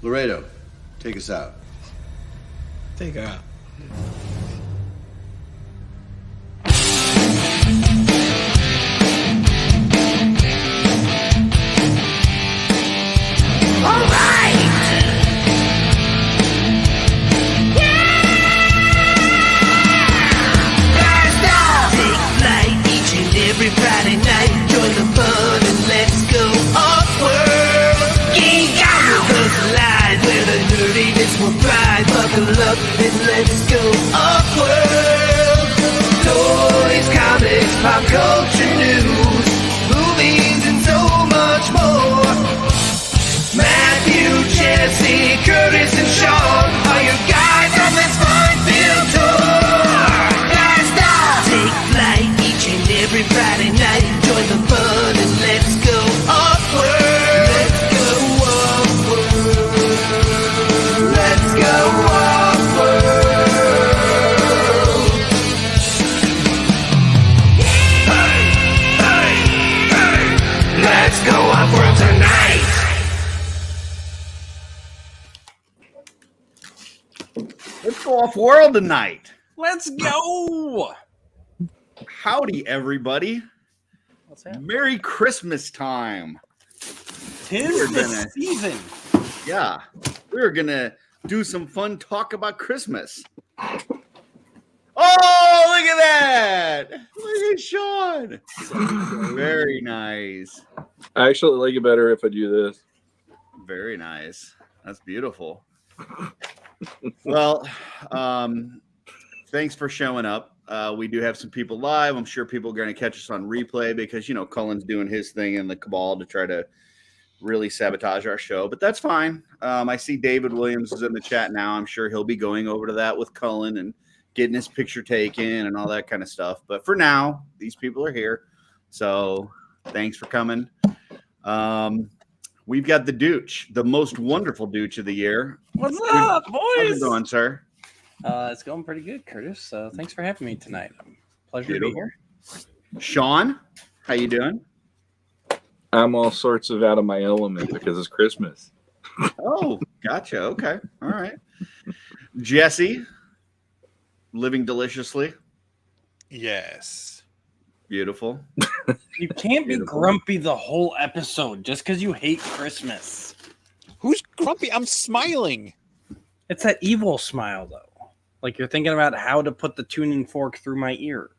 Laredo, take us out. Take her out. All right! Take flight each and every Friday night. Join the fun and let's go off-world. Geek out with us live where the nerdiness will thrive. Buckle up and let's go off-world. Toys, comics, pop culture news, movies and so much more. Matthew, Jesse, Curtis, and Sean are your guides on this fun-filled tour. Take flight each and every Friday night. Join the fun and let's go off-world. Let's go off-world. Let's go off-world. Hey, hey, hey. Let's go off-world tonight. Let's go off world tonight. Let's go. Howdy, everybody. What's that? Merry Christmas time. Tis the season. Yeah, we're gonna do some fun talk about Christmas. Oh, look at that! Look at Sean. Very nice. I actually like it better if I do this. Very nice. That's beautiful. Well, thanks for showing up. We do have some people live. I'm sure people are going to catch us on replay because, you know, Cullen's doing his thing in the cabal to try to really sabotage our show, but that's fine. I see David Williams is in the chat now. I'm sure he'll be going over to that with Cullen and getting his picture taken and all that kind of stuff. But for now, these people are here. So thanks for coming. We've got the Dooch, the most wonderful Dooch of the year. What's up, How's boys? it going, sir? It's going pretty good, Curtis. Thanks for having me tonight. Pleasure to be here. Sean, how you doing? I'm all sorts of out of my element because it's Christmas. Oh, gotcha. Okay. All right. Jesse, living deliciously. Yes. Beautiful. You can't be Beautiful. grumpy the whole episode just because you hate Christmas. Who's grumpy? I'm smiling. It's that evil smile, though. Like you're thinking about how to put the tuning fork through my ear.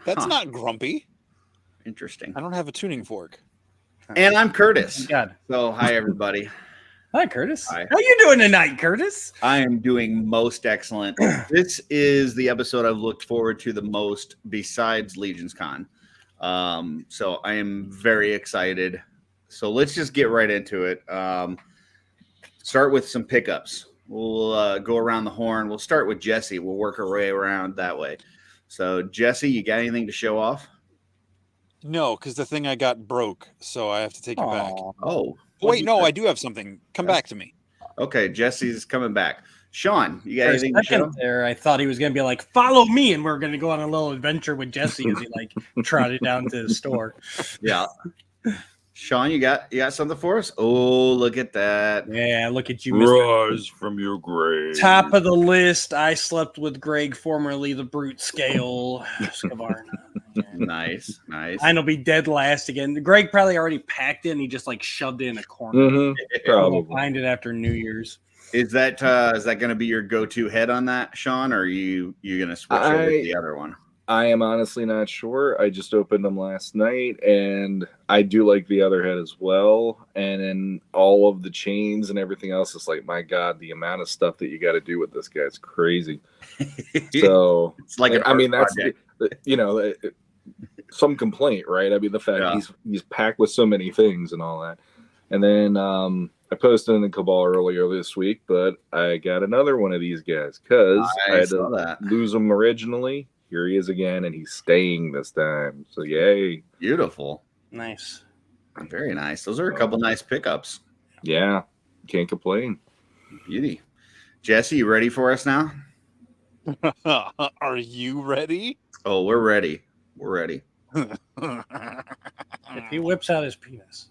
That's Huh. not grumpy. Interesting. I don't have a tuning fork. And I'm Curtis. God. So, hi, everybody. Hi, Curtis. Hi. How you doing tonight, Curtis? I am doing most excellent. This is the episode I've looked forward to the most besides Legion's Con. So I am very excited. So let's just get right into it. Start with some pickups. We'll go around the horn. We'll start with Jesse. We'll work our way around that way. So Jesse, you got anything to show off? No, because the thing I got broke, so I have to take it back. Aw. Oh, Wait, no, I do have something. Come back to me. okay. Jesse's coming back. Sean, you got For a anything to show? second there, I thought he was going to be like, follow me, and we're going to go on a little adventure with Jesse as he like trotted down to the store. Yeah. Sean, you got something for us? Oh, look at that. Yeah, look at you, Mr. Rise from your grave. Top of the list. I slept with Greg, formerly the Brute Scale. Scavarna. Nice. I'll be dead last again. Greg probably already packed it and he just like shoved it in a corner. Mm-hmm. We'll Probably. find it after New Year's. Is that going to be your go-to head on that, Sean, or are you going to switch over to the other one? I am honestly not sure. I just opened them last night, and I do like the other head as well. And then all of the chains and everything else is like, my God, the amount of stuff that you got to do with this guy is crazy. So It's like an I mean, art that's project. some complaint, right? I mean, the fact he's packed with so many things and all that. And then I posted in the Cabal earlier this week, but I got another one of these guys because I had to lose him originally. Here he is again, and he's staying this time. So yay! Beautiful, Nice, very nice. Those are a couple nice pickups. Yeah, can't complain. Beauty. Jesse, you ready for us now? Are you ready? Oh, we're ready. We're ready. if he whips out his penis.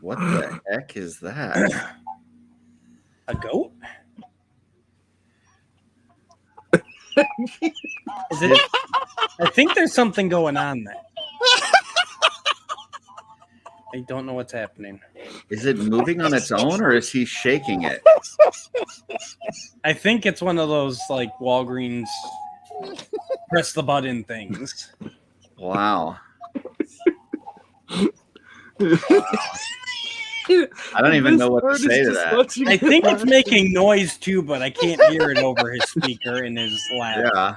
What the heck is that? A goat? Is it? I think there's something going on there. I don't know what's happening. Is it moving on its own, or is he shaking it? I think it's one of those like Walgreens press the button things. Wow. I don't even know what to say to that. I think it's making noise too, but I can't hear it over his speaker in his lap. Yeah.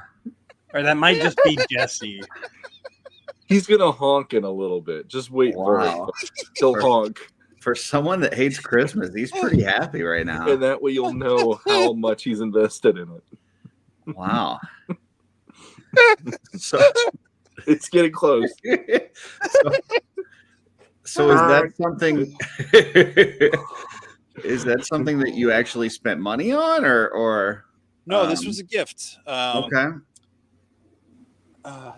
Or that might just be Jesse. He's gonna honk in a little bit. Just wait for it. He'll honk. For someone that hates Christmas, he's pretty happy right now. And that way you'll know how much he's invested in it. Wow. So it's getting close. So is that something? Is that something that you actually spent money on, or? No, this was a gift. Okay.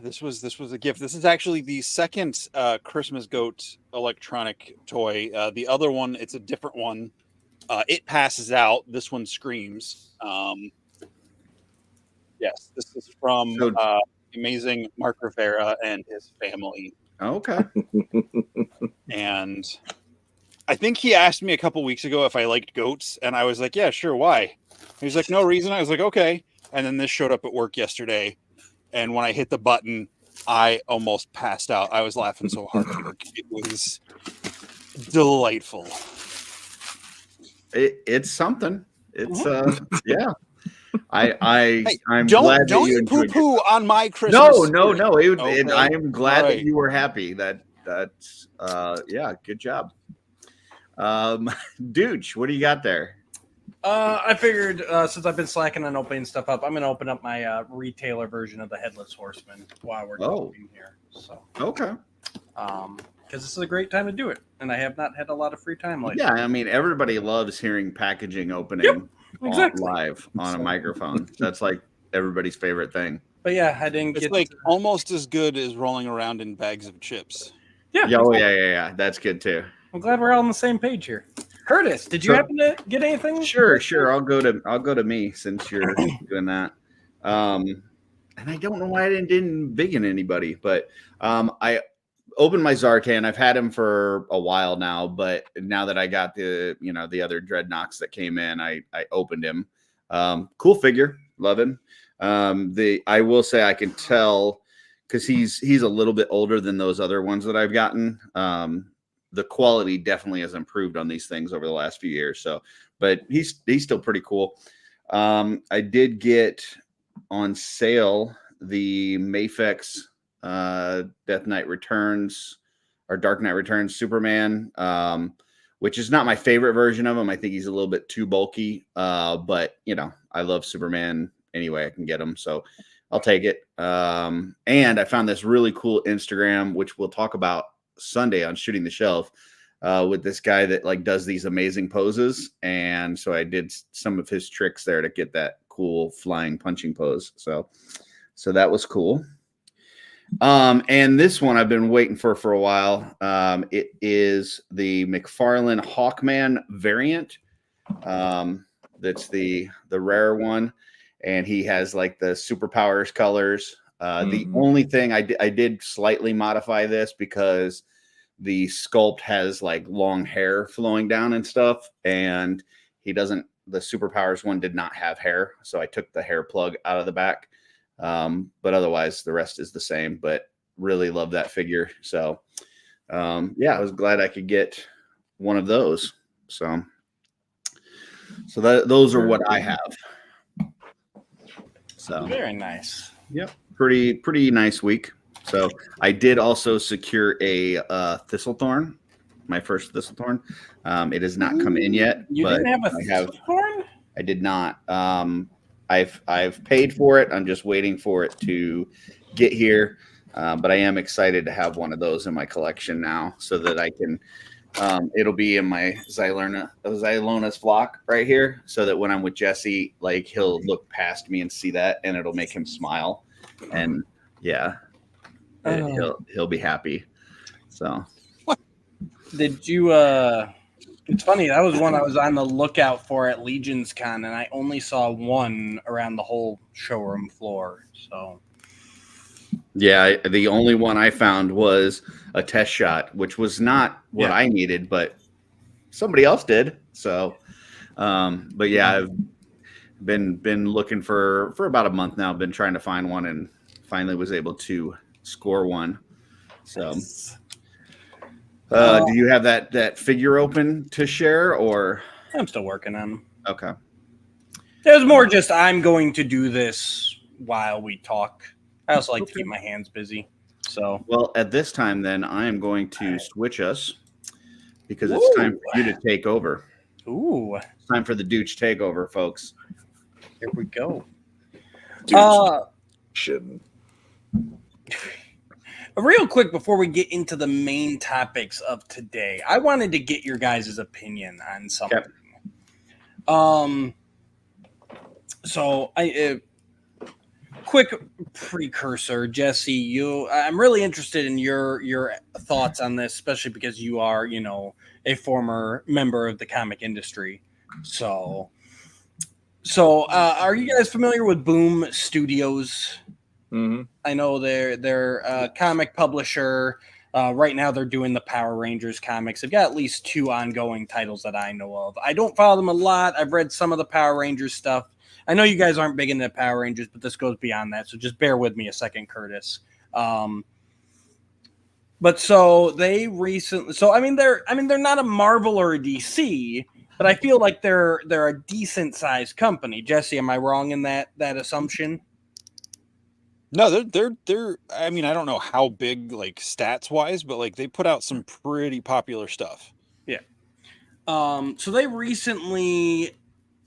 This was a gift. This is actually the second Christmas goat electronic toy. The other one, it's a different one. It passes out. This one screams. Yes, this is from amazing Mark Rivera and his family. Okay. And I think he asked me a couple weeks ago if I liked goats, and I was like, "Yeah, sure. Why?" He was like, "No reason." I was like, "Okay." And then this showed up at work yesterday. And when I hit the button, I almost passed out. I was laughing so hard at work. It was delightful. It's something. It's yeah. I'm don't glad that you enjoyed poo-poo on my Christmas. No. Okay. I am glad Right. that you were happy. That's yeah, good job. Dooch, what do you got there? I figured since I've been slacking on opening stuff up, I'm going to open up my retailer version of the Headless Horseman while we're talking here. So Okay. because this is a great time to do it, and I have not had a lot of free time lately. Yeah, I mean everybody loves hearing packaging opening live on a microphone. That's like everybody's favorite thing. But yeah, I didn't It's get like almost as good as rolling around in bags of chips. Yeah. Yeah. That's good too. I'm glad we're all on the same page here. Curtis, did you happen to get anything? Sure. I'll go to me since you're doing that. And I don't know why I didn't biggin anybody, but I opened my Zartan. I've had him for a while now, but now that I got the other Dreadnoks that came in, I opened him. Cool figure, love him. I will say I can tell because he's a little bit older than those other ones that I've gotten. The quality definitely has improved on these things over the last few years. So, but he's still pretty cool. I did get on sale the Mafex Death Knight Returns or Dark Knight Returns Superman, which is not my favorite version of him. I think he's a little bit too bulky, but I love Superman anyway. I can get him, so I'll take it. And I found this really cool Instagram, which we'll talk about Sunday on Shooting the Shelf, with this guy that like does these amazing poses, and so I did some of his tricks there to get that cool flying punching pose. So that was cool. And this one I've been waiting for a while. It is the McFarlane Hawkman variant. That's the rare one, and he has like the superpowers colors. The only thing I did slightly modify this because the sculpt has like long hair flowing down and stuff, and he doesn't. The superpowers one did not have hair, so I took the hair plug out of the back. But otherwise, the rest is the same. But really love that figure. So yeah, I was glad I could get one of those. So those are what I have. So Very nice. Yep. Pretty nice week. So I did also secure a Thistlethorn, my first Thistlethorn. It has not come in yet. You but didn't have a Thistlethorn? I did not. I've paid for it. I'm just waiting for it to get here. But I am excited to have one of those in my collection now, so that I can. It'll be in my Xylona's flock right here, so that when I'm with Jesse, like he'll look past me and see that, and it'll make him smile, and yeah, he'll be happy. So, did you It's funny. That was one I was on the lookout for at Legions Con, and I only saw one around the whole showroom floor. So, yeah, the only one I found was a test shot, which was not what I needed, but somebody else did. So, but yeah, I've been looking for about a month now. I've been trying to find one, and finally was able to score one. So. Do you have that figure open to share, or? I'm still working on them. Okay. It was more just I'm going to do this while we talk. I also like to keep my hands busy. So, well, at this time, then I am going to switch us because it's time for you to take over. Ooh, it's time for the Dooch takeover, folks. Here we go. Shouldn't. Real quick before we get into the main topics of today, I wanted to get your guys' opinion on something. So quick precursor, Jesse. I'm really interested in your thoughts on this, especially because you are, a former member of the comic industry. So are you guys familiar with Boom Studios? Mm-hmm. I know they're a comic publisher. Right now, they're doing the Power Rangers comics. They've got at least 2 ongoing titles that I know of. I don't follow them a lot. I've read some of the Power Rangers stuff. I know you guys aren't big into Power Rangers, but this goes beyond that. So just bear with me a second, Curtis. But so they recently. So they're not a Marvel or a DC, but I feel like they're a decent sized company. Jesse, am I wrong in that assumption? No, they're. I mean, I don't know how big, like stats wise, but like they put out some pretty popular stuff. Yeah. So they recently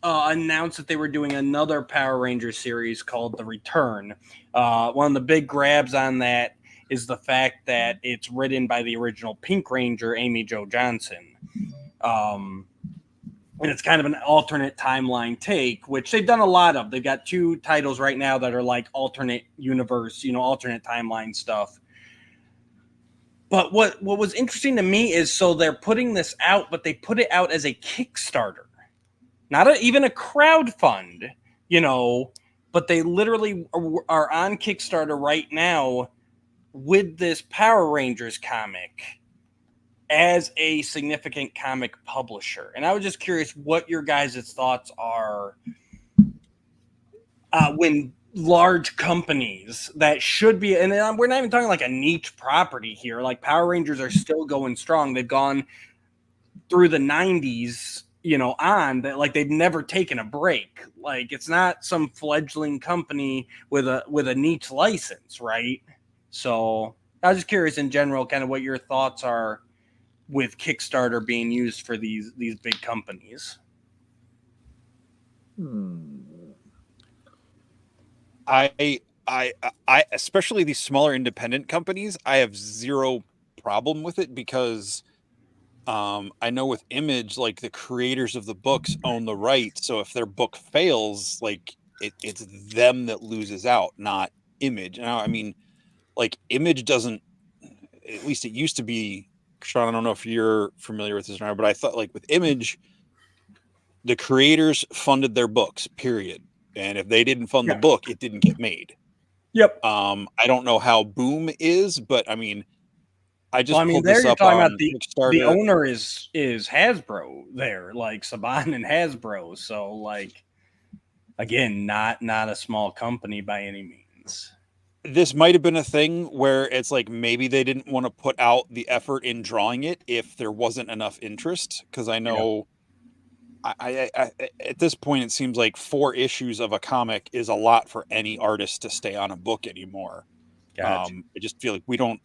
announced that they were doing another Power Rangers series called The Return. One of the big grabs on that is the fact that it's written by the original Pink Ranger, Amy Jo Johnson. And it's kind of an alternate timeline take, which they've done a lot of. They've got 2 titles right now that are like alternate universe, alternate timeline stuff. But what was interesting to me is, so they're putting this out, but they put it out as a Kickstarter, not even a crowdfund, but they literally are on Kickstarter right now with this Power Rangers comic as a significant comic publisher. And I was just curious what your guys' thoughts are when large companies that should be, and we're not even talking like a niche property here, like Power Rangers are still going strong. They've gone through the 90s, on that, like they've never taken a break. Like it's not some fledgling company with a niche license, right? So I was just curious in general, kind of what your thoughts are with Kickstarter being used for these big companies. I especially these smaller independent companies, I have zero problem with it because I know with Image, like the creators of the books own the rights. So if their book fails, like it's them that loses out, not Image. Now, I mean, like Image doesn't, at least it used to be, Sean, I don't know if you're familiar with this or not, but I thought like with Image, the creators funded their books, period. And if they didn't fund the book, it didn't get made. Yep. I don't know how Boom is, but I mean, I just pulled there this you're up talking on about Kickstarter. The owner is Hasbro there, like Saban and Hasbro. So like, again, not a small company by any means. This might have been a thing where it's like maybe they didn't want to put out the effort in drawing it if there wasn't enough interest. Because I know, I at this point it seems like 4 issues of a comic is a lot for any artist to stay on a book anymore. Gotcha. I just feel like we don't,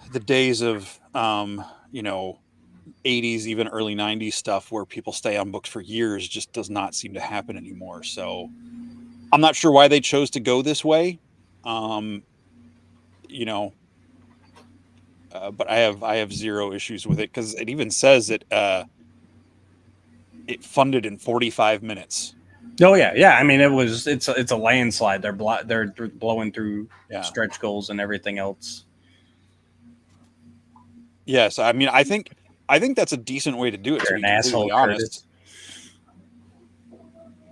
the days of 80s, even early 90s stuff where people stay on books for years just does not seem to happen anymore. So I'm not sure why they chose to go this way. But I have zero issues with it because it even says that it funded in 45 minutes. Oh yeah. I mean, it's a landslide. They're blowing through stretch goals and everything else. Yes, I mean, I think I think that's a decent way to do it. You're To be an asshole, completely honest.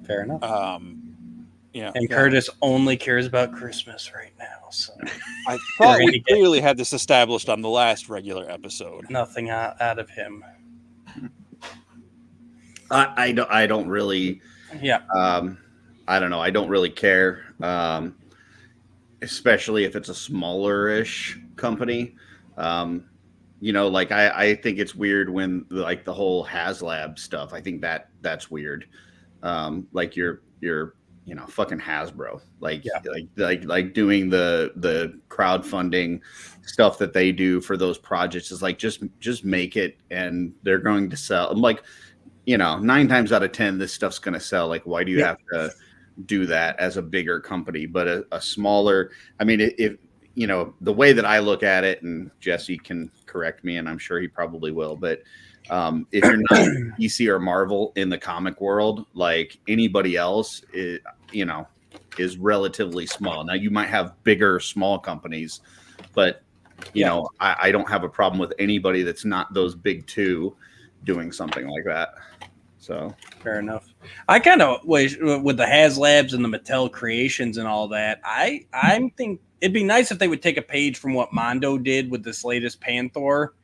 Fair enough. Yeah, and Curtis only cares about Christmas right now. So I thought We're we gonna get- clearly had this established on the last regular episode. nothing out of him. I don't really. Yeah. I don't know. I don't really care, especially if it's a smaller-ish company. Like I think it's weird when like the whole HasLab stuff. I think that's weird. Like you're fucking Hasbro. Like doing the crowdfunding stuff that they do for those projects is like just make it and they're going to sell. I'm like, 9 times out of 10 this stuff's going to sell. Like why do you have to do that as a bigger company? But a smaller, I mean, if the way that I look at it, and Jesse can correct me, and I'm sure he probably will, but if you're not DC or Marvel in the comic world, like anybody else is relatively small. Now you might have bigger small companies, but I don't have a problem with anybody that's not those big two doing something like that. So fair enough. I kind of wish with the HasLabs and the Mattel Creations and all that, I think it'd be nice if they would take a page from what Mondo did with this latest Panther,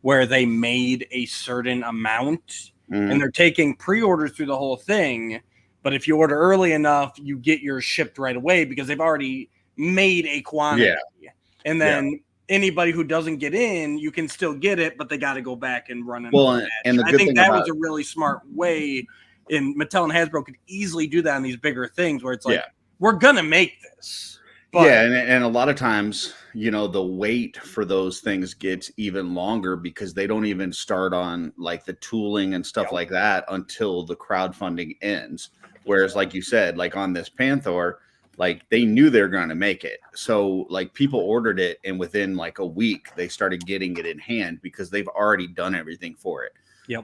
where they made a certain amount and they're taking pre-orders through the whole thing. But if you order early enough, you get yours shipped right away because they've already made a quantity. Yeah. And then anybody who doesn't get in, you can still get it, but they got to go back and run it. Well, and the I good think thing that about was a really smart way. And Mattel and Hasbro could easily do that on these bigger things where it's like, we're going to make this. But, and a lot of times, the wait for those things gets even longer because they don't even start on like the tooling and stuff like that until the crowdfunding ends. Whereas, like you said, like on this Panther, like they knew they're going to make it. So like people ordered it and within like a week, they started getting it in hand because they've already done everything for it. Yep.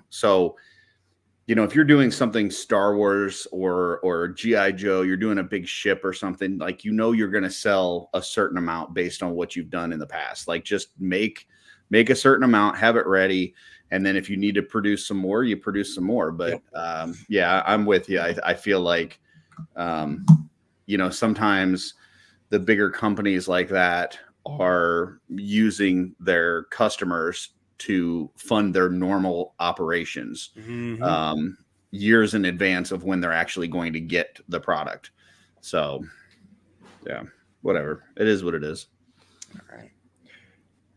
So if you're doing something Star Wars or G.I. Joe, you're doing a big ship or something, like, you're going to sell a certain amount based on what you've done in the past. Like just make a certain amount, have it ready. And then if you need to produce some more, you produce some more. But I'm with you. I feel like, sometimes the bigger companies like that are using their customers to fund their normal operations years in advance of when they're actually going to get the product. So whatever. It is what it is. All right.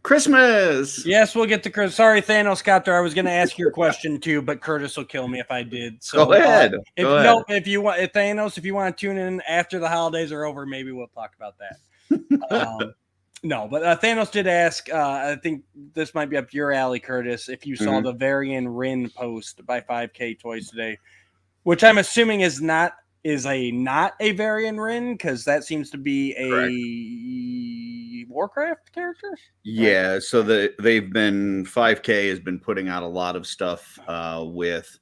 Christmas. Yes, we'll get to Curtis. Sorry, Thanos got there. I was going to ask your question too, but Curtis will kill me if I did. So go ahead. If you want to tune in after the holidays are over, maybe we'll talk about that. No, but Thanos did ask, I think this might be up your alley, Curtis, if you saw the Varian Rin post by 5K Toys today, which I'm assuming is not a Varian Rin, because that seems to be a Warcraft character. Yeah, right. So they've been 5K has been putting out a lot of stuff with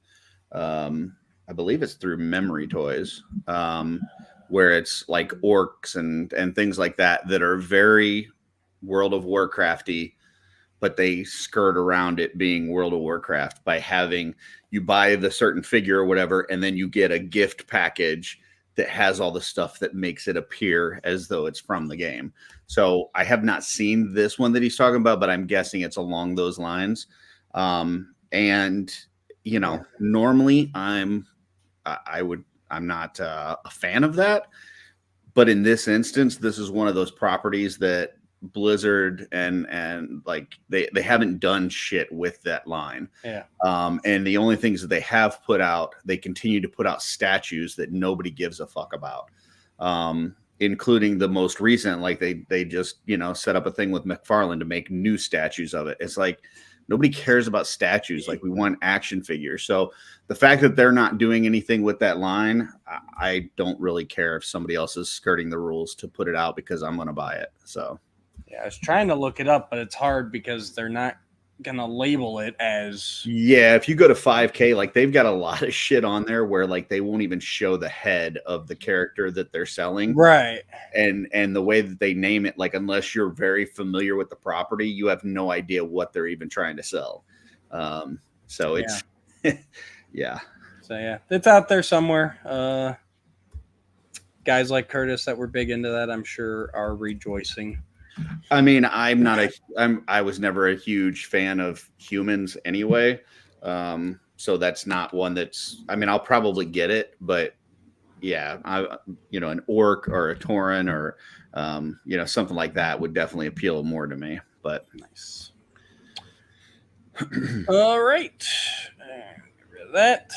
I believe it's through Memory Toys, where it's like orcs and things like that are very World of Warcrafty, but they skirt around it being World of Warcraft by having you buy the certain figure or whatever, and then you get a gift package that has all the stuff that makes it appear as though it's from the game. So I have not seen this one that he's talking about, but I'm guessing it's along those lines. And normally I'm not a fan of that, but in this instance, this is one of those properties that Blizzard and like they haven't done shit with that line. Yeah. And the only things that they have put out, they continue to put out statues that nobody gives a fuck about. Including the most recent, like they just, set up a thing with McFarlane to make new statues of it. It's like, nobody cares about statues. Like, we want action figures. So the fact that they're not doing anything with that line, I don't really care if somebody else is skirting the rules to put it out because I'm going to buy it. So, yeah, I was trying to look it up, but it's hard because they're not gonna label it as. Yeah, if you go to 5K, like they've got a lot of shit on there where like they won't even show the head of the character that they're selling. Right. And the way that they name it, like unless you're very familiar with the property, you have no idea what they're even trying to sell. So it's yeah. So yeah, it's out there somewhere. Guys like Curtis that were big into that, I'm sure, are rejoicing. I mean, I was never a huge fan of humans anyway. So that's not one that's, I mean, I'll probably get it, but yeah, an orc or a tauren or, something like that would definitely appeal more to me, but nice. All right. Get rid of that.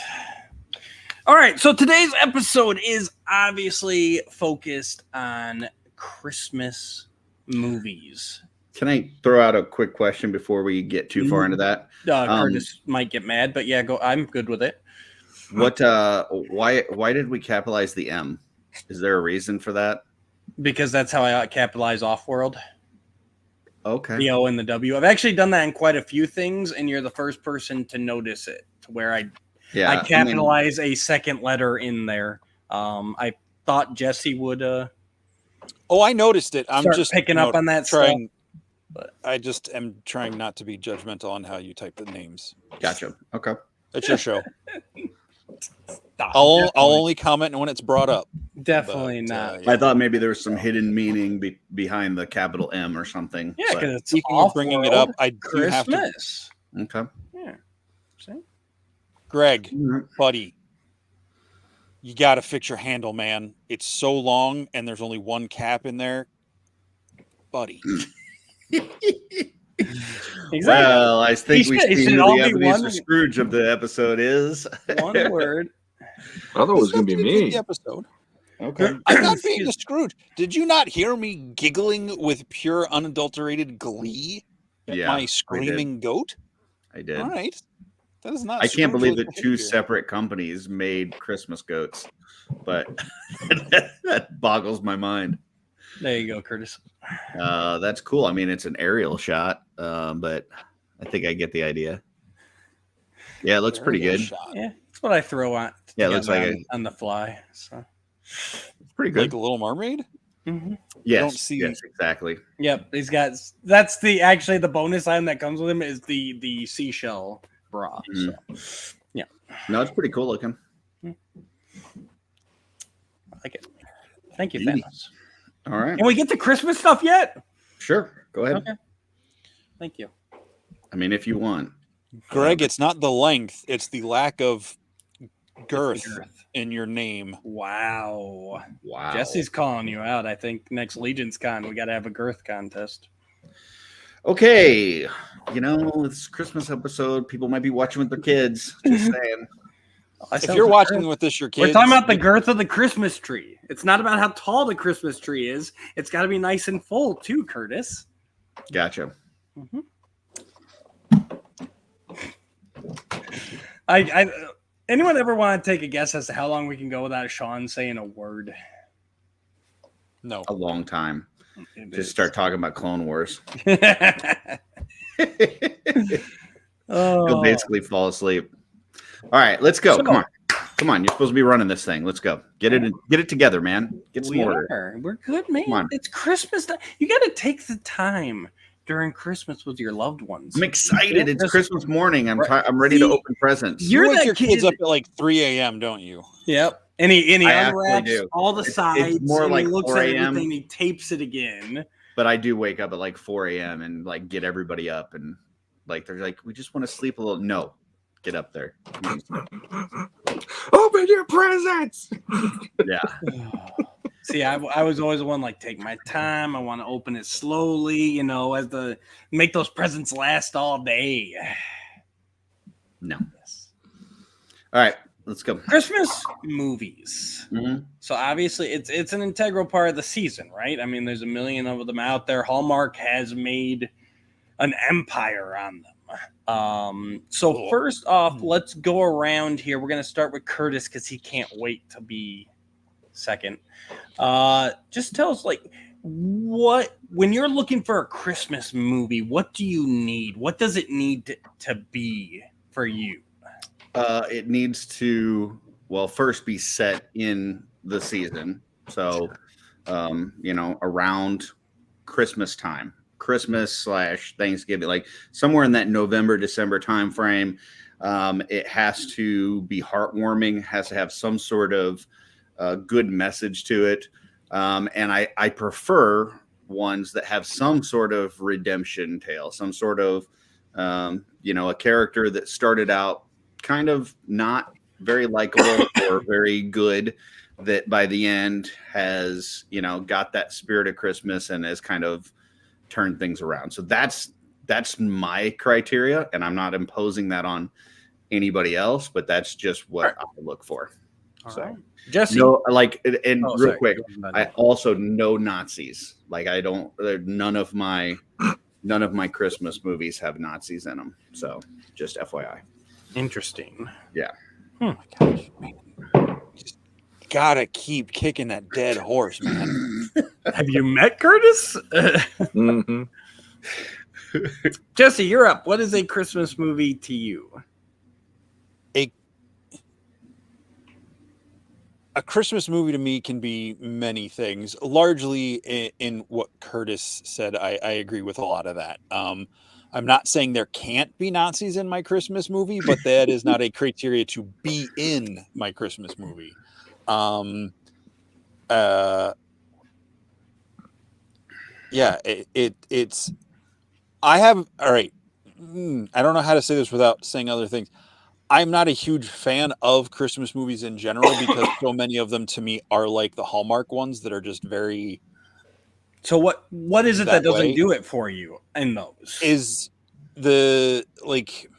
All right. So today's episode is obviously focused on Christmas movies. Can I throw out a quick question before we get too far into that? Curtis might get mad, but yeah, go. I'm good with it. What? Why did we capitalize the M? Is there a reason for that? Because that's how I capitalize OffWorld. Okay. The O and the W. I've actually done that in quite a few things, and you're the first person to notice it. To where I capitalize a second letter in there. I thought Jesse would. Oh, I noticed it. I'm just picking up on that trying. stuff. But I just am trying not to be judgmental on how you type the names. Gotcha. Okay. It's your show. I'll only comment when it's brought up. Definitely not. I thought maybe there was some hidden meaning behind the capital M or something. Yeah, because it's speaking of bringing it up, I do have to. Christmas. Okay. Yeah. See? Greg, buddy, you got to fix your handle, man. It's so long, and there's only one cap in there, buddy. Exactly. Well, I think we see who the Ebenezer Scrooge of the episode is. One word. I thought it was going to be me. The episode. Okay. I'm not being the Scrooge. Did you not hear me giggling with pure, unadulterated glee at my screaming goat? I did. All right. That is not. I can't believe that two separate companies made Christmas goats, but that boggles my mind. There you go, Curtis. That's cool. I mean, it's an aerial shot, but I think I get the idea. Yeah, it looks pretty good. Yeah, it's what I throw on. Yeah, it looks like on the fly. So it's pretty good. Like a Little Mermaid. Mm-hmm. Yes, yes, exactly. Yep, he's got. That's the bonus item that comes with him is the seashell bra. Mm-hmm. So, yeah. No, it's pretty cool looking. I like it. Thank you, Thanos. All right. Can we get to Christmas stuff yet? Sure. Go ahead. Okay. Thank you. I mean, if you want. Greg, it's not the length, it's the lack of girth in your name. Wow. Wow. Jesse's calling you out. I think next Legion's Con, we got to have a girth contest. Okay. It's Christmas episode. People might be watching with their kids. Just saying. If you're watching with this, your kids. We're talking about the girth of the Christmas tree. It's not about how tall the Christmas tree is. It's got to be nice and full too, Curtis. Gotcha. Mm-hmm. Anyone ever want to take a guess as to how long we can go without Sean saying a word? No. A long time. Just start talking about Clone Wars. He'll basically fall asleep. All right, let's go. Come on. You're supposed to be running this thing. Let's go. Get it together, man. Get some order. We're good, man. It's Christmas time. You got to take the time during Christmas with your loved ones. I'm excited. It's Christmas morning. I'm ready to open presents. You wake your kids up at like 3 a.m., don't you? Yep. And he unwraps all the sides. It's more like he looks 4 at a.m. everything. He tapes it again. But I do wake up at like 4 a.m. and like get everybody up and like they're like, we just want to sleep a little. No, get up there. Open your presents. Yeah. See, I was always the one like take my time. I want to open it slowly, as make those presents last all day. No. Yes. All right, let's go. Christmas movies. Mm-hmm. So obviously it's an integral part of the season, right? I mean, there's a million of them out there. Hallmark has made an empire on them. So first off, let's go around here. We're going to start with Curtis because he can't wait to be second. Just tell us, when you're looking for a Christmas movie, what do you need? What does it need to be for you? It needs to, well, first be set in the season. So, around Christmas time, Christmas / Thanksgiving, like somewhere in that November, December time frame. It has to be heartwarming, has to have some sort of good message to it. And I prefer ones that have some sort of redemption tale, some sort of, a character that started out kind of not very likable or very good, that by the end has, got that spirit of Christmas and has kind of turned things around. So that's my criteria, and I'm not imposing that on anybody else, but that's just what I look for. All So right. Jesse, no, like, and Oh, real sorry. quick, I also no Nazis. Like, I don't. None of my Christmas movies have Nazis in them. So just FYI. Interesting. Yeah. Oh my gosh, man. Just gotta keep kicking that dead horse, man. Have you met Curtis? Mm-hmm. Jesse, you're up. What is a Christmas movie to you? A Christmas movie to me can be many things. Largely in what Curtis said, I agree with a lot of that. I'm not saying there can't be Nazis in my Christmas movie, but that is not a criteria to be in my Christmas movie. It's. I have all right. I don't know how to say this without saying other things. I'm not a huge fan of Christmas movies in general because so many of them to me are like the Hallmark ones that are just very. So what is it that doesn't way. do it for you in those? Is the like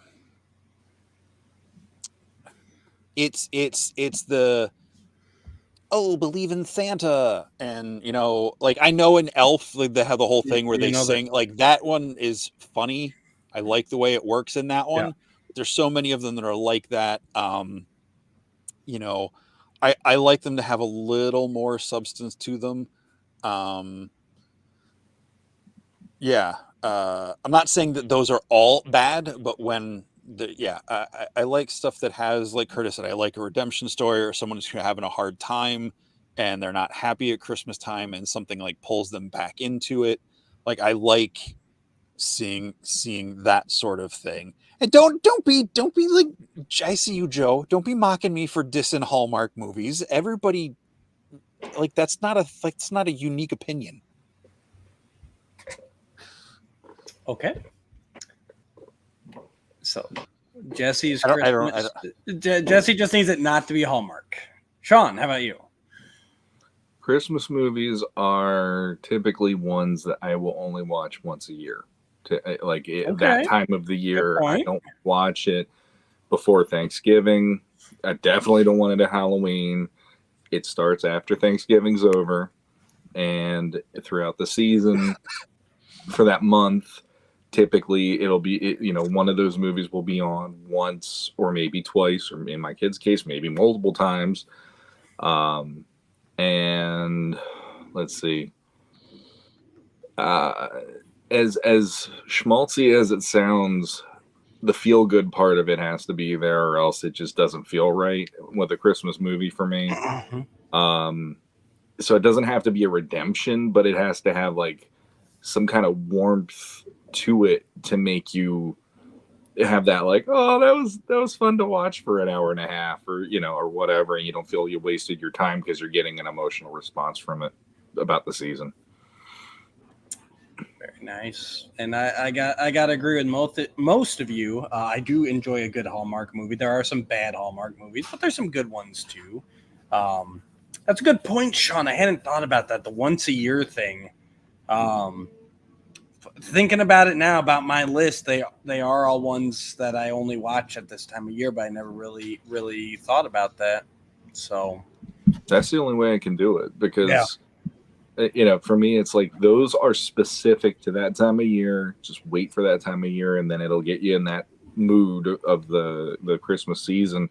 it's the believe in Santa, and like I know in Elf, like they have the whole thing where they sing like that one is funny. I like the way it works in that one. Yeah. There's so many of them that are like that. I like them to have a little more substance to them. I'm not saying that those are all bad, but when I like stuff that has, like Curtis said, I like a redemption story or someone who's having a hard time and they're not happy at Christmas time and something like pulls them back into it. Like I like seeing that sort of thing. And don't be like, I see you, Joe. Don't be mocking me for dissing Hallmark movies. Everybody, like that's not a unique opinion. Okay. So Jesse's Christmas. Jesse just needs it not to be Hallmark. Sean, how about you? Christmas movies are typically ones that I will only watch once a year. That time of the year, I don't watch it before Thanksgiving. I definitely don't want it at Halloween. It starts after Thanksgiving's over, and throughout the season for that month, typically it'll be one of those movies will be on once or maybe twice, or in my kids' case, maybe multiple times. And let's see. As schmaltzy as it sounds, the feel good part of it has to be there, or else it just doesn't feel right with a Christmas movie for me. So it doesn't have to be a redemption, but it has to have like some kind of warmth to it to make you have that like, oh, that was fun to watch for an hour and a half, or or whatever, and you don't feel you wasted your time because you're getting an emotional response from it about the season. Very nice. And I got to agree with most of you. I do enjoy a good Hallmark movie. There are some bad Hallmark movies, but there's some good ones too. That's a good point, Sean. I hadn't thought about that. The once a year thing. Thinking about it now, about my list, they are all ones that I only watch at this time of year, but I never really thought about that. So that's the only way I can do it, because for me, it's like those are specific to that time of year. Just wait for that time of year, and then it'll get you in that mood of the Christmas season.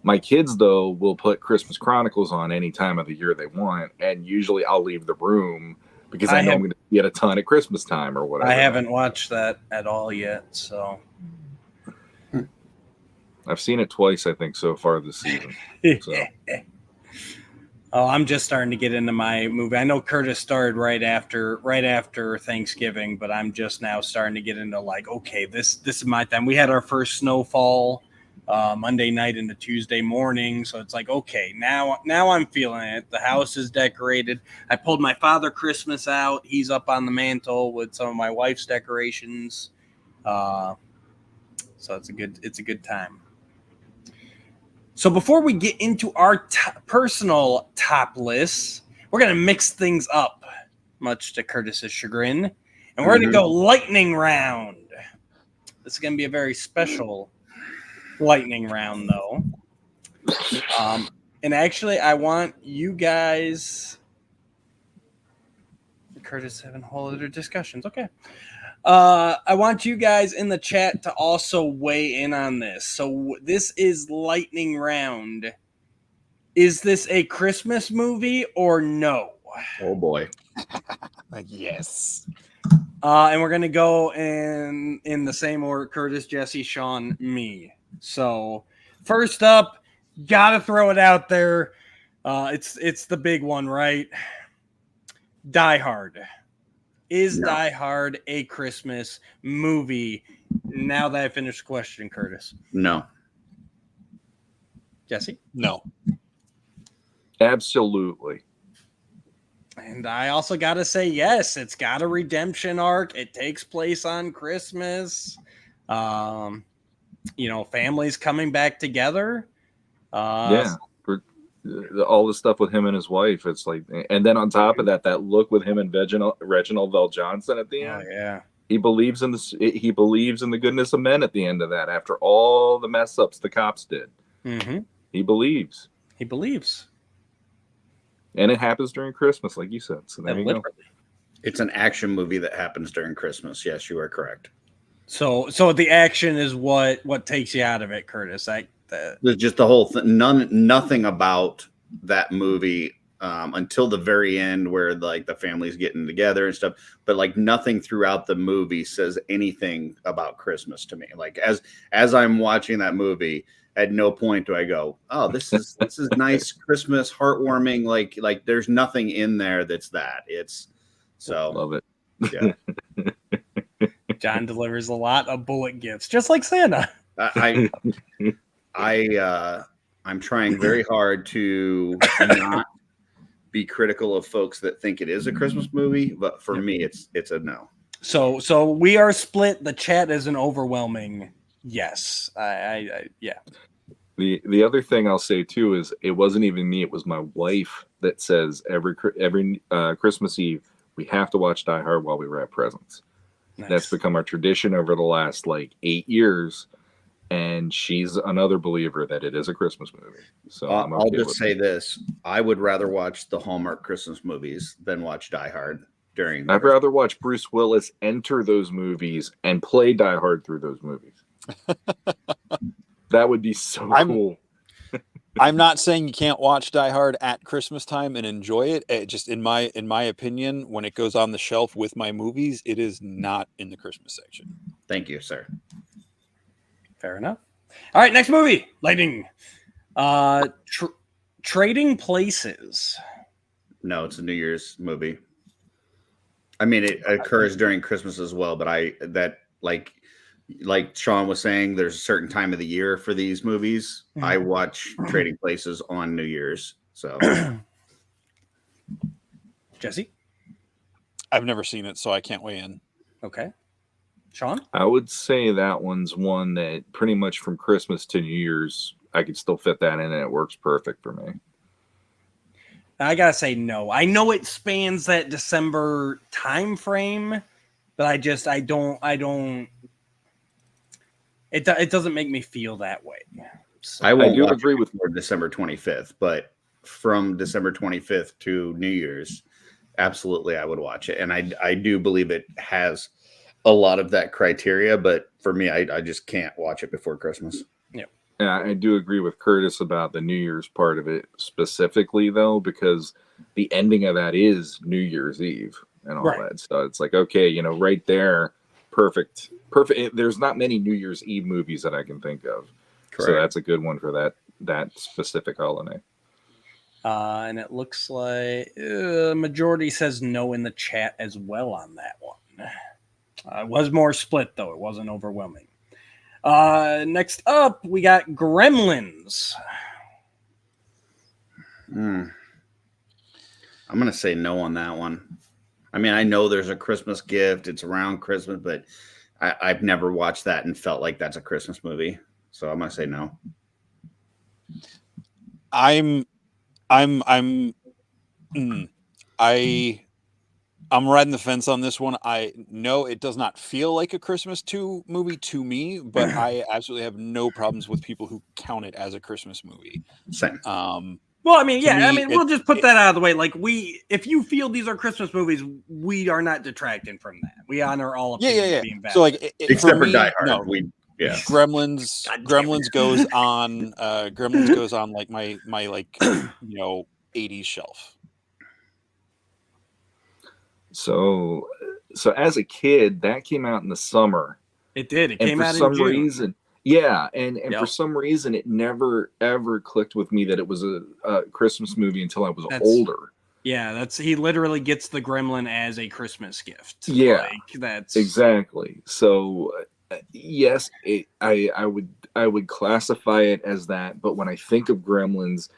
My kids, though, will put Christmas Chronicles on any time of the year they want, and usually I'll leave the room because I know I'm going to get a ton at Christmas time or whatever. I haven't watched that at all yet, so I've seen it twice, I think, so far this season. So. Oh, I'm just starting to get into my movie. I know Curtis started right after Thanksgiving, but I'm just now starting to get into like, okay, this is my time. We had our first snowfall Monday night into Tuesday morning, so it's like, okay, now I'm feeling it. The house is decorated. I pulled my Father Christmas out. He's up on the mantle with some of my wife's decorations. So it's a good time. So before we get into our personal top lists, we're going to mix things up, much to Curtis's chagrin, and we're going to go lightning round. This is going to be a very special lightning round, though. And actually, I want you guys... Curtis having whole other discussions. Okay. I want you guys in the chat to also weigh in on this. So this is lightning round. Is this a Christmas movie or no? Oh boy. Yes. And we're gonna go in the same order: Curtis, Jesse, Sean, me. So first up, gotta throw it out there. It's the big one, right? Die Hard. Is No. Die Hard a Christmas movie? Now that I finished the question, Curtis. No. Jesse? No. Absolutely. And I also got to say, yes, it's got a redemption arc. It takes place on Christmas. Families coming back together. All the stuff with him and his wife, it's like, and then on top of that look with him and Reginald Val Johnson at the end. Oh yeah, he believes in this. He believes in the goodness of men at the end of that. After all the mess ups the cops did, he believes. He believes, and it happens during Christmas, like you said. So there you go. It's an action movie that happens during Christmas. Yes, you are correct. So the action is what takes you out of it, Curtis. Just the whole thing. Nothing about that movie until the very end, where like the family's getting together and stuff. But like nothing throughout the movie says anything about Christmas to me. Like as I'm watching that movie, at no point do I go, "Oh, this is nice Christmas, heartwarming." Like there's nothing in there that's that. It's so love it. Yeah. John delivers a lot of bullet gifts, just like Santa. I'm trying very hard to not be critical of folks that think it is a Christmas movie, but for me, it's a no. So we are split. The chat is an overwhelming yes. Yeah. The other thing I'll say too is it wasn't even me; it was my wife that says every Christmas Eve we have to watch Die Hard while we wrap presents. Nice. That's become our tradition over the last 8 years. And she's another believer that it is a Christmas movie. So I'll just say this. I would rather watch the Hallmark Christmas movies than watch Die Hard during. I'd rather watch Bruce Willis enter those movies and play Die Hard through those movies. That would be so cool. I'm not saying you can't watch Die Hard at Christmas time and enjoy it. It just in my opinion, when it goes on the shelf with my movies, it is not in the Christmas section. Thank you, sir. Fair enough. All right, next movie, Lightning. Trading Places. No, it's a New Year's movie. I mean, it occurs during Christmas as well, but like Sean was saying, there's a certain time of the year for these movies. I watch Trading Places on New Year's. So, Jesse? I've never seen it, so I can't weigh in. Okay. Sean? I would say that one's one that pretty much from Christmas to New Year's, I could still fit that in and it works perfect for me. I gotta say no. I know it spans that December time frame, but I don't. It doesn't make me feel that way. So, I do agree with December 25th, but from December 25th to New Year's, absolutely, I would watch it, and I do believe it has a lot of that criteria, but for me, I just can't watch it before Christmas. Yeah, I do agree with Curtis about the New Year's part of it specifically, though, because the ending of that is New Year's Eve. and all Right. that. So it's like, okay, you know, right there, perfect. There's not many New Year's Eve movies that I can think of. Correct. So that's a good one for that specific holiday. And it looks like majority says no in the chat as well on that one. It was more split, though. It wasn't overwhelming. Next up, we got Gremlins. I'm going to say no on that one. I mean, I know there's a Christmas gift. It's around Christmas, but I've never watched that and felt like that's a Christmas movie. So I'm going to say no. I'm riding the fence on this one. I know it does not feel like a Christmas movie to me, but I absolutely have no problems with people who count it as a Christmas movie. Same. Well, I mean, To yeah, I me, mean, we'll just put that out of the way. Like, if you feel these are Christmas movies, we are not detracting from that. We honor all opinions being valid. So, like, Except for me, Die Hard. no. Yeah. Gremlins goes on. Gremlins goes on like my like 80s shelf. So as a kid, that came out in the summer. It did. It And came for out in some June. reason, yeah, and Yep. for some reason, it never ever clicked with me that it was a Christmas movie until I was That's- older. Yeah, he literally gets the gremlin as a Christmas gift. Yeah. Like, that's Exactly. So yes, I would classify it as that. But when I think of Gremlins,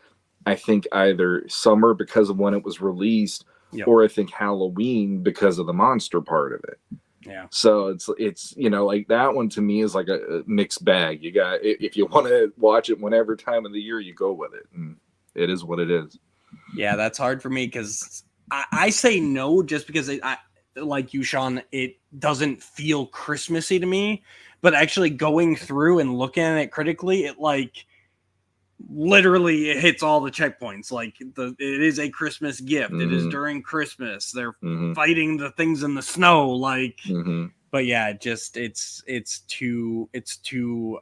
I think either summer because of when it was released, Yep. or I think Halloween because of the monster part of it. Yeah. So it's like that one to me is like a mixed bag. You got, if you want to watch it whenever time of the year, you go with it, and it is what it is. Yeah, that's hard for me because I say no just because I like you, Sean, it doesn't feel Christmassy to me. But actually going through and looking at it critically, it like literally it hits all the checkpoints. Like it is a Christmas gift. It is during Christmas. They're fighting the things in the snow. Like, but yeah, it's too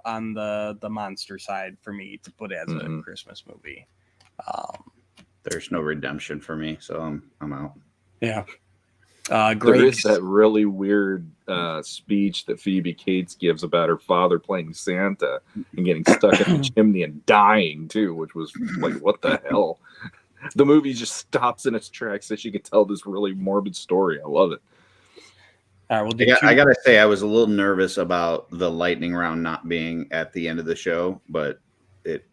on the monster side for me to put as a Christmas movie. There's no redemption for me, so I'm out. Yeah. There Great. is that really weird speech that Phoebe Cates gives about her father playing Santa and getting stuck in the chimney and dying too, which was like, what the hell? The movie just stops in its tracks so she could tell this really morbid story. I love it. All right, we'll do I gotta say, I was a little nervous about the lightning round not being at the end of the show, but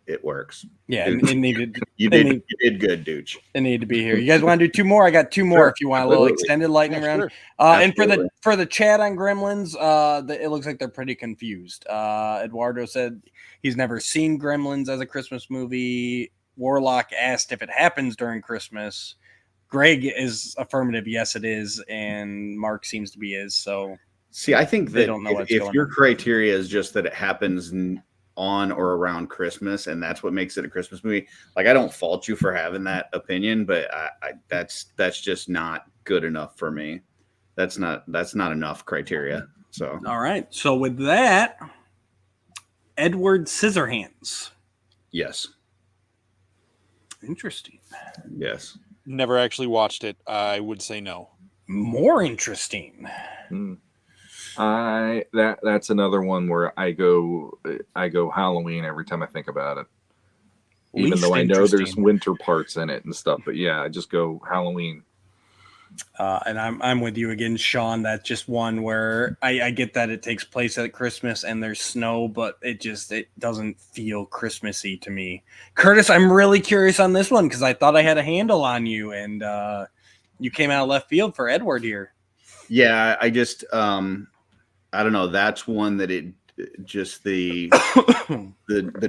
it works. Yeah, it needed. You did good, Dooch. It needed to be here. You guys want to do two more? I got two more. Sure, if you want a little extended lightning round. Sure. And for the chat on Gremlins, it looks like they're pretty confused. Eduardo said he's never seen Gremlins as a Christmas movie. Warlock asked if it happens during Christmas. Greg is affirmative. Yes, it is, and Mark seems to be is. So see, I think they that don't know what's if going your on. criteria is just that it happens on or around Christmas, and that's what makes it a Christmas movie. Like, I don't fault you for having that opinion, but that's just not good enough for me. That's not enough criteria. So all right. So with that, Edward Scissorhands. yes. Interesting. Yes. Never actually watched it. I would say no. More interesting. That's another one where I go Halloween every time I think about it. Even Least though I know there's interesting. winter parts in it and stuff, but yeah, I just go Halloween. And I'm with you again, Sean. That's just one where I get that it takes place at Christmas and there's snow, but it doesn't feel Christmassy to me. Curtis, I'm really curious on this one because I thought I had a handle on you, and you came out of left field for Edward here. Yeah, I just I don't know. That's one that it just the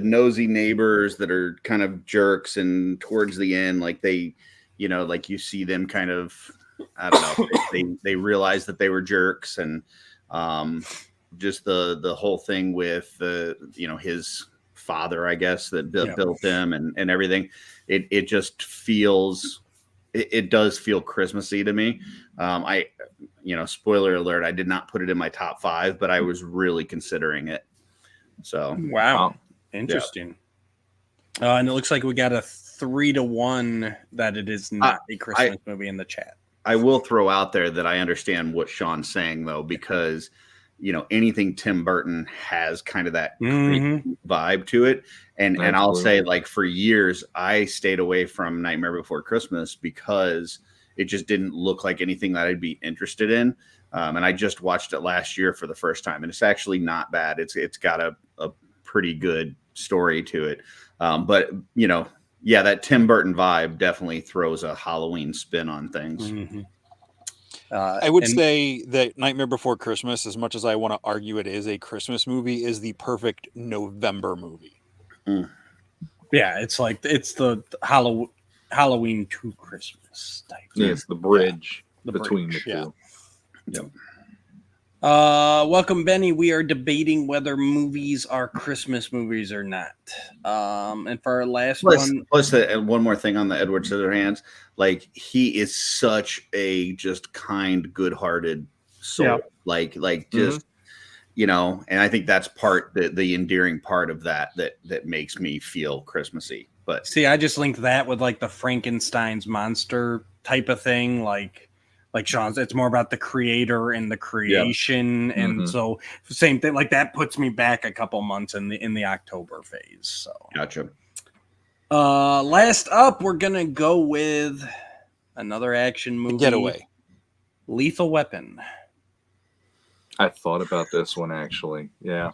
nosy neighbors that are kind of jerks, and towards the end, like they, like you see them kind of, I don't know, they realize that they were jerks, and just the whole thing with his father, I guess, that built them and everything. It just feels. It does feel Christmassy to me. Spoiler alert, I did not put it in my top 5, but I was really considering it. So wow. Interesting. And it looks like we got a 3-1 that it is not a Christmas movie in the chat. I will throw out there that I understand what Sean's saying though, because anything Tim Burton has kind of that creepy vibe to it. And I'll say, like, for years I stayed away from Nightmare Before Christmas because it just didn't look like anything that I'd be interested in. And I just watched it last year for the first time, and it's actually not bad. It's got a pretty good story to it. But that Tim Burton vibe definitely throws a Halloween spin on things. I would say that Nightmare Before Christmas, as much as I want to argue it is a Christmas movie, is the perfect November movie. Yeah, it's the Halloween to Christmas type. Yeah, it's the bridge between the two. Yeah. Yep. Welcome, Benny. We are debating whether movies are Christmas movies or not. And for our last one, one more thing on the Edward Scissorhands, like, he is such a just kind, good-hearted soul. Yeah. Like just and I think that's the endearing part of that makes me feel Christmassy. But see, I just linked that with like the Frankenstein's monster type of thing, like Sean's. It's more about the creator and the creation, and so same thing. Like, that puts me back a couple months in the October phase. So gotcha. Last up, we're gonna go with another action movie. Getaway. Lethal Weapon. I thought about this one actually. Yeah.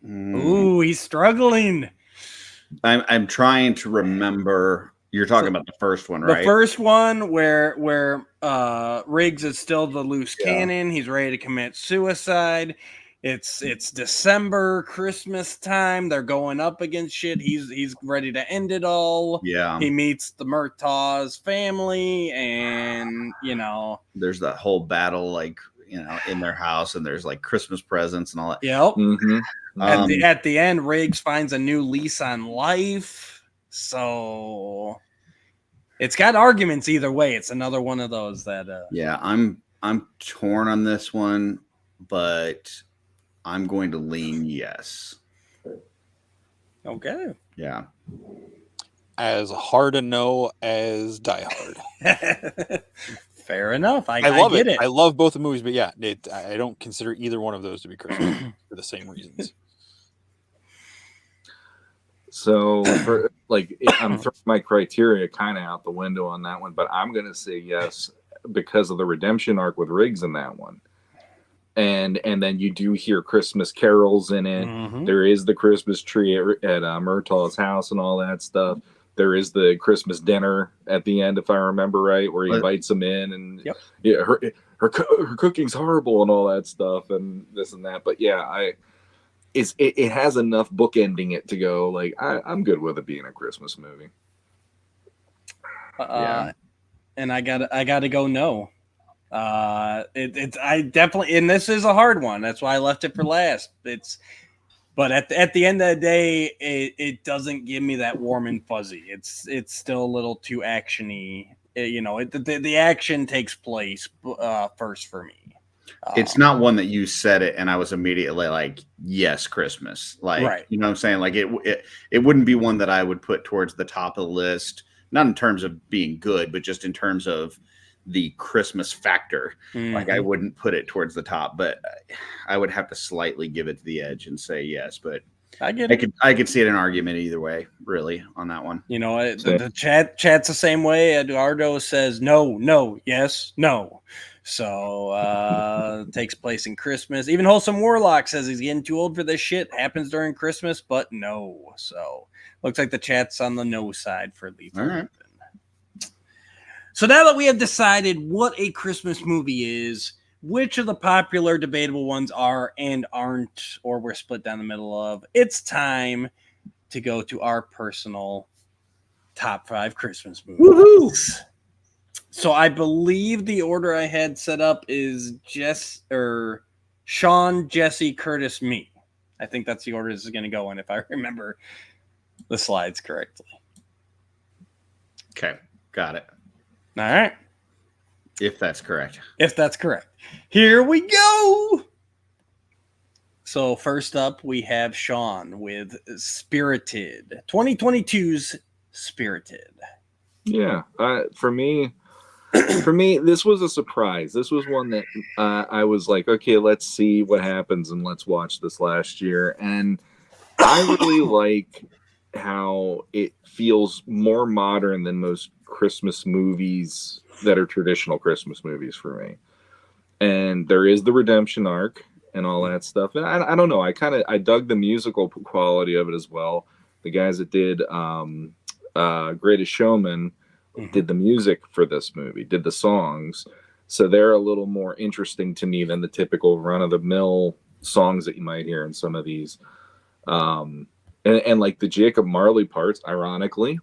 Ooh, he's struggling. I'm trying to remember. You're talking about the first one, right? The first one where Riggs is still the loose cannon. He's ready to commit suicide. It's December, Christmas time. They're going up against shit. He's ready to end it all. Yeah. He meets the Murtaugh's family, and there's that whole battle, like, in their house, and there's like Christmas presents and all that. Yep. Mm-hmm. At the end, Riggs finds a new lease on life. So it's got arguments either way. It's another one of those that I'm torn on this one, but I'm going to lean yes. Okay. Yeah. As hard a no as Die Hard. Fair enough. I love get it. I love both the movies, but I don't consider either one of those to be Christmas for the same reasons. So I'm throwing my criteria kind of out the window on that one, but I'm going to say yes because of the redemption arc with Riggs in that one. And then you do hear Christmas carols in it. Mm-hmm. There is the Christmas tree at Murtaugh's house and all that stuff. There is the Christmas dinner at the end, if I remember right, where he invites them in, and her cooking's horrible and all that stuff and this and that. But yeah, it has enough bookending it to go like I'm good with it being a Christmas movie. And I gotta go no. I definitely, and this is a hard one. That's why I left it for last. But at the end of the day, it doesn't give me that warm and fuzzy. It's still a little too actiony. The action takes place first for me. It's not one that you said it and I was immediately like, yes, Christmas. Like, right. You know what I'm saying? Like, it wouldn't be one that I would put towards the top of the list, not in terms of being good, but just in terms of the Christmas factor. Mm-hmm. Like, I wouldn't put it towards the top, but I would have to slightly give it to the edge and say yes. But I could see it an argument either way, really, on that one. The chat's the same way. Eduardo says no, yes, no. So takes place in Christmas. Even Wholesome Warlock says he's getting too old for this shit. Happens during Christmas, but no. So looks like the chat's on the no side for Lethal Weapon. So now that we have decided what a Christmas movie is, which of the popular debatable ones are and aren't, or we're split down the middle of, it's time to go to our personal top 5 Christmas movies. Woohoo! So I believe the order I had set up is Sean, Jesse, Curtis, me. I think that's the order this is going to go in if I remember the slides correctly. Okay, got it. All right. If that's correct. Here we go. So first up, we have Sean with Spirited. 2022's Spirited. Yeah, for me, this was a surprise. This was one that I was like, okay, let's see what happens and let's watch this last year. And I really like how it feels more modern than most Christmas movies that are traditional Christmas movies for me. And there is the redemption arc and all that stuff. And I don't know. I dug the musical quality of it as well. The guys that did Greatest Showman did the music for this movie, did the songs. So they're a little more interesting to me than the typical run-of-the-mill songs that you might hear in some of these. And like the Jacob Marley parts, ironically,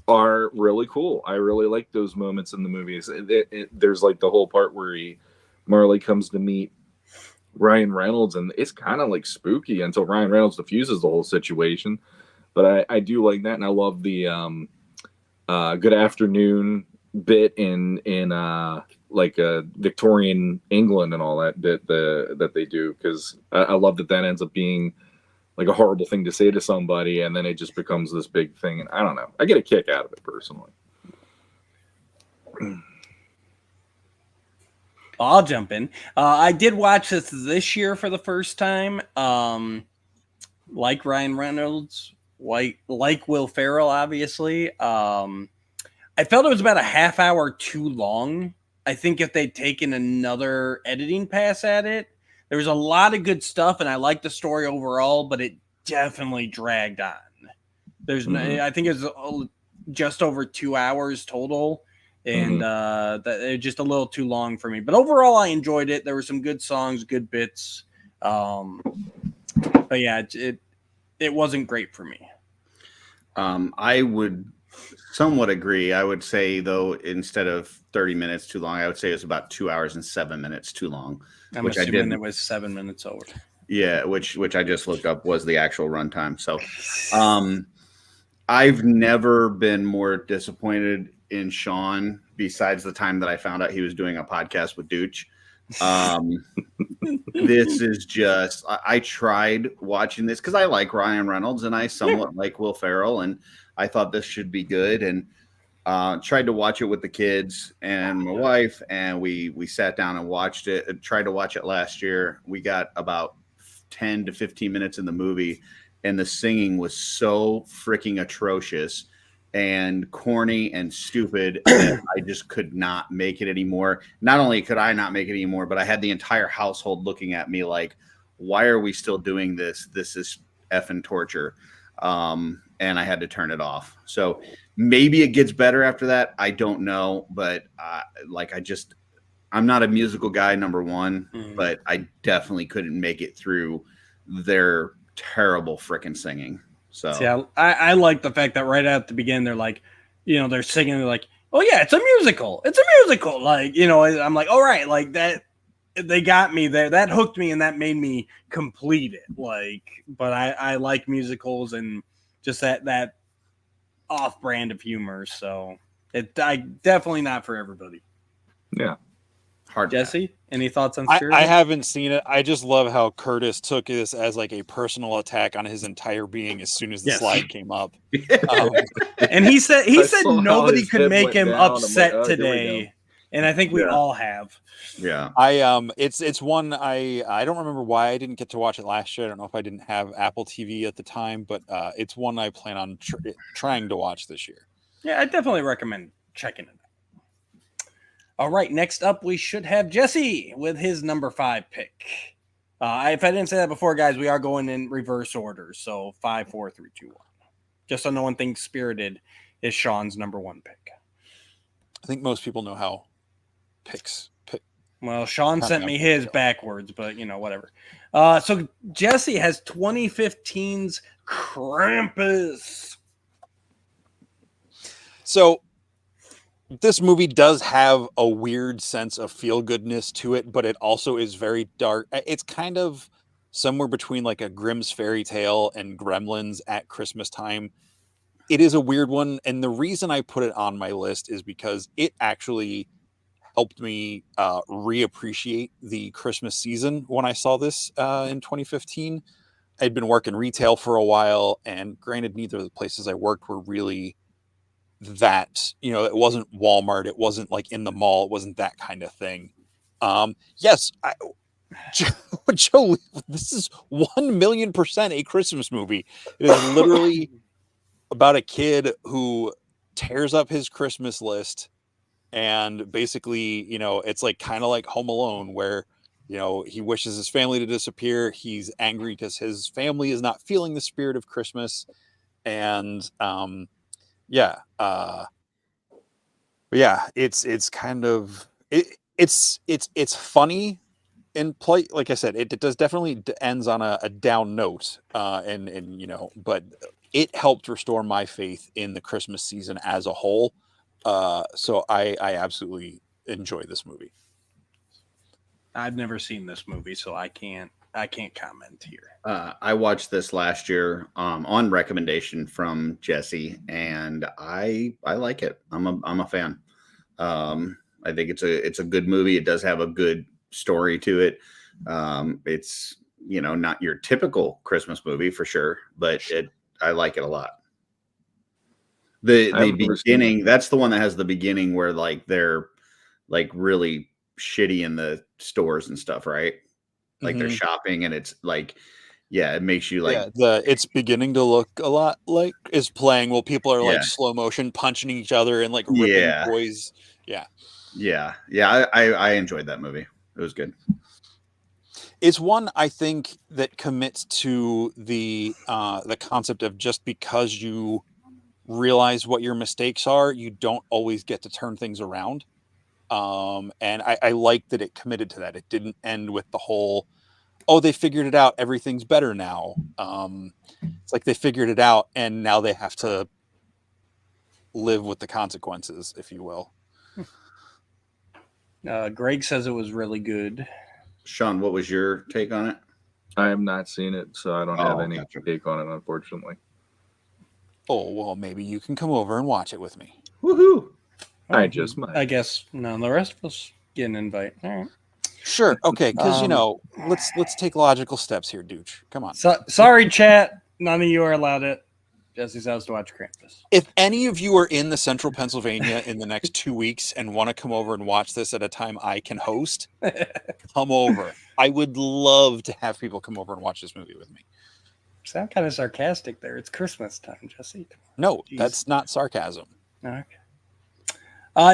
are really cool. I really like those moments in the movies. There's like the whole part where Marley comes to meet Ryan Reynolds, and it's kind of like spooky until Ryan Reynolds diffuses the whole situation. But I do like that, and I love the good afternoon bit in like Victorian England and all that bit that they do, because I love that ends up being like a horrible thing to say to somebody, and then it just becomes this big thing. And I don't know, I get a kick out of it personally. I'll jump in. I did watch this year for the first time. Like Ryan Reynolds, like Will Ferrell, obviously. I felt it was about a half hour too long. I think if they'd taken another editing pass at it, there was a lot of good stuff, and I liked the story overall, but it definitely dragged on. I think it was just over 2 hours total, and it just a little too long for me. But overall, I enjoyed it. There were some good songs, good bits. But yeah, it wasn't great for me. I would somewhat agree. I would say, though, instead of 30 minutes too long, I would say it was about 2 hours and 7 minutes too long. I'm assuming it was 7 minutes over. Yeah, which I just looked up was the actual runtime. So I've never been more disappointed in Sean besides the time that I found out he was doing a podcast with Dooch. This is just, I tried watching this because I like Ryan Reynolds and I somewhat like Will Ferrell, and I thought this should be good, and tried to watch it with the kids and my wife, and we sat down and watched it. Tried to watch it last year. We got about 10 to 15 minutes in the movie, and the singing was so freaking atrocious and corny and stupid that I just could not make it anymore. Not only could I not make it anymore, but I had the entire household looking at me like, why are we still doing this? This is effing torture. And I had to turn it off. So maybe it gets better after that. I don't know. But I'm not a musical guy, number one, but I definitely couldn't make it through their terrible freaking singing. So yeah, I like the fact that right at the beginning, they're like, they're singing, they're like, oh yeah, it's a musical. It's a musical. Like, I'm like, all right, like that, they got me there. That hooked me and that made me complete it. Like, but I like musicals and just that off brand of humor. So I definitely not for everybody. Yeah. Hard. Jesse, any thoughts on Spirit? I haven't seen it. I just love how Curtis took this as like a personal attack on his entire being as soon as the slide came up. And he said nobody could make him upset like, today. And I think we all have. Yeah. It's one I don't remember why I didn't get to watch it last year. I don't know if I didn't have Apple TV at the time, but it's one I plan on trying to watch this year. Yeah, I definitely recommend checking it out. All right, next up, we should have Jesse with his number 5 pick. If I didn't say that before, guys, we are going in reverse order. So 5, 4, 3, 2, 1. Just so no one thinks Spirited is Sean's number 1 pick. I think most people know how picks. Well, Sean sent me his backwards, but whatever. So Jesse has 2015's Krampus. So this movie does have a weird sense of feel-goodness to it, but it also is very dark. It's kind of somewhere between like a Grimm's fairy tale and Gremlins at Christmas time. It is a weird one, and the reason I put it on my list is because it actually helped me reappreciate the Christmas season when I saw this in 2015. I'd been working retail for a while, and granted, neither of the places I worked were really that, you know, it wasn't Walmart, it wasn't like in the mall, it wasn't that kind of thing. Yes, Joe, this is 1,000,000% a Christmas movie. It is literally about a kid who tears up his Christmas list, and basically, you know, it's like kind of like Home Alone, where, you know, he wishes his family to disappear. He's angry because his family is not feeling the spirit of Christmas. And but yeah, it's kind of it's funny in play. Like I said, it does definitely ends on a down note, and you know, but it helped restore my faith in the Christmas season as a whole. So I absolutely enjoy this movie. I've never seen this movie, so I can't comment here. I watched this last year on recommendation from Jesse, and I like it. I'm a fan. I think it's a good movie. It does have a good story to it. It's, you know, not your typical Christmas movie for sure, but I like it a lot. The beginning, that's the one that has the beginning where like they're like really shitty in the stores and stuff, right? Like they're shopping, and it's like, yeah, it makes you like, it's beginning to look a lot like is playing while people are like slow motion punching each other and like ripping toys. I enjoyed that movie. It was good. It's one I think that commits to the concept of just because you realize what your mistakes are, you don't always get to turn things around. And I like that it committed to that. It didn't end with the whole, oh, they figured it out, everything's better now. It's like they figured it out, and now they have to live with the consequences, if you will. Greg says it was really good. Sean, what was your take on it? I have not seen it, so I don't have any take on it, unfortunately. Oh, well, maybe you can come over and watch it with me. Woohoo! I just might. I guess none of the rest of us get an invite. All right. Sure. Okay. Because, you know, let's take logical steps here, Dooch. Come on. Sorry, chat. None of you are allowed at Jesse's house to watch Krampus. If any of you are in the central Pennsylvania in the next 2 weeks and want to come over and watch this at a time I can host, come over. I would love to have people come over and watch this movie with me. Sound kind of sarcastic there. It's Christmas time, Jesse. No, that's not sarcasm. Okay.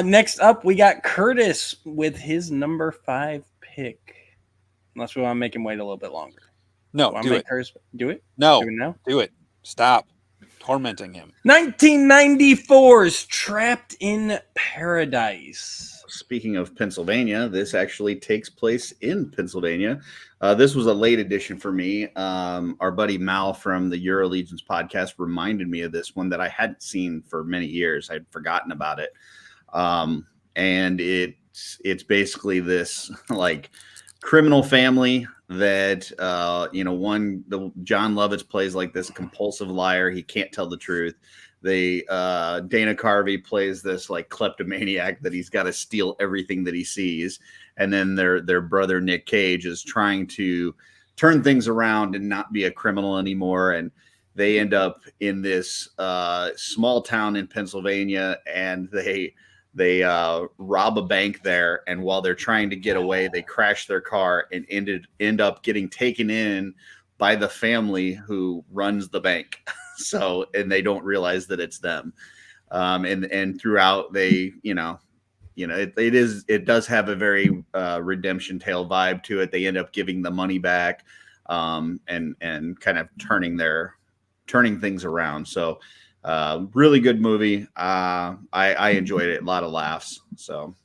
Next up, we got Curtis with his number 5 pick. Unless we want to make him wait a little bit longer. No, do it. Curtis do it? No, do it now? Do it. Stop tormenting him. 1994's Trapped in Paradise. Speaking of Pennsylvania, this actually takes place in Pennsylvania. This was a late edition for me. Our buddy Mal from the Eurolegions podcast reminded me of this one that I hadn't seen for many years. I'd forgotten about it. And it's basically this like criminal family that John Lovitz plays like this compulsive liar. He can't tell the truth. Dana Carvey plays this like kleptomaniac that he's got to steal everything that he sees. And then their brother Nick Cage is trying to turn things around and not be a criminal anymore. And they end up in this small town in Pennsylvania, and they rob a bank there, and while they're trying to get away, they crash their car and end up getting taken in by the family who runs the bank. So, and they don't realize that it's them. And throughout it does have a very redemption tale vibe to it. They end up giving the money back, and kind of turning things around. So, really good movie. I enjoyed it. A lot of laughs. So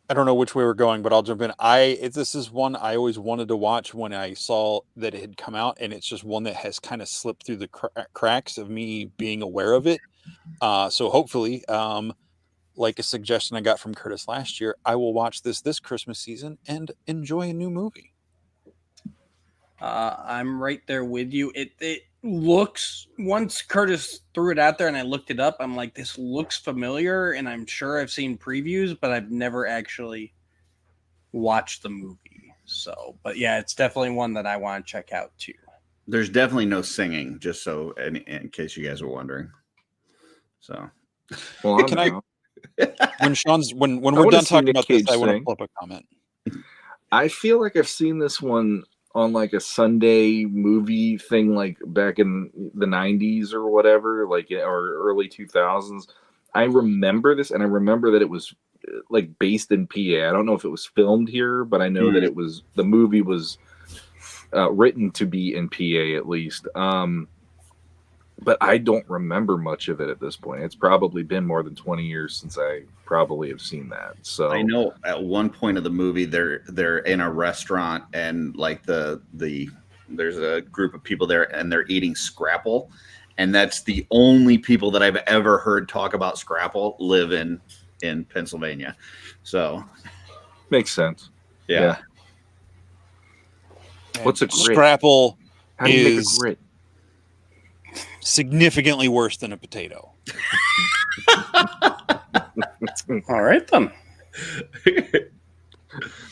I don't know which way we're going, but I'll jump in. This is one I always wanted to watch when I saw that it had come out, and it's just one that has kind of slipped through the cracks of me being aware of it. So hopefully, like a suggestion I got from Curtis last year, I will watch this Christmas season and enjoy a new movie. I'm right there with you. It looks, once Curtis threw it out there and I looked it up, I'm like, this looks familiar, and I'm sure I've seen previews, but I've never actually watched the movie. So, but yeah, it's definitely one that I want to check out too. There's definitely no singing, just so in case you guys are wondering. So, Well, Can I- when when I we're wanna done see talking Nick about this, Cage I want to sing. pull up a comment. I feel like I've seen this one on like a Sunday movie thing, like back in the 90s or whatever, like or early 2000s. I remember this, and I remember that it was like based in PA. I don't know if it was filmed here, but I know that the movie was written to be in PA at least. But I don't remember much of it at this point. It's probably been more than 20 years since I probably have seen that. So I know at one point of the movie they're in a restaurant, and like there's a group of people there, and they're eating Scrapple, and that's the only people that I've ever heard talk about Scrapple live in Pennsylvania. So makes sense. yeah. What's a grit? Scrapple How do you make a is grit? significantly worse than a potato. All right then.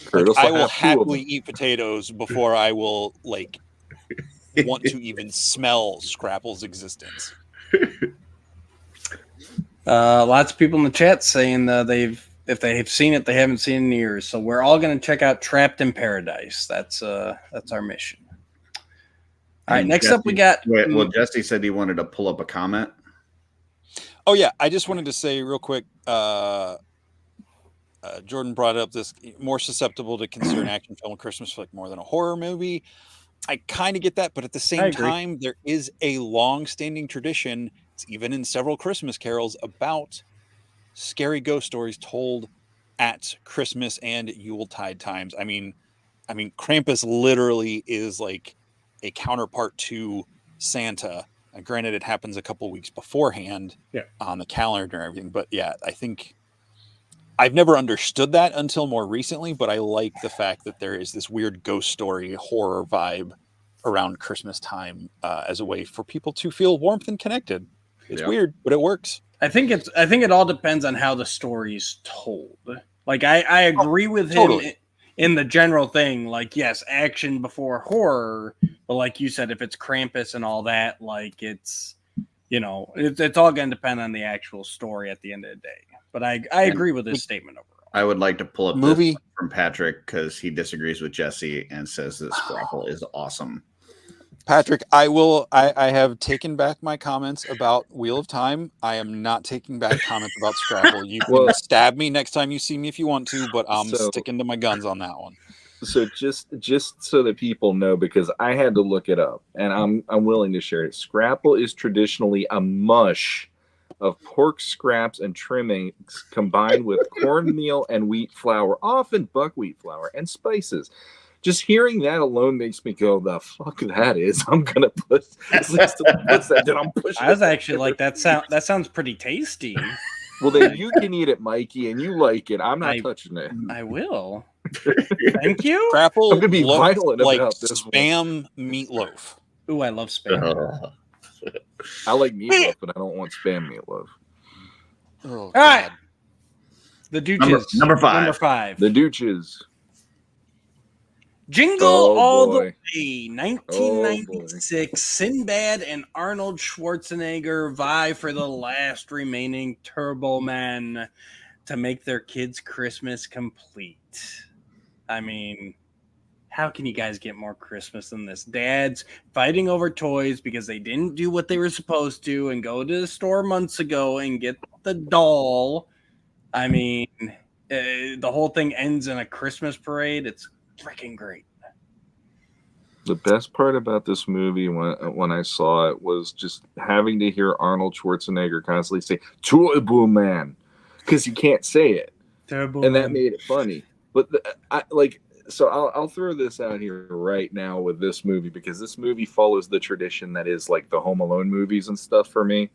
Curtis I will will have two of happily them. eat potatoes before I will want to even smell Scrapple's existence. Lots of people in the chat saying if they've seen it, they haven't seen it in years. So we're all going to check out Trapped in Paradise. That's our mission. All right, And next up we got. Well, Jesse said he wanted to pull up a comment. Oh yeah, I just wanted to say real quick. Jordan brought up this more susceptible to consider an action film Christmas flick more than a horror movie. I kind of get that, but at the same time, there is a long-standing tradition. It's even in several Christmas carols about scary ghost stories told at Christmas and Yuletide times. I mean, Krampus literally is like a counterpart to Santa. Granted, it happens a couple weeks beforehand on the calendar and everything, but yeah, I think I've never understood that until more recently, but I like the fact that there is this weird ghost story horror vibe around Christmas time as a way for people to feel warmth and connected. It's weird, but it works. I think it all depends on how the story's told. Like I agree with him in the general thing. Like, yes, action before horror, but like you said, if it's Krampus and all that, like it's all going to depend on the actual story at the end of the day. But I agree with his statement overall. I would like to pull up Movie this from Patrick because he disagrees with Jesse and says that Scrapple is awesome. Patrick, I have taken back my comments about Wheel of Time. I am not taking back comments about Scrapple. You can stab me next time you see me if you want to, but I'm sticking to my guns on that one. So just so that people know, because I had to look it up, and I'm willing to share it. Scrapple is traditionally a mush of pork scraps and trimmings combined with cornmeal and wheat flour, often buckwheat flour, and spices. Just hearing that alone makes me go, the fuck that is. I'm gonna put what's that? Dude, I'm pushing. I was actually like, that sounds pretty tasty. Well, then you can eat it, Mikey, and you like it. I'm not touching it. I will. Thank you. Scrapple I'm gonna be violent like about this spam meatloaf. Ooh, I love spam. I like meatloaf, but I don't want spam meatloaf. Oh, all right. The Dooches. Number 5. Number 5. The Dooches. Jingle All the Way, Oh, 1996. Sinbad and Arnold Schwarzenegger vie for the last remaining Turbo Men to make their kids' Christmas complete. I mean, how can you guys get more Christmas than this? Dads fighting over toys because they didn't do what they were supposed to and go to the store months ago and get the doll. I mean, the whole thing ends in a Christmas parade. It's freaking great. The best part about this movie when I saw it was just having to hear Arnold Schwarzenegger constantly say "Turbo Man" because you can't say it, and that made it funny. But I'll throw this out here right now with this movie because this movie follows the tradition that is like the Home Alone movies and stuff for me.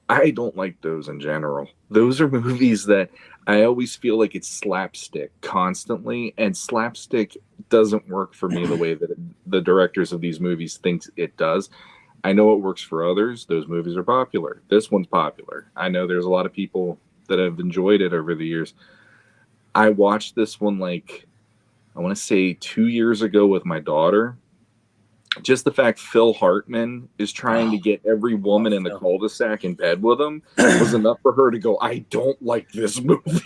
I don't like those in general. Those are movies that I always feel like it's slapstick constantly, and slapstick doesn't work for me the way that the directors of these movies think it does. I know it works for others. Those movies are popular. This one's popular. I know there's a lot of people that have enjoyed it over the years. I watched this one I want to say 2 years ago with my daughter, just the fact Phil Hartman is trying to get every woman in the cul-de-sac in bed with him was enough for her to go, I don't like this movie.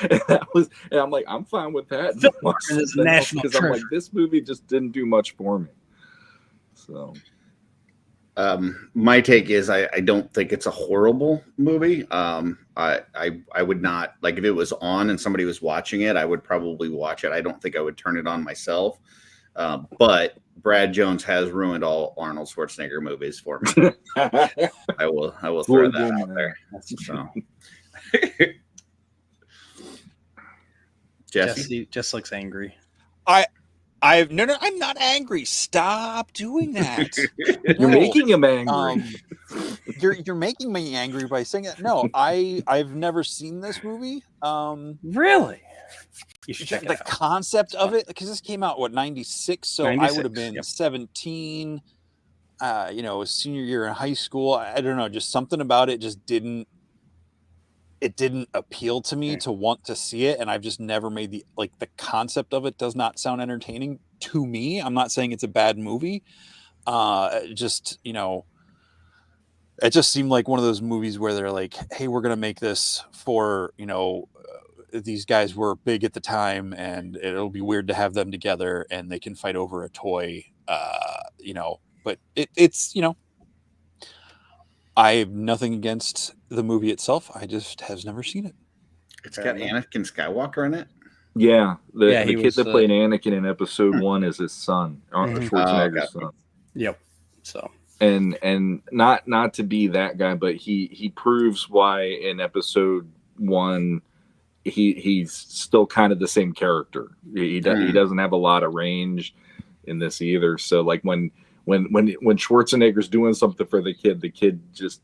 And I'm like, I'm fine with that. Because I'm like, this movie just didn't do much for me. So my take is I don't think it's a horrible movie. I would not, like, if it was on and somebody was watching it, I would probably watch it. I don't think I would turn it on myself. But Brad Jones has ruined all Arnold Schwarzenegger movies for me. I will throw that out there. So. Jesse just looks angry. I'm not angry. Stop doing that. You're making him angry. You're making me angry by saying that. No, I've never seen this movie. Really? You should check the concept of it, because this came out 96, so 96, I would have been 17. Senior year in high school. I don't know, just something about it just didn't appeal to me to want to see it, and I've just never made the concept of it does not sound entertaining to me. I'm not saying it's a bad movie. It just seemed like one of those movies where they're like, hey, we're gonna make this for these guys were big at the time, and it'll be weird to have them together and they can fight over a toy, but it's I have nothing against the movie itself. I just has never seen it. It's got Anakin Skywalker in it. Yeah, the kid that played Anakin in episode 1 is his son, Schwarzenegger's son. Yep. So and not to be that guy, but he proves why in episode 1 he's still kind of the same character. He doesn't have a lot of range in this either. So like when Schwarzenegger's doing something for the kid just,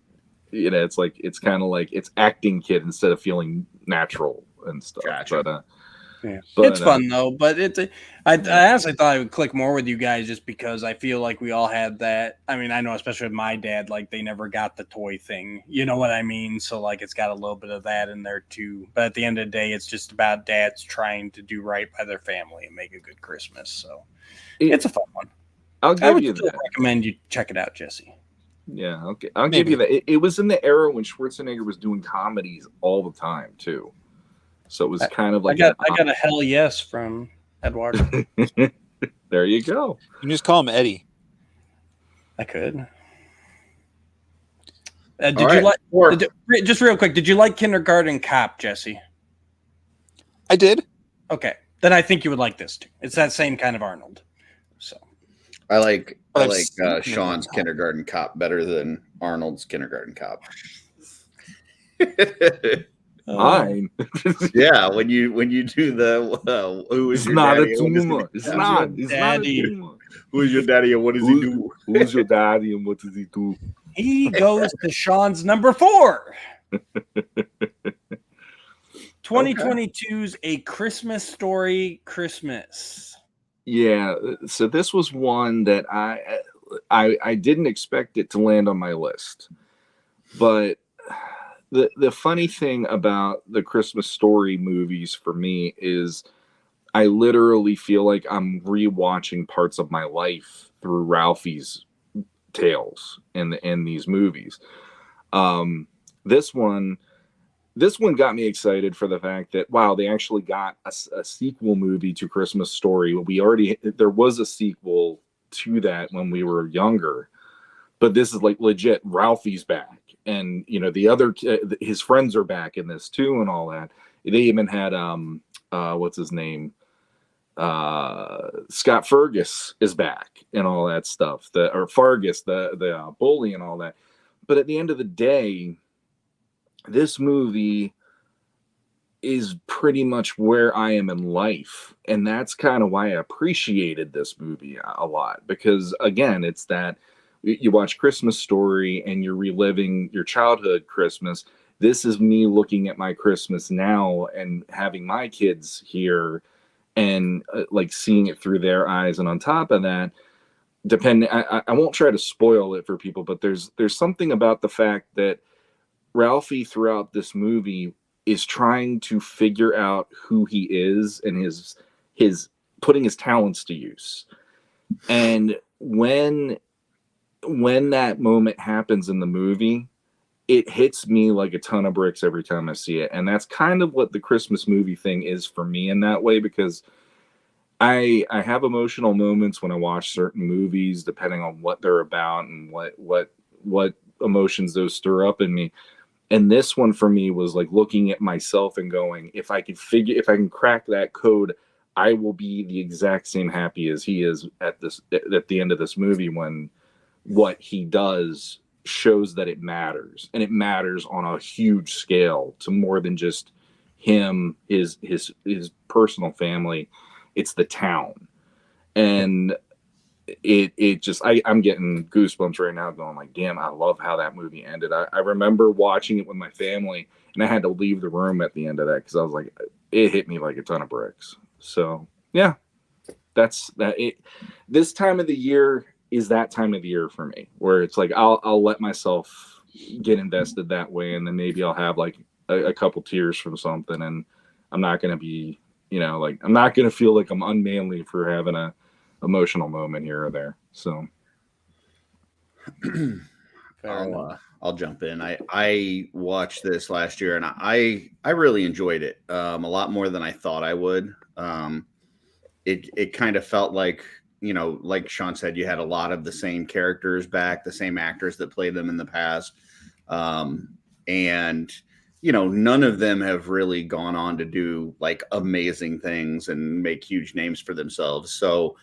it's kind of like it's acting kid instead of feeling natural and stuff. Gotcha. But it's fun though. But I honestly thought I would click more with you guys just because I feel like we all had that. I mean, I know especially with my dad, like they never got the toy thing. You know what I mean? So like it's got a little bit of that in there too. But at the end of the day, it's just about dads trying to do right by their family and make a good Christmas. So it's a fun one. I would recommend you check it out, Jesse. Yeah, okay. I'll give you that. It was in the era when Schwarzenegger was doing comedies all the time too. So it was kind of like I got a hell yes from Eduardo. There you go. You can just call him Eddie. I could. Just real quick, did you like Kindergarten Cop, Jesse? I did. Okay. Then I think you would like this too. It's that same kind of Arnold. So I like Sean's Kindergarten Cop better than Arnold's Kindergarten Cop. Mine. Yeah, when you do the who is your daddy? It's not a tumor. Who is your daddy and what does he do? Who's your daddy and what does he do? He goes to Sean's number 4. 2022's A Christmas Story Christmas. Yeah, so this was one that I didn't expect it to land on my list, but the funny thing about the Christmas Story movies for me is I literally feel like I'm rewatching parts of my life through Ralphie's tales in these movies. This one got me excited for the fact that, wow, they actually got a sequel movie to Christmas Story. There was a sequel to that when we were younger, but this is like legit. Ralphie's back. And, the other, his friends are back in this too and all that. They even had, what's his name? Scott Fergus is back and all that stuff. Fargus, the bully and all that. But at the end of the day, this movie is pretty much where I am in life. And that's kind of why I appreciated this movie a lot. Because, again, it's that you watch Christmas Story and you're reliving your childhood Christmas. This is me looking at my Christmas now and having my kids here and like seeing it through their eyes. And on top of that, I won't try to spoil it for people, but there's something about the fact that Ralphie throughout this movie is trying to figure out who he is and his putting his talents to use. And when that moment happens in the movie, it hits me like a ton of bricks every time I see it. And that's kind of what the Christmas movie thing is for me in that way, because I have emotional moments when I watch certain movies, depending on what they're about and what emotions those stir up in me. And this one for me was like looking at myself and going, if I can crack that code, I will be the exact same happy as he is at the end of this movie, when what he does shows that it matters, and it matters on a huge scale to more than just him, his personal family. It's the town. And it just, I'm getting goosebumps right now going like, damn, I love how that movie ended. I remember watching it with my family, and I had to leave the room at the end of that because I was like, it hit me like a ton of bricks. So yeah, that's that. This time of the year is that time of the year for me, where it's like I'll let myself get invested that way, and then maybe I'll have like a couple tears from something, and I'm not going to be, like, I'm not going to feel like I'm unmanly for having a emotional moment here or there. So I'll jump in. I watched this last year, and I really enjoyed it a lot more than I thought I would. It kind of felt like, like Sean said, you had a lot of the same characters back, the same actors that played them in the past. And, none of them have really gone on to do like amazing things and make huge names for themselves. So,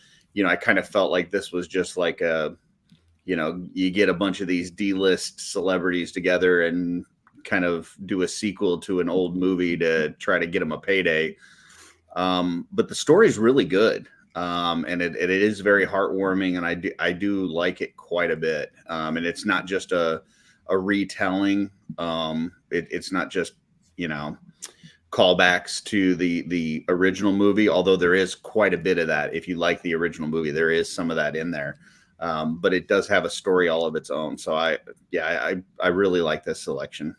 I kind of felt like this was just like you get a bunch of these D-list celebrities together and kind of do a sequel to an old movie to try to get them a payday. But the story is really good. And it is very heartwarming, and I do like it quite a bit. And it's not just a retelling. It's not just, callbacks to the original movie, although there is quite a bit of that. If you like the original movie, there is some of that in there. But it does have a story all of its own. So I really like this selection.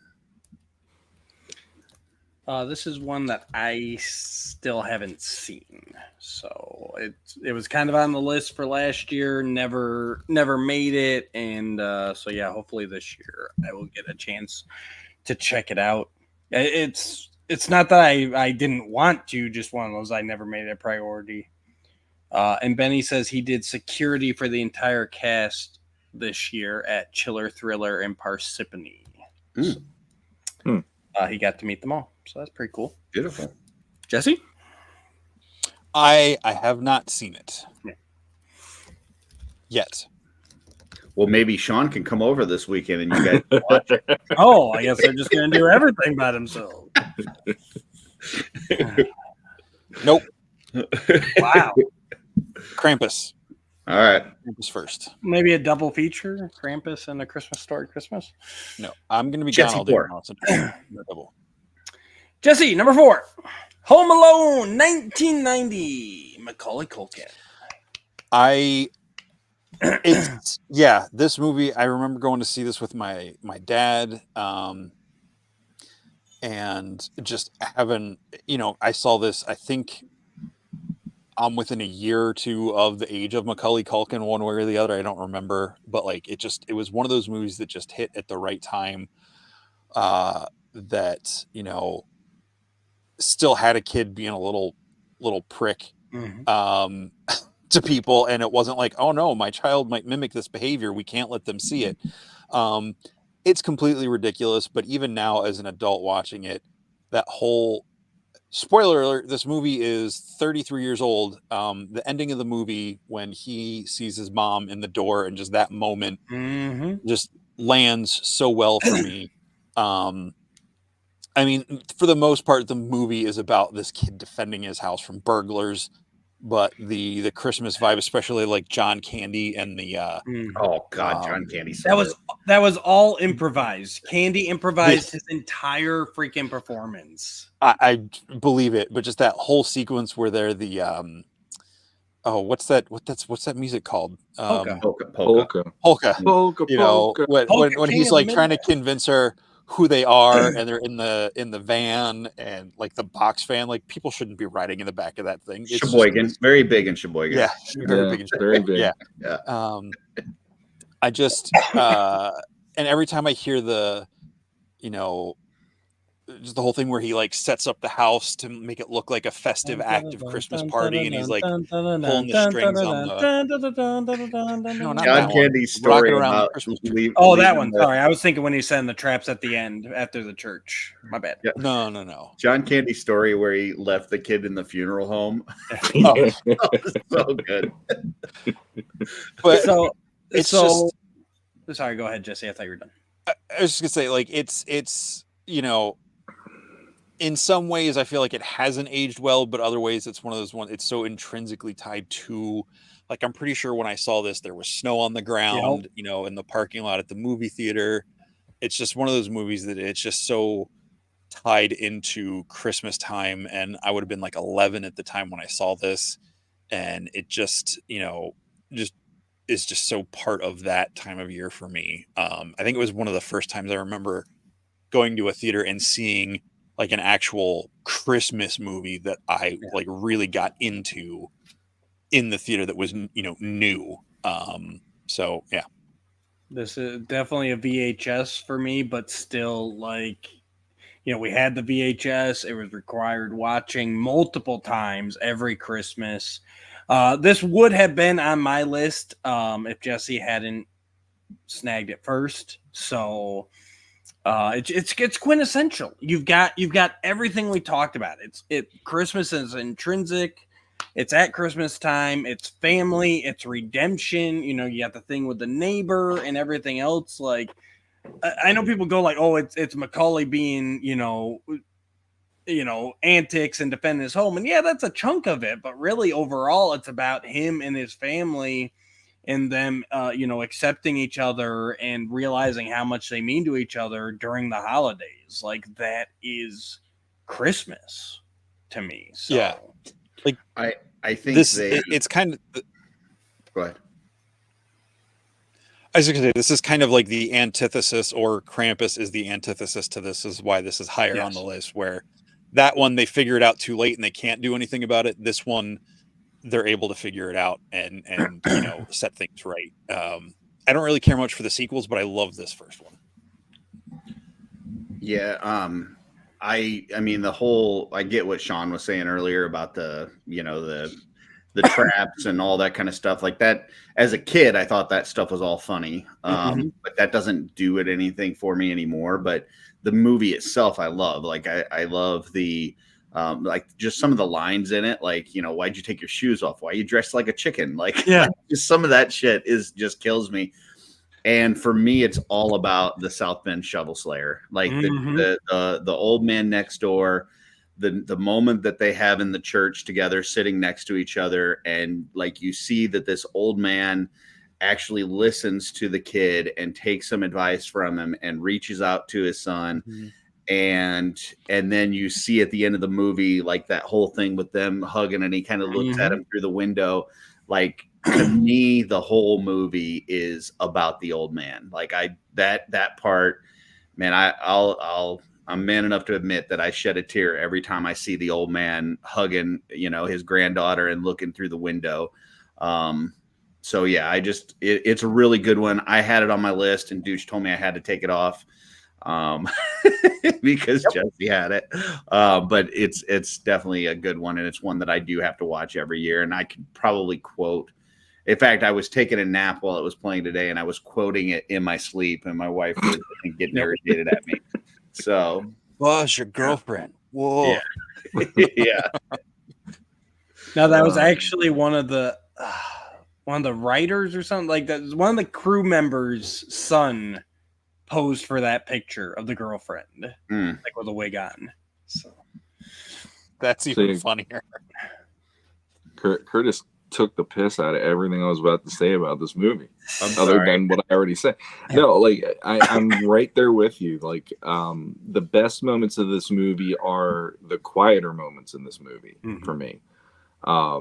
This is one that I still haven't seen, so it was kind of on the list for last year. Never made it, and so yeah, hopefully this year I will get a chance to check it out. It's not that I didn't want to, just one of those I never made it a priority. And Benny says he did security for the entire cast this year at Chiller, Thriller, and Parsippany. So, he got to meet them all, so that's pretty cool. Beautiful. Jesse? I have not seen it yet. Well, maybe Sean can come over this weekend and you guys can watch it. Oh, I guess they're just going to do everything by themselves. Nope. Wow. Krampus. All right. Krampus first. Maybe a double feature, Krampus and A Christmas Story Christmas. No, I'm going to be Jesse gone all day. Moore. tomorrow, so no double. Jesse, number 4. Home Alone, 1990. Macaulay Culkin. This movie, I remember going to see this with my dad, and just having, I saw this, I think I'm within a year or two of the age of Macaulay Culkin, one way or the other. I don't remember, but like, it was one of those movies that just hit at the right time, that, still had a kid being a little prick, to people, and it wasn't like, oh no, my child might mimic this behavior, we can't let them see it. It's completely ridiculous, but even now as an adult watching it, that whole, spoiler alert, this movie is 33 years old. The ending of the movie, when he sees his mom in the door, and just that moment just lands so well for me. I mean, for the most part, the movie is about this kid defending his house from burglars, but the Christmas vibe, especially like John Candy and the oh god, John Candy. That was all improvised. Candy improvised his entire freaking performance. I believe it, but just that whole sequence where they're the what's that music called? Polka. Polka. When he's like trying to convince her, who they are, and they're in the van and like the box fan. Like people shouldn't be riding in the back of that thing. It's Sheboygan, very big in Sheboygan. Yeah, very big. Very big. Yeah. I just and every time I hear the, just the whole thing where he like sets up the house to make it look like a festive, active Christmas party, and he's like pulling the strings on the John Candy's story about Oh, that one. Sorry, I was thinking when he's setting the traps at the end after the church. My bad. Yeah. No. John Candy's story where he left the kid in the funeral home. So good. But it's just. Sorry, go ahead, Jesse. I thought you were done. I was just gonna say, like, it's in some ways I feel like it hasn't aged well, but other ways it's one of those ones. It's so intrinsically tied to, like, I'm pretty sure when I saw this, there was snow on the ground, in the parking lot at the movie theater. It's just one of those movies that it's just so tied into Christmas time, and I would have been like 11 at the time when I saw this, and it just just is just so part of that time of year for me. I think it was one of the first times I remember going to a theater and seeing like an actual Christmas movie that I like really got into in the theater that was, new. So yeah. This is definitely a VHS for me, but still, like, we had the VHS. It was required watching multiple times every Christmas. This would have been on my list if Jesse hadn't snagged it first. So it's quintessential. You've got everything we talked about. Christmas is intrinsic. It's at Christmas time. It's family. It's redemption. You got the thing with the neighbor and everything else. Like, I know people go like, oh, it's Macaulay being, antics and defending his home. And yeah, that's a chunk of it. But really, overall, it's about him and his family and them, accepting each other and realizing how much they mean to each other during the holidays. Like, that is Christmas to me. So. Yeah. Like, I think it's kind of. Go ahead. I was going to say, this is kind of like the antithesis, or Krampus is the antithesis to this, is why this is higher on the list, where that one, they figure it out too late and they can't do anything about it. This one, they're able to figure it out and set things right. I don't really care much for the sequels, but I love this first one. Yeah. I mean, I get what Sean was saying earlier about the traps and all that kind of stuff like that. As a kid, I thought that stuff was all funny. But that doesn't do it anything for me anymore. But the movie itself, I love. Like, I love the, like, just some of the lines in it. Like, why'd you take your shoes off? Why you dressed like a chicken? Like, just some of that shit just kills me. And for me, it's all about the South Bend Shovel Slayer, like the old man next door, the moment that they have in the church together, sitting next to each other. And like, you see that this old man actually listens to the kid and takes some advice from him and reaches out to his son. And then you see at the end of the movie, like, that whole thing with them hugging, and he kind of looks at him through the window. Like, to me, the whole movie is about the old man. Like, that part, man, I'm man enough to admit that I shed a tear every time I see the old man hugging, his granddaughter and looking through the window. So yeah, it's a really good one. I had it on my list, and Dooch told me I had to take it off because Jesse had it. But it's definitely a good one, and it's one that I do have to watch every year. And I could probably quote. In fact, I was taking a nap while it was playing today, and I was quoting it in my sleep, and my wife was getting irritated at me. So, was your girlfriend? Whoa, yeah. Now that was actually one of the writers or something like that. One of the crew members' son posed for that picture of the girlfriend, like with a wig on. So that's even funnier. Curtis took the piss out of everything I was about to say about this movie, other than what I already said. No, like, I'm right there with you. Like, the best moments of this movie are the quieter moments in this movie for me. I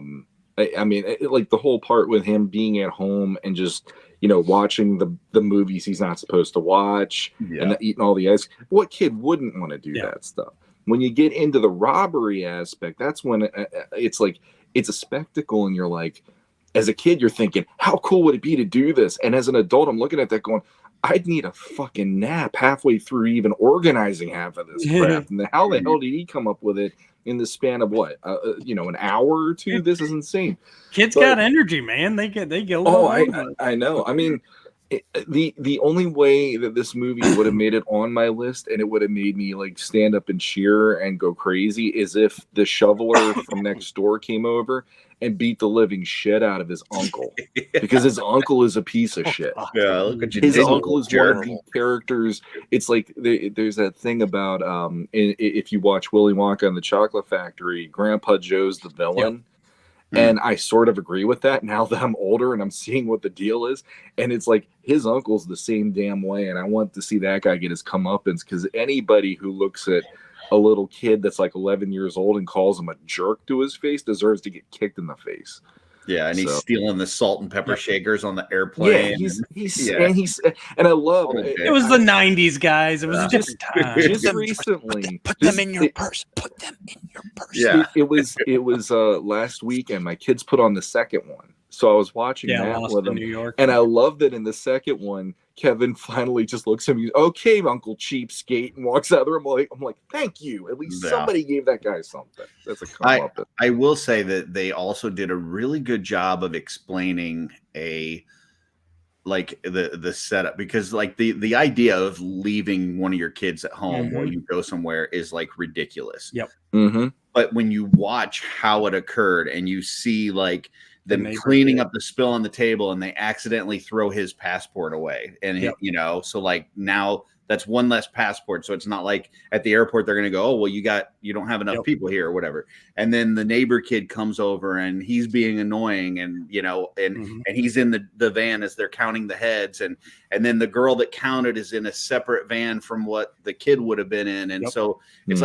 mean, like the whole part with him being at home and just, watching the movies he's not supposed to watch and eating all the ice. What kid wouldn't want to do that stuff? When you get into the robbery aspect, that's when it's like it's a spectacle, and you're like, as a kid, you're thinking, how cool would it be to do this? And as an adult, I'm looking at that going, I'd need a fucking nap halfway through even organizing half of this crap. And how the hell did he come up with it in the span of what, an hour or two? This is insane. Kids got energy, man. They get. Oh, I know. I mean, the only way that this movie would have made it on my list and it would have made me like stand up and cheer and go crazy is if the shoveler from next door came over and beat the living shit out of his uncle, because his uncle is a piece of shit. Yeah, look at you. His uncle is one of the characters. It's like there's that thing about if you watch Willy Wonka and the Chocolate Factory, Grandpa Joe's the villain. Yep. And I sort of agree with that now that I'm older and I'm seeing what the deal is. And it's like his uncle's the same damn way. And I want to see that guy get his comeuppance, because anybody who looks at a little kid that's like 11 years old and calls him a jerk to his face deserves to get kicked in the face. Yeah, and he's stealing the salt and pepper shakers on the airplane. Yeah, and I love it. It was the 90s, guys. It was a different time. Just recently. Put them in your purse. Put them in your purse. Yeah. It was last weekend. My kids put on the second one. So I was watching that with them. New York. And I love that in the second one, Kevin finally just looks at me, okay, Uncle Cheapskate, and walks out of the room. I'm like, thank you. At least somebody gave that guy something. That's a come-up. I will say that they also did a really good job of explaining the setup, because like the idea of leaving one of your kids at home while you go somewhere is like ridiculous. Yep. Mm-hmm. But when you watch how it occurred and you see like them cleaning up the spill on the table and they accidentally throw his passport away, and so like now that's one less passport. So it's not like at the airport they're going to go, oh, well, you don't have enough people here or whatever. And then the neighbor kid comes over and he's being annoying, and and he's in the van as they're counting the heads, and then the girl that counted is in a separate van from what the kid would have been in. And so it's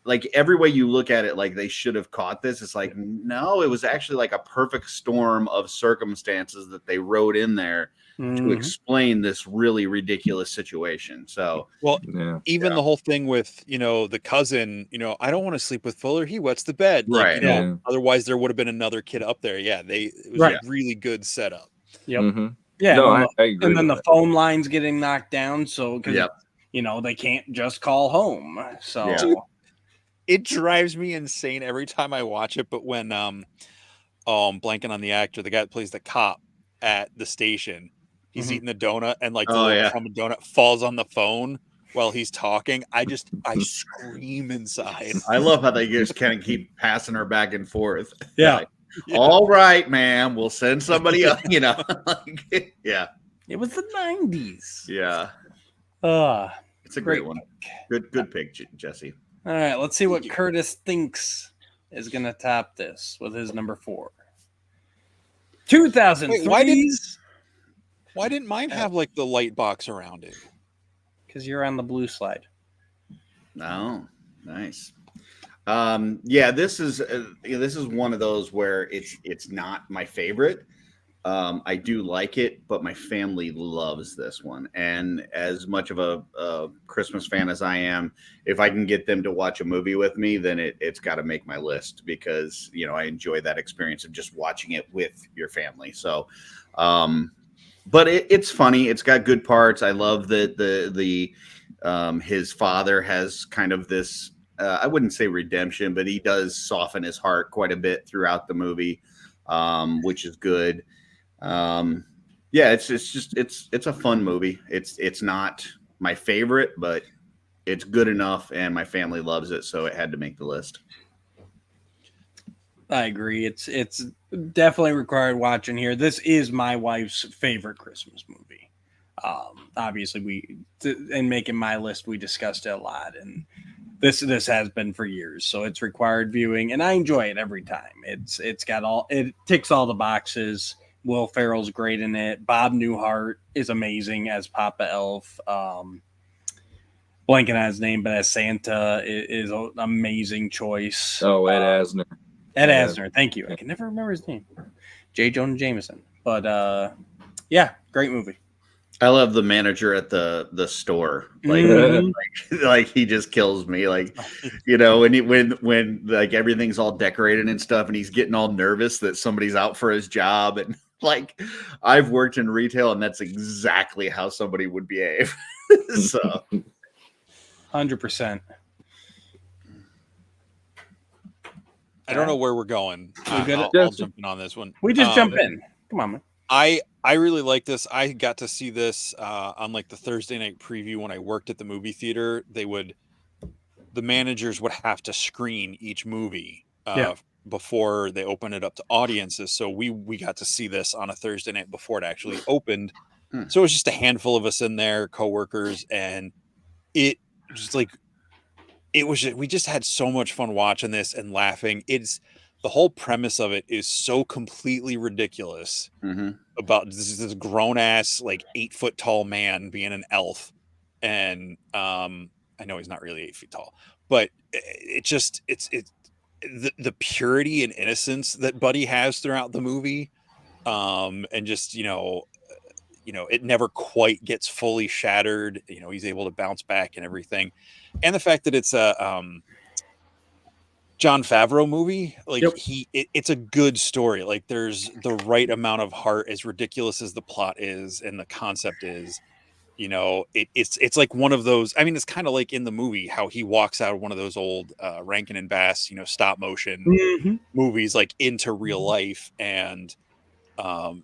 like every way you look at it, like they should have caught this. It's like, no, it was actually like a perfect storm of circumstances that they wrote in there to explain this really ridiculous situation. So, the whole thing with, the cousin, I don't want to sleep with Fuller. He wets the bed. Like, right. Otherwise there would have been another kid up there. Yeah. It was a really good setup. Yep. Mm-hmm. Yeah. No, I agree. And then the phone line's getting knocked down. So, they can't just call home. So, it drives me insane every time I watch it. But when blanking on the actor, the guy that plays the cop at the station, he's eating a donut and like the crumb of donut falls on the phone while he's talking. I scream inside. I love how they just kind of keep passing her back and forth. Yeah. Like, all right, ma'am, we'll send somebody up, It was the 90s. Yeah. It's a great one. Good pick, Jesse. All right, let's see what Curtis thinks is going to top this with his number 4. 2003. Why didn't mine have like the light box around it? Because you're on the blue slide. Oh, nice. This is one of those where it's not my favorite. I do like it, but my family loves this one. And as much of a Christmas fan as I am, if I can get them to watch a movie with me, then it's got to make my list, because, I enjoy that experience of just watching it with your family. So, but it's funny. It's got good parts. I love that his father has kind of this, I wouldn't say redemption, but he does soften his heart quite a bit throughout the movie, which is good. It's a fun movie. It's not my favorite, but it's good enough, and my family loves it, so it had to make the list. I agree. It's definitely required watching here. This is my wife's favorite Christmas movie. Obviously, in making my list, we discussed it a lot, and this has been for years, so it's required viewing, and I enjoy it every time. It ticks all the boxes. Will Ferrell's great in it. Bob Newhart is amazing as Papa Elf. Blanking on his name, but as Santa is an amazing choice. Oh, Ed Asner. Ed Asner, thank you. I can never remember his name. J. Jonah Jameson. But Yeah, great movie. I love the manager at the store. Like, Mhm. like he just kills me. Like, you know, when like everything's all decorated and stuff, and he's getting all nervous that somebody's out for his job, and like I've worked in retail, and that's exactly how somebody would behave. So, 100%. I don't know where we're going. good? I'll jump in on this one. We just jump in. Come on, man. I really like this. I got to see this on like the Thursday night preview when I worked at the movie theater. The managers would have to screen each movie before they open it up to audiences. So we got to see this on a Thursday night before it actually opened. So it was just a handful of us in there, coworkers, and it just like we just had so much fun watching this and laughing. The whole premise of it is so completely ridiculous about this grown ass, like 8 foot tall man being an elf. And I know he's not really 8 feet tall, but it's the purity and innocence that Buddy has throughout the movie. And just, it never quite gets fully shattered. He's able to bounce back and everything. And the fact that it's a, Jon Favreau movie, like it's a good story. Like there's the right amount of heart, as ridiculous as the plot is and the concept is. It's like one of those. I mean, it's kind of like in the movie how he walks out of one of those old Rankin and Bass, stop motion movies, like into real life, and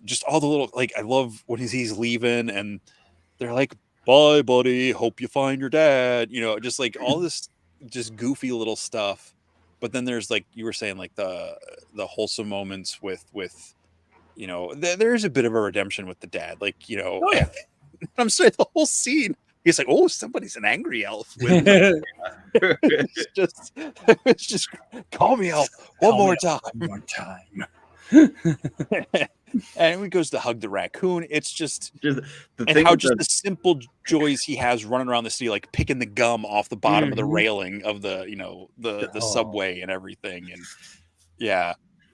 just all the little, like, I love when he's leaving and they're like, "Bye, buddy. Hope you find your dad." Just like all this, just goofy little stuff. But then there's, like you were saying, like the wholesome moments with there's a bit of a redemption with the dad, like I'm sorry, the whole scene. He's like, "Oh, somebody's an angry elf." It's just call me elf one more time. And he goes to hug the raccoon. It's just the simple joys he has running around the city, like picking the gum off the bottom of the railing of the subway and everything. And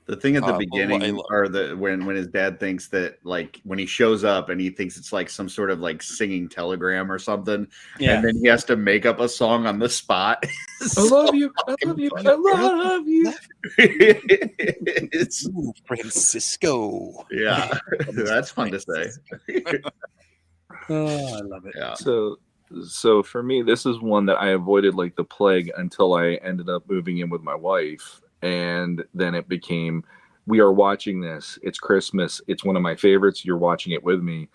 the thing at the beginning, or when his dad thinks that, like, when he shows up and he thinks it's like some sort of like singing telegram or something, and then he has to make up a song on the spot. I love you. I love you. I love you. It's Francisco. Yeah, that's fun to say. Oh, I love it. Yeah. So for me, this is one that I avoided like the plague until I ended up moving in with my wife. And then it became, we are watching this. It's Christmas. It's one of my favorites. You're watching it with me.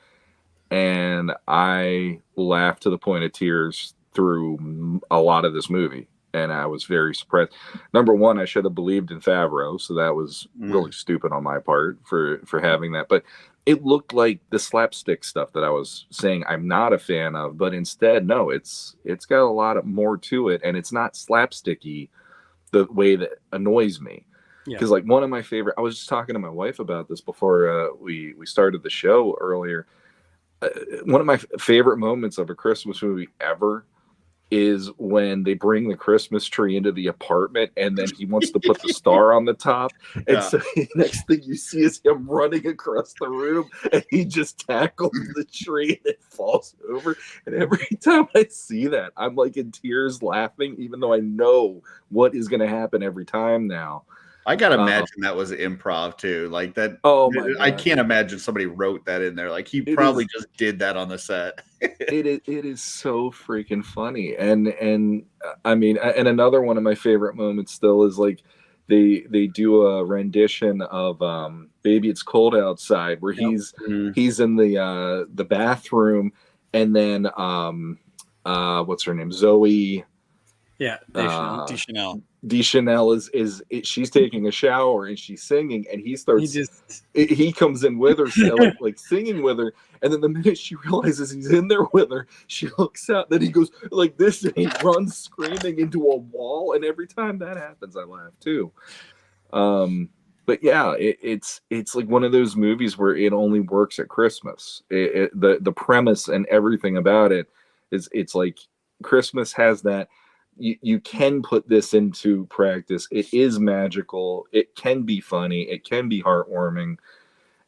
And I laughed to the point of tears through a lot of this movie. And I was very surprised. Number one, I should have believed in Favreau. So that was really stupid on my part for having that. But it looked like the slapstick stuff that I was saying I'm not a fan of. But instead, no, it's got a lot more to it. And it's not slapsticky the way that annoys me. Because like one of my favorite, I was just talking to my wife about this before we started the show earlier. One of my favorite moments of a Christmas movie ever is when they bring the Christmas tree into the apartment and then he wants to put the star on the top. And so the next thing you see is him running across the room and he just tackles the tree and it falls over. And every time I see that, I'm like in tears laughing, even though I know what is going to happen every time now. I gotta imagine that was improv too. Like that. Oh my God. I can't imagine somebody wrote that in there. Like he probably just did that on the set. It is so freaking funny. And I mean, and another one of my favorite moments still is like they do a rendition of "Baby It's Cold Outside" where he's in the bathroom, and then what's her name, Zoe. Yeah, Deschanel is she's taking a shower and she's singing and he comes in with her like singing with her, and then the minute she realizes he's in there with her, she looks out, then he goes like this and he runs screaming into a wall, and every time that happens I laugh too. But yeah, it's like one of those movies where it only works at Christmas. The premise and everything about it is, it's like Christmas has that. You can put this into practice. It is magical. It can be funny. It can be heartwarming.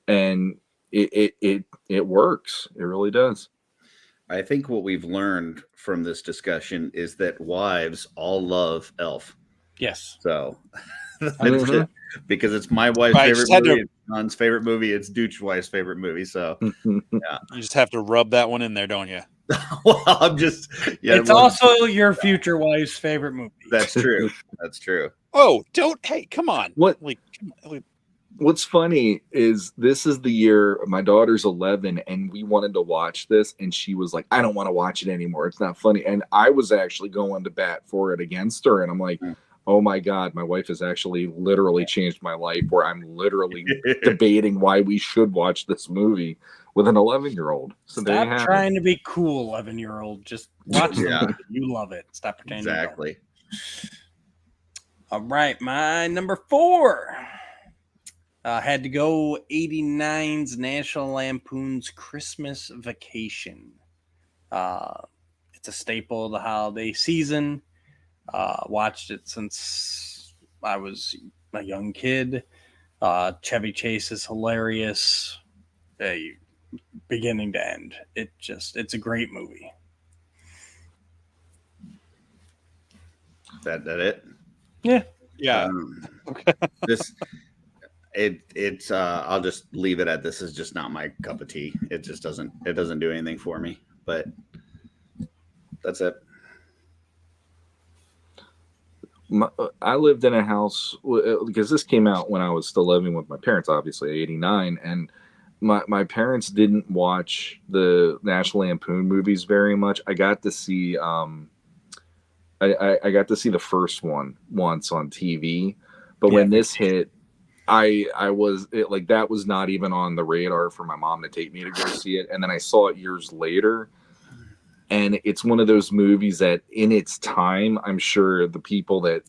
And it works. It really does. I think what we've learned from this discussion is that wives all love Elf. Yes. So that's Mhm. it. Because it's my wife's I favorite just had to- movie, it's John's favorite movie, it's Dooch's wife's favorite movie. So You just have to rub that one in there, don't you? well, I'm just It's well, also your future wife's favorite movie. that's true. That's true. Oh, don't! Hey, come on! What? Like, come on, like, What's funny is this is the year my daughter's 11 and we wanted to watch this and she was like, I don't want to watch it anymore. It's not funny. And I was actually going to bat for it against her. And I'm like, oh my God, my wife has actually literally changed my life where I'm literally debating why we should watch this movie with an 11-year-old. So there you Stop have trying to be cool, 11-year-old. Just watch the Yeah. movie. You love it. Stop pretending you don't. Exactly. All right, my number 4. Had to go 89's National Lampoon's Christmas Vacation. It's a staple of the holiday season. Watched it since I was a young kid. Chevy Chase is hilarious. Beginning to end. It's a great movie. That it? Yeah. yeah. It's I'll just leave it at this is just not my cup of tea. It just doesn't do anything for me. But that's it. I lived in a house because this came out when I was still living with my parents, obviously 89, and my parents didn't watch the National Lampoon movies very much. I got to see I got to see the first one once on TV, but when this hit, I was like that was not even on the radar for my mom to take me to go see it, and then I saw it years later. And it's one of those movies that in its time, I'm sure the people that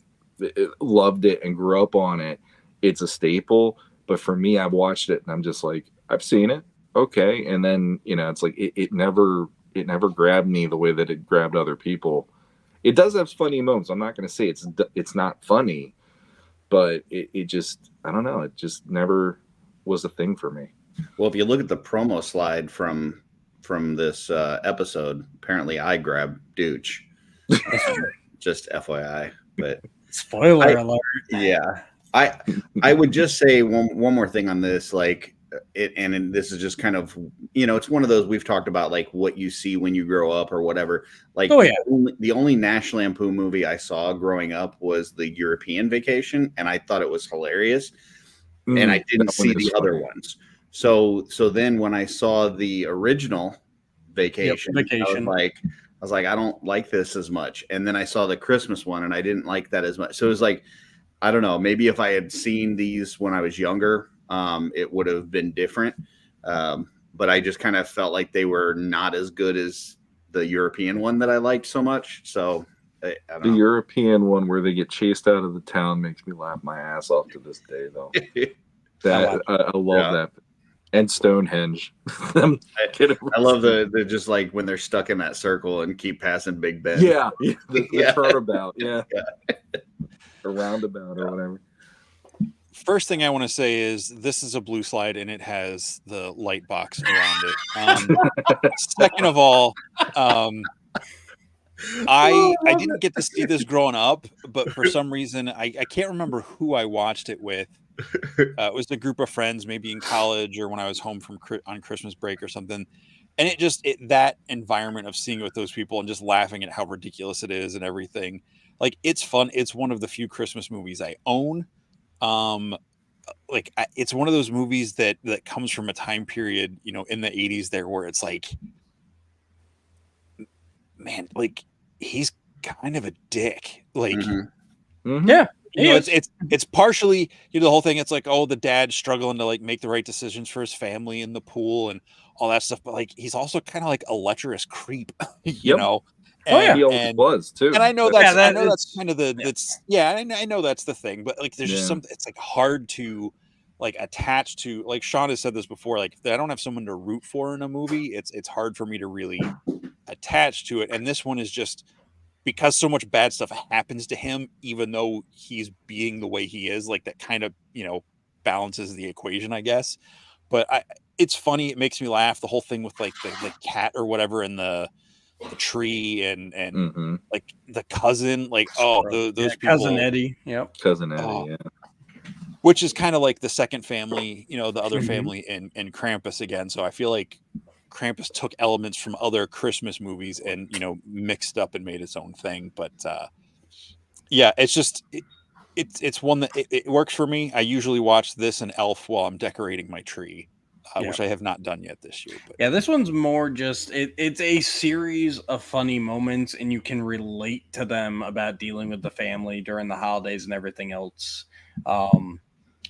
loved it and grew up on it, it's a staple. But for me, I've watched it and I'm just like, I've seen it. Okay. And then, it's like, it never grabbed me the way that it grabbed other people. It does have funny moments. I'm not going to say it's not funny, but it just, I don't know. It just never was a thing for me. Well, if you look at the promo slide from this episode, apparently I grabbed Dooch. Just FYI, but Spoiler alert. Yeah, I would just say one more thing on this, like it, and this is just kind of it's one of those we've talked about, like what you see when you grow up or whatever. Like, the only National Lampoon movie I saw growing up was the European Vacation, and I thought it was hilarious, and I didn't see the other ones. So then when I saw the original Vacation, I was like, I don't like this as much. And then I saw the Christmas one and I didn't like that as much. So it was like, I don't know, maybe if I had seen these when I was younger, it would have been different. But I just kind of felt like they were not as good as the European one that I liked so much. So I don't know. European one where they get chased out of the town makes me laugh my ass off to this day, though. I love that. And Stonehenge. I love the just like when they're stuck in that circle and keep passing Big Ben. Yeah. The turnabout. Yeah. A roundabout or whatever. First thing I want to say is this is a blue slide and it has the light box around it. Second of all, I didn't get to see this growing up, but for some reason I can't remember who I watched it with. It was a group of friends, maybe in college or when I was home on Christmas break or something. And that environment of seeing it with those people and just laughing at how ridiculous it is and everything. Like, it's fun. It's one of the few Christmas movies I own. It's one of those movies that comes from a time period, in the 80s there where it's like, man, like he's kind of a dick. Like, Yeah. It's partially, the whole thing. It's like, oh, the dad's struggling to like make the right decisions for his family in the pool and all that stuff. But like, he's also kind of like a lecherous creep, you know? And, he always was too. And I know that's, I know that's kind of I know that's the thing, but like, there's just something, it's like hard to like attach to, like Sean has said this before, like if I don't have someone to root for in a movie, it's hard for me to really attach to it. And this one is just, because so much bad stuff happens to him, even though he's being the way he is, like that kind of, balances the equation, I guess. but it's funny. It makes me laugh. The whole thing with like the cat or whatever in the tree and like the cousin, like those people, cousin Eddie, cousin Eddie, yeah. Which is kind of like the second family, you know, the other family in Krampus again. So I feel like Krampus took elements from other Christmas movies and, you know, mixed up and made its own thing. But yeah, it's just it's one that it works for me. I usually watch this and Elf while I'm decorating my tree, which I have not done yet this year. But. Yeah, this one's more just it's a series of funny moments, and you can relate to them about dealing with the family during the holidays and everything else.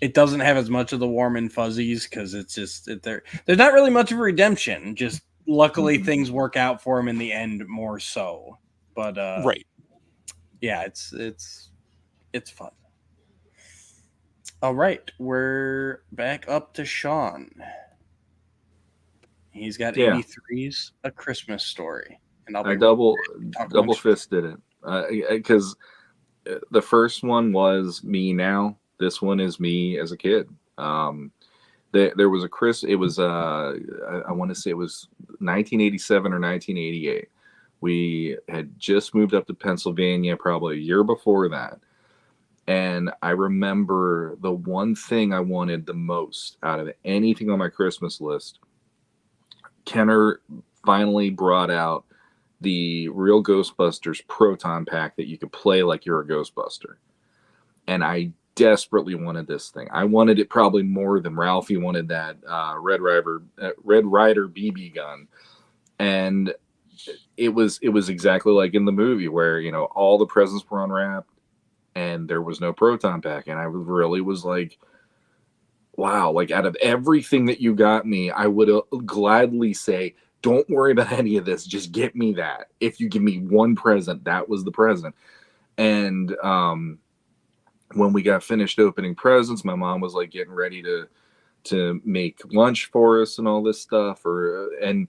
It doesn't have as much of the warm and fuzzies because it's just there's not really much of a redemption. Just luckily things work out for him in the end more so. But right, yeah, it's fun. All right, we're back up to Sean. He's got 83's A Christmas Story, and I double fisted it because the first one was me now. This one is me as a kid. There was it was I want to say it was 1987 or 1988. We had just moved up to Pennsylvania probably a year before that. And I remember the one thing I wanted the most out of anything on my Christmas list, Kenner finally brought out the Real Ghostbusters Proton Pack that you could play like you're a Ghostbuster. And I desperately wanted this thing. I wanted it probably more than Ralphie wanted that Red Ryder BB gun. And it was exactly like in the movie where, you know, all the presents were unwrapped and there was no Proton Pack. And I really was like, wow, like out of everything that you got me, I would gladly say, don't worry about any of this. Just get me that. If you give me one present, that was the present. And when we got finished opening presents, my mom was like getting ready to make lunch for us and all this stuff. And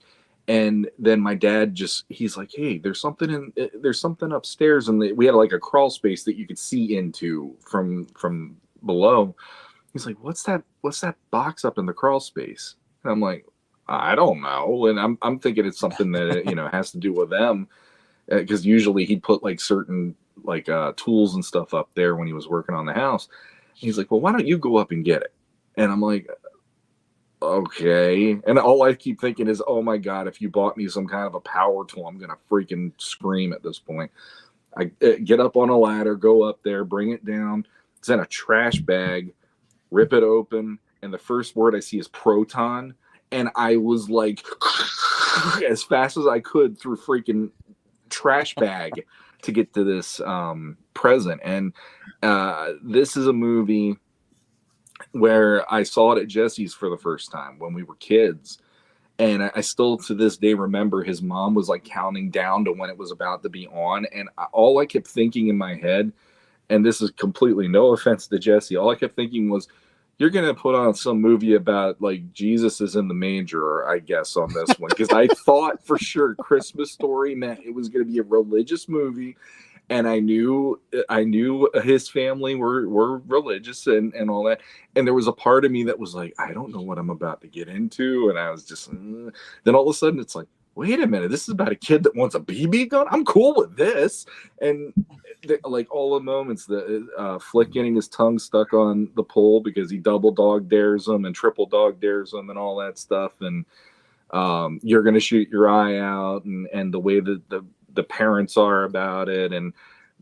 then my dad he's like, hey, there's something upstairs. And we had like a crawl space that you could see into from below. He's like, what's that box up in the crawl space? And I'm like, I don't know. And I'm thinking it's something that, you know, has to do with them. Because usually he'd put like certain like tools and stuff up there when he was working on the house. He's like, well, why don't you go up and get it? And I'm like, okay. And all I keep thinking is, oh my God, if you bought me some kind of a power tool, I'm going to freaking scream at this point. I get up on a ladder, go up there, bring it down. It's in a trash bag, rip it open. And the first word I see is proton. And I was like, as fast as I could through freaking trash bag to get to this present. And this is a movie where I saw it at Jesse's for the first time when we were kids. And I still to this day remember his mom was like counting down to when it was about to be on. And all I kept thinking in my head, and this is completely no offense to Jesse, all I kept thinking was, you're going to put on some movie about like Jesus is in the manger, I guess, on this one. Because I thought for sure Christmas Story meant it was going to be a religious movie. And I knew his family were religious and all that. And there was a part of me that was like, I don't know what I'm about to get into. And I was just, then all of a sudden it's like, wait a minute, this is about a kid that wants a BB gun? I'm cool with this. And like all the moments that Flick getting his tongue stuck on the pole because he double dog dares him and triple dog dares him and all that stuff. And you're going to shoot your eye out and the way that the parents are about it, and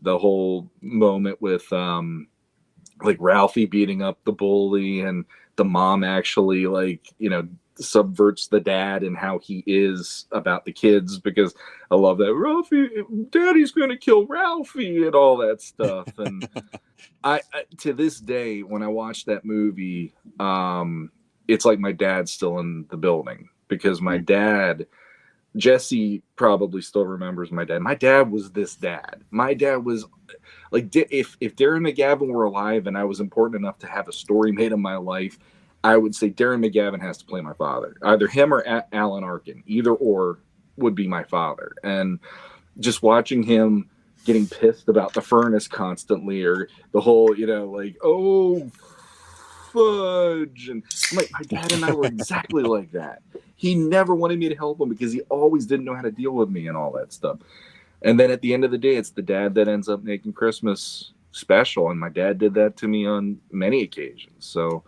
the whole moment with like Ralphie beating up the bully and the mom actually like, you know, subverts the dad and how he is about the kids, because I love that Ralphie, daddy's gonna kill Ralphie and all that stuff. And I to this day when I watch that movie, it's like my dad's still in the building, because my dad, Jesse probably still remembers my dad. My dad was this dad. My dad was like, if Darren McGavin were alive and I was important enough to have a story made of my life, I would say Darren McGavin has to play my father. Either him or Alan Arkin. Either or would be my father. And just watching him getting pissed about the furnace constantly, or the whole, you know, like, oh, fudge. And I'm like, my dad and I were exactly like that. He never wanted me to help him because he always didn't know how to deal with me and all that stuff. And then at the end of the day, it's the dad that ends up making Christmas special. And my dad did that to me on many occasions. So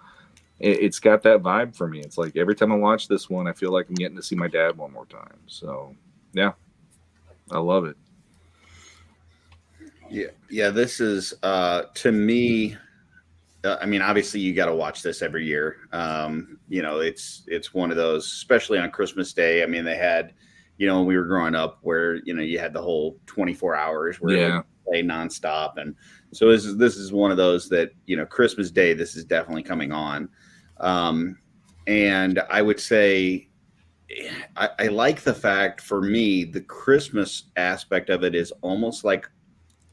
it's got that vibe for me. It's like every time I watch this one, I feel like I'm getting to see my dad one more time. So, yeah, I love it. Yeah. This is to me. I mean, obviously, you got to watch this every year. It's one of those, especially on Christmas Day. I mean, they had, when we were growing up, where you had the whole 24 hours where they would play nonstop, and so this is one of those that Christmas Day. This is definitely coming on, and I would say. I like the fact, for me, the Christmas aspect of it is almost like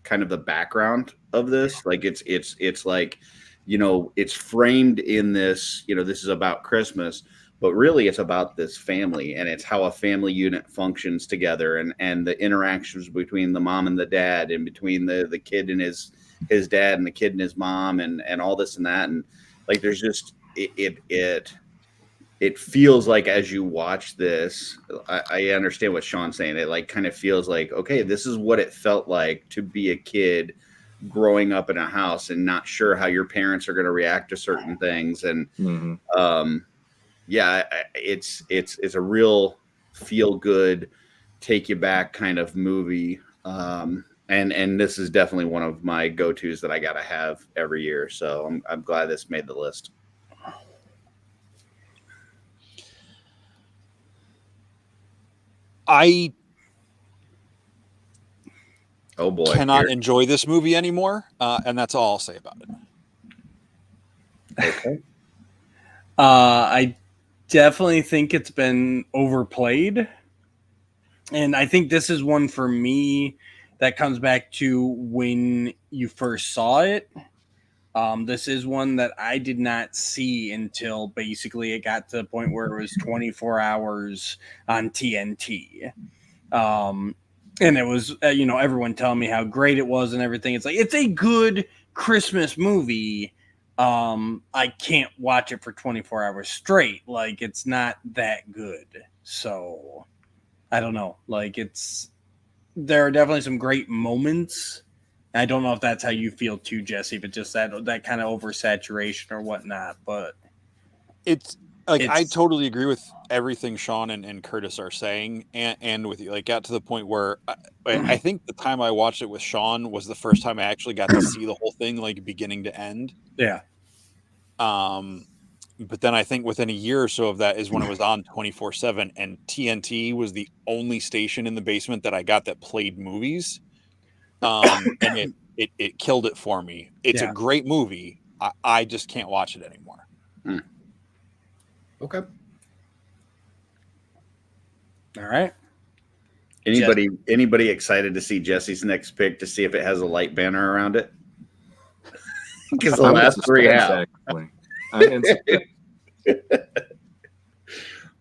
kind of the background of this. Like it's like, it's framed in this, this is about Christmas, but really it's about this family, and it's how a family unit functions together, and the interactions between the mom and the dad, and between the kid and his dad, and the kid and his mom, and all this and that. And like, there's just, it feels like, as you watch this, I understand what Sean's saying. It like kind of feels like, okay, this is what it felt like to be a kid growing up in a house and not sure how your parents are going to react to certain things. And it's a real feel good, take you back kind of movie. And this is definitely one of my go-tos that I got to have every year. So I'm glad this made the list. I cannot here. enjoy this movie anymore, and that's all I'll say about it. Okay. I definitely think it's been overplayed, and I think this is one for me that comes back to when you first saw it. This is one that I did not see until basically it got to the point where it was 24 hours on TNT. And it was, everyone telling me how great it was and everything. It's like, it's a good Christmas movie. I can't watch it for 24 hours straight. Like, it's not that good. So I don't know. Like, there are definitely some great moments. I don't know if that's how you feel too, Jesse, but just that kind of oversaturation or whatnot. But it's like, I totally agree with everything Sean and Curtis are saying, and with you. Like, got to the point where I think the time I watched it with Sean was the first time I actually got to see the whole thing, like beginning to end. Yeah. But then I think within a year or so of that is when it was on 24/7, and TNT was the only station in the basement that I got that played movies. And it killed it for me. It's a great movie. I just can't watch it anymore. Okay. All right. Anybody excited to see Jesse's next pick, to see if it has a light banner around it? Because the last three have. All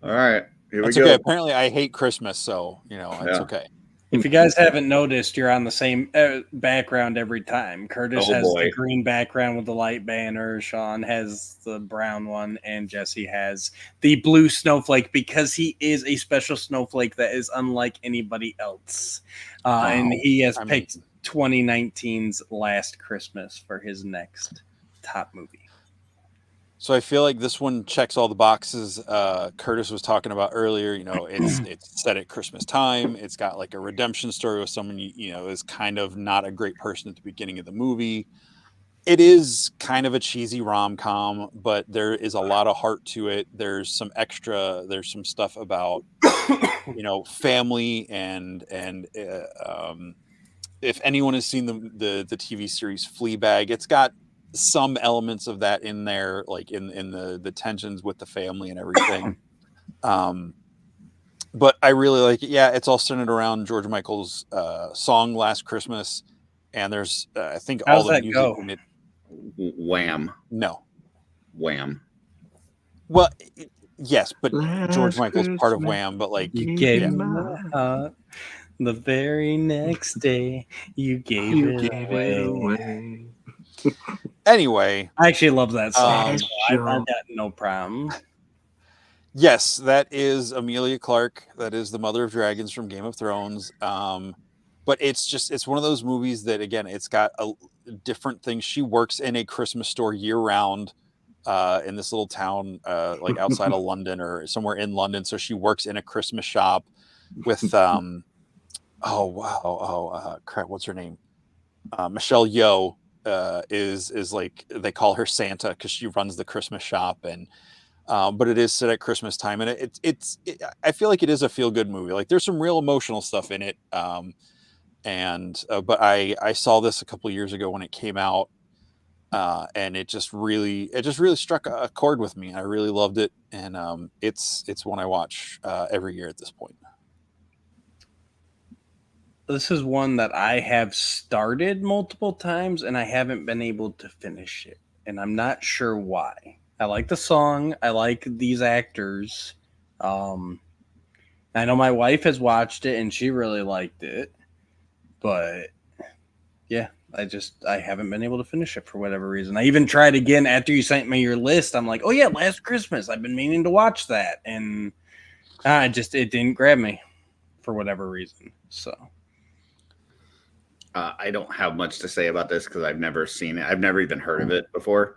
right. Here we go. Okay. Apparently I hate Christmas, so it's okay. If you guys haven't noticed, you're on the same background every time. Curtis has the green background with the light banner. Sean has the brown one, and Jesse has the blue snowflake, because he is a special snowflake that is unlike anybody else. And he has picked 2019's Last Christmas for his next top movie. So I feel like this one checks all the boxes Curtis was talking about earlier. It's set at Christmas time. It's got like a redemption story with someone, is kind of not a great person at the beginning of the movie. It is kind of a cheesy rom-com, but there is a lot of heart to it. There's some stuff about, family and if anyone has seen the TV series Fleabag, it's got some elements of that in there, like in the tensions with the family and everything. But I really like it. Yeah, it's all centered around George Michael's song Last Christmas, and there's I think all the music in it. Wham. No. Wham. Well, yes, but George Michael's part of Wham. But like, you gave me my heart. The very next day, you gave it away. Anyway, I actually love that song. Um, so I've got no problem. yes, that is Emilia Clarke. That is the mother of dragons from Game of Thrones. But it's one of those movies that, again, it's got a different things. She works in a Christmas store year round in this little town, like outside of London or somewhere in London. So she works in a Christmas shop with crap, what's her name? Michelle Yeoh is like, they call her Santa because she runs the Christmas shop. And but it is set at Christmas time, and I feel like it is a feel good movie. Like, there's some real emotional stuff in it. But I saw this a couple years ago when it came out, and it just really struck a chord with me. I really loved it, and it's one I watch every year at this point. This is one that I have started multiple times, and I haven't been able to finish it, and I'm not sure why. I like the song. I like these actors. I know my wife has watched it, and she really liked it, but yeah, I haven't been able to finish it for whatever reason. I even tried again after you sent me your list. I'm like, oh yeah, Last Christmas. I've been meaning to watch that, and it didn't grab me for whatever reason. So I don't have much to say about this because I've never seen it. I've never even heard of it before.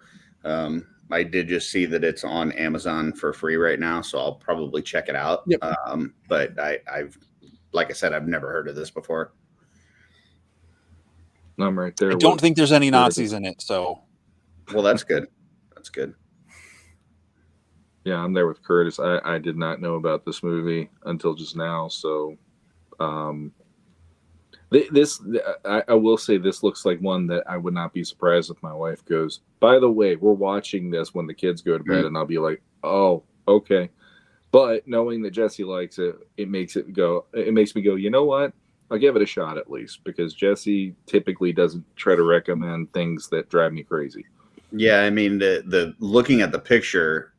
I did just see that it's on Amazon for free right now, so I'll probably check it out. Yep. But I've, like I said, I've never heard of this before. I'm right there. I don't think there's any Nazis in it, so. Well, that's good. That's good. Yeah, I'm there with Curtis. I did not know about this movie until just now, so I will say this looks like one that I would not be surprised if my wife goes, by the way, we're watching this when the kids go to bed, and I'll be like, oh, okay. But knowing that Jesse likes it, it makes me go, you know what? I'll give it a shot at least, because Jesse typically doesn't try to recommend things that drive me crazy. Yeah, I mean, the looking at the picture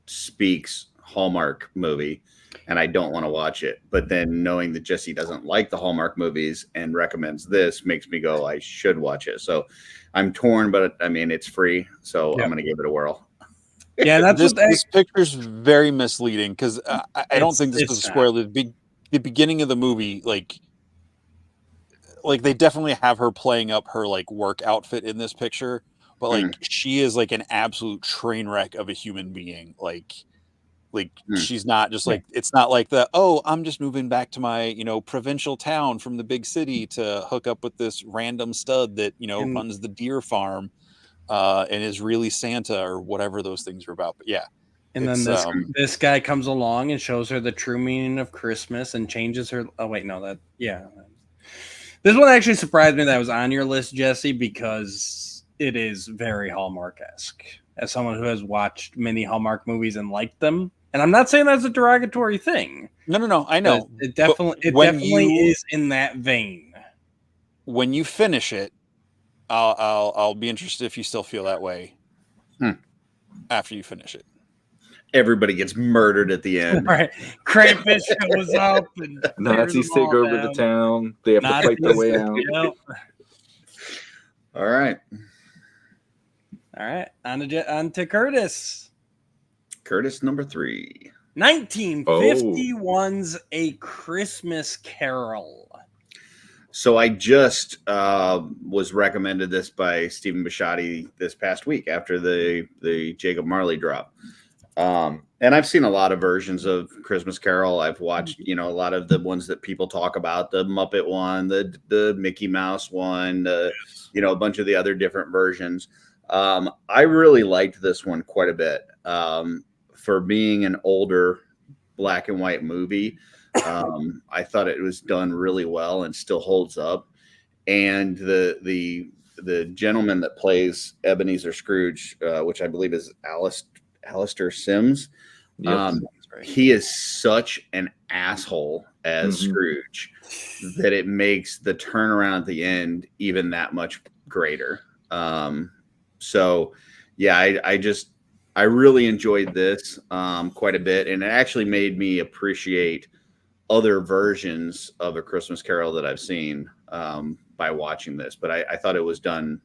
speaks Hallmark movie, and I don't want to watch it. But then knowing that Jesse doesn't like the Hallmark movies and recommends this makes me go, I should watch it. So I'm torn, but I mean, it's free, so I'm going to give it a whirl. yeah, that's this picture's very misleading because I don't think this was a spoiler. The beginning of the movie, like they definitely have her playing up her like work outfit in this picture, but like she is like an absolute train wreck of a human being. Like she's not just like, it's not like I'm just moving back to my, provincial town from the big city to hook up with this random stud that, runs the deer farm and is really Santa or whatever those things are about. But yeah. And then this guy comes along and shows her the true meaning of Christmas and changes her. Oh, wait, no, this one actually surprised me that was on your list, Jesse, because it is very Hallmark-esque. As someone who has watched many Hallmark movies and liked them, and I'm not saying that's a derogatory thing. No, I know. It definitely is in that vein. When you finish it, I'll be interested if you still feel that way after you finish it. Everybody gets murdered at the end. Right. Krampus shows up. And Nazis take over the town. They have to fight their way out. Yep. All right. On to Curtis. Curtis, number 3. 1951's A Christmas Carol. So I just was recommended this by Stephen Bisciotti this past week after the Jacob Marley drop. And I've seen a lot of versions of Christmas Carol. I've watched, a lot of the ones that people talk about, the Muppet one, the Mickey Mouse one, a bunch of the other different versions. I really liked this one quite a bit. For being an older black and white movie, I thought it was done really well and still holds up. And the gentleman that plays Ebenezer Scrooge, which I believe is Alistair Sims, he is such an asshole as Scrooge that it makes the turnaround at the end even that much greater. So yeah, I really enjoyed this quite a bit, and it actually made me appreciate other versions of A Christmas Carol that I've seen by watching this. But I thought it was done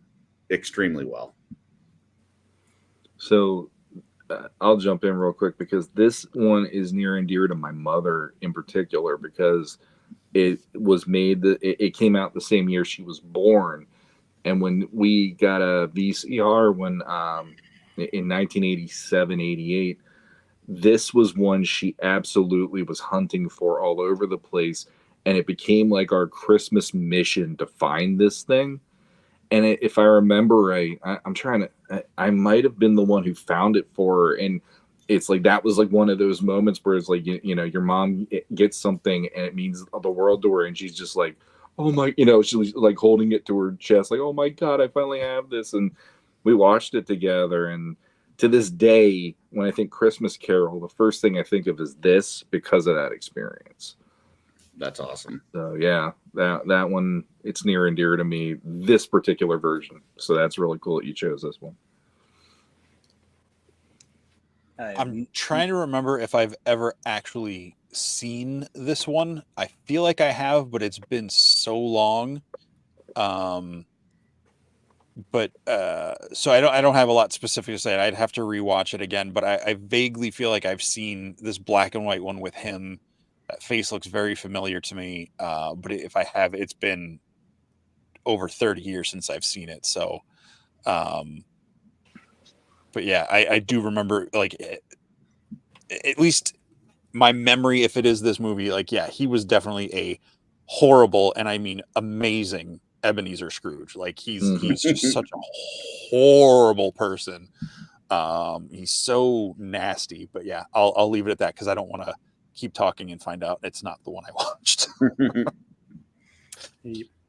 extremely well. So I'll jump in real quick because this one is near and dear to my mother in particular because it was made, it came out the same year she was born. And when we got a VCR in 1987, 88, this was one she absolutely was hunting for all over the place. And it became like our Christmas mission to find this thing. And if I remember right, I might have been the one who found it for her. And it's like, that was like one of those moments where it's like, you know, your mom gets something and it means the world to her. And she's just like, oh my, you know, she was like holding it to her chest, like, oh my God, I finally have this. And we watched it together. And to this day, when I think Christmas Carol, the first thing I think of is this because of that experience. That's awesome. So yeah, that one, it's near and dear to me, this particular version. So that's really cool that you chose this one. I'm trying to remember if I've ever actually seen this one. I feel like I have, but it's been so long. So I don't have a lot specific to say. I'd have to rewatch it again, but I vaguely feel like I've seen this black and white one with him. That face looks very familiar to me. But if I have, it's been over 30 years since I've seen it. So, but yeah, I do remember, like, at least my memory, if it is this movie, like, yeah, he was definitely a horrible, and I mean amazing, Ebenezer Scrooge. Like, he's just such a horrible person. He's so nasty. But yeah, I'll leave it at that because I don't want to keep talking and find out it's not the one I watched.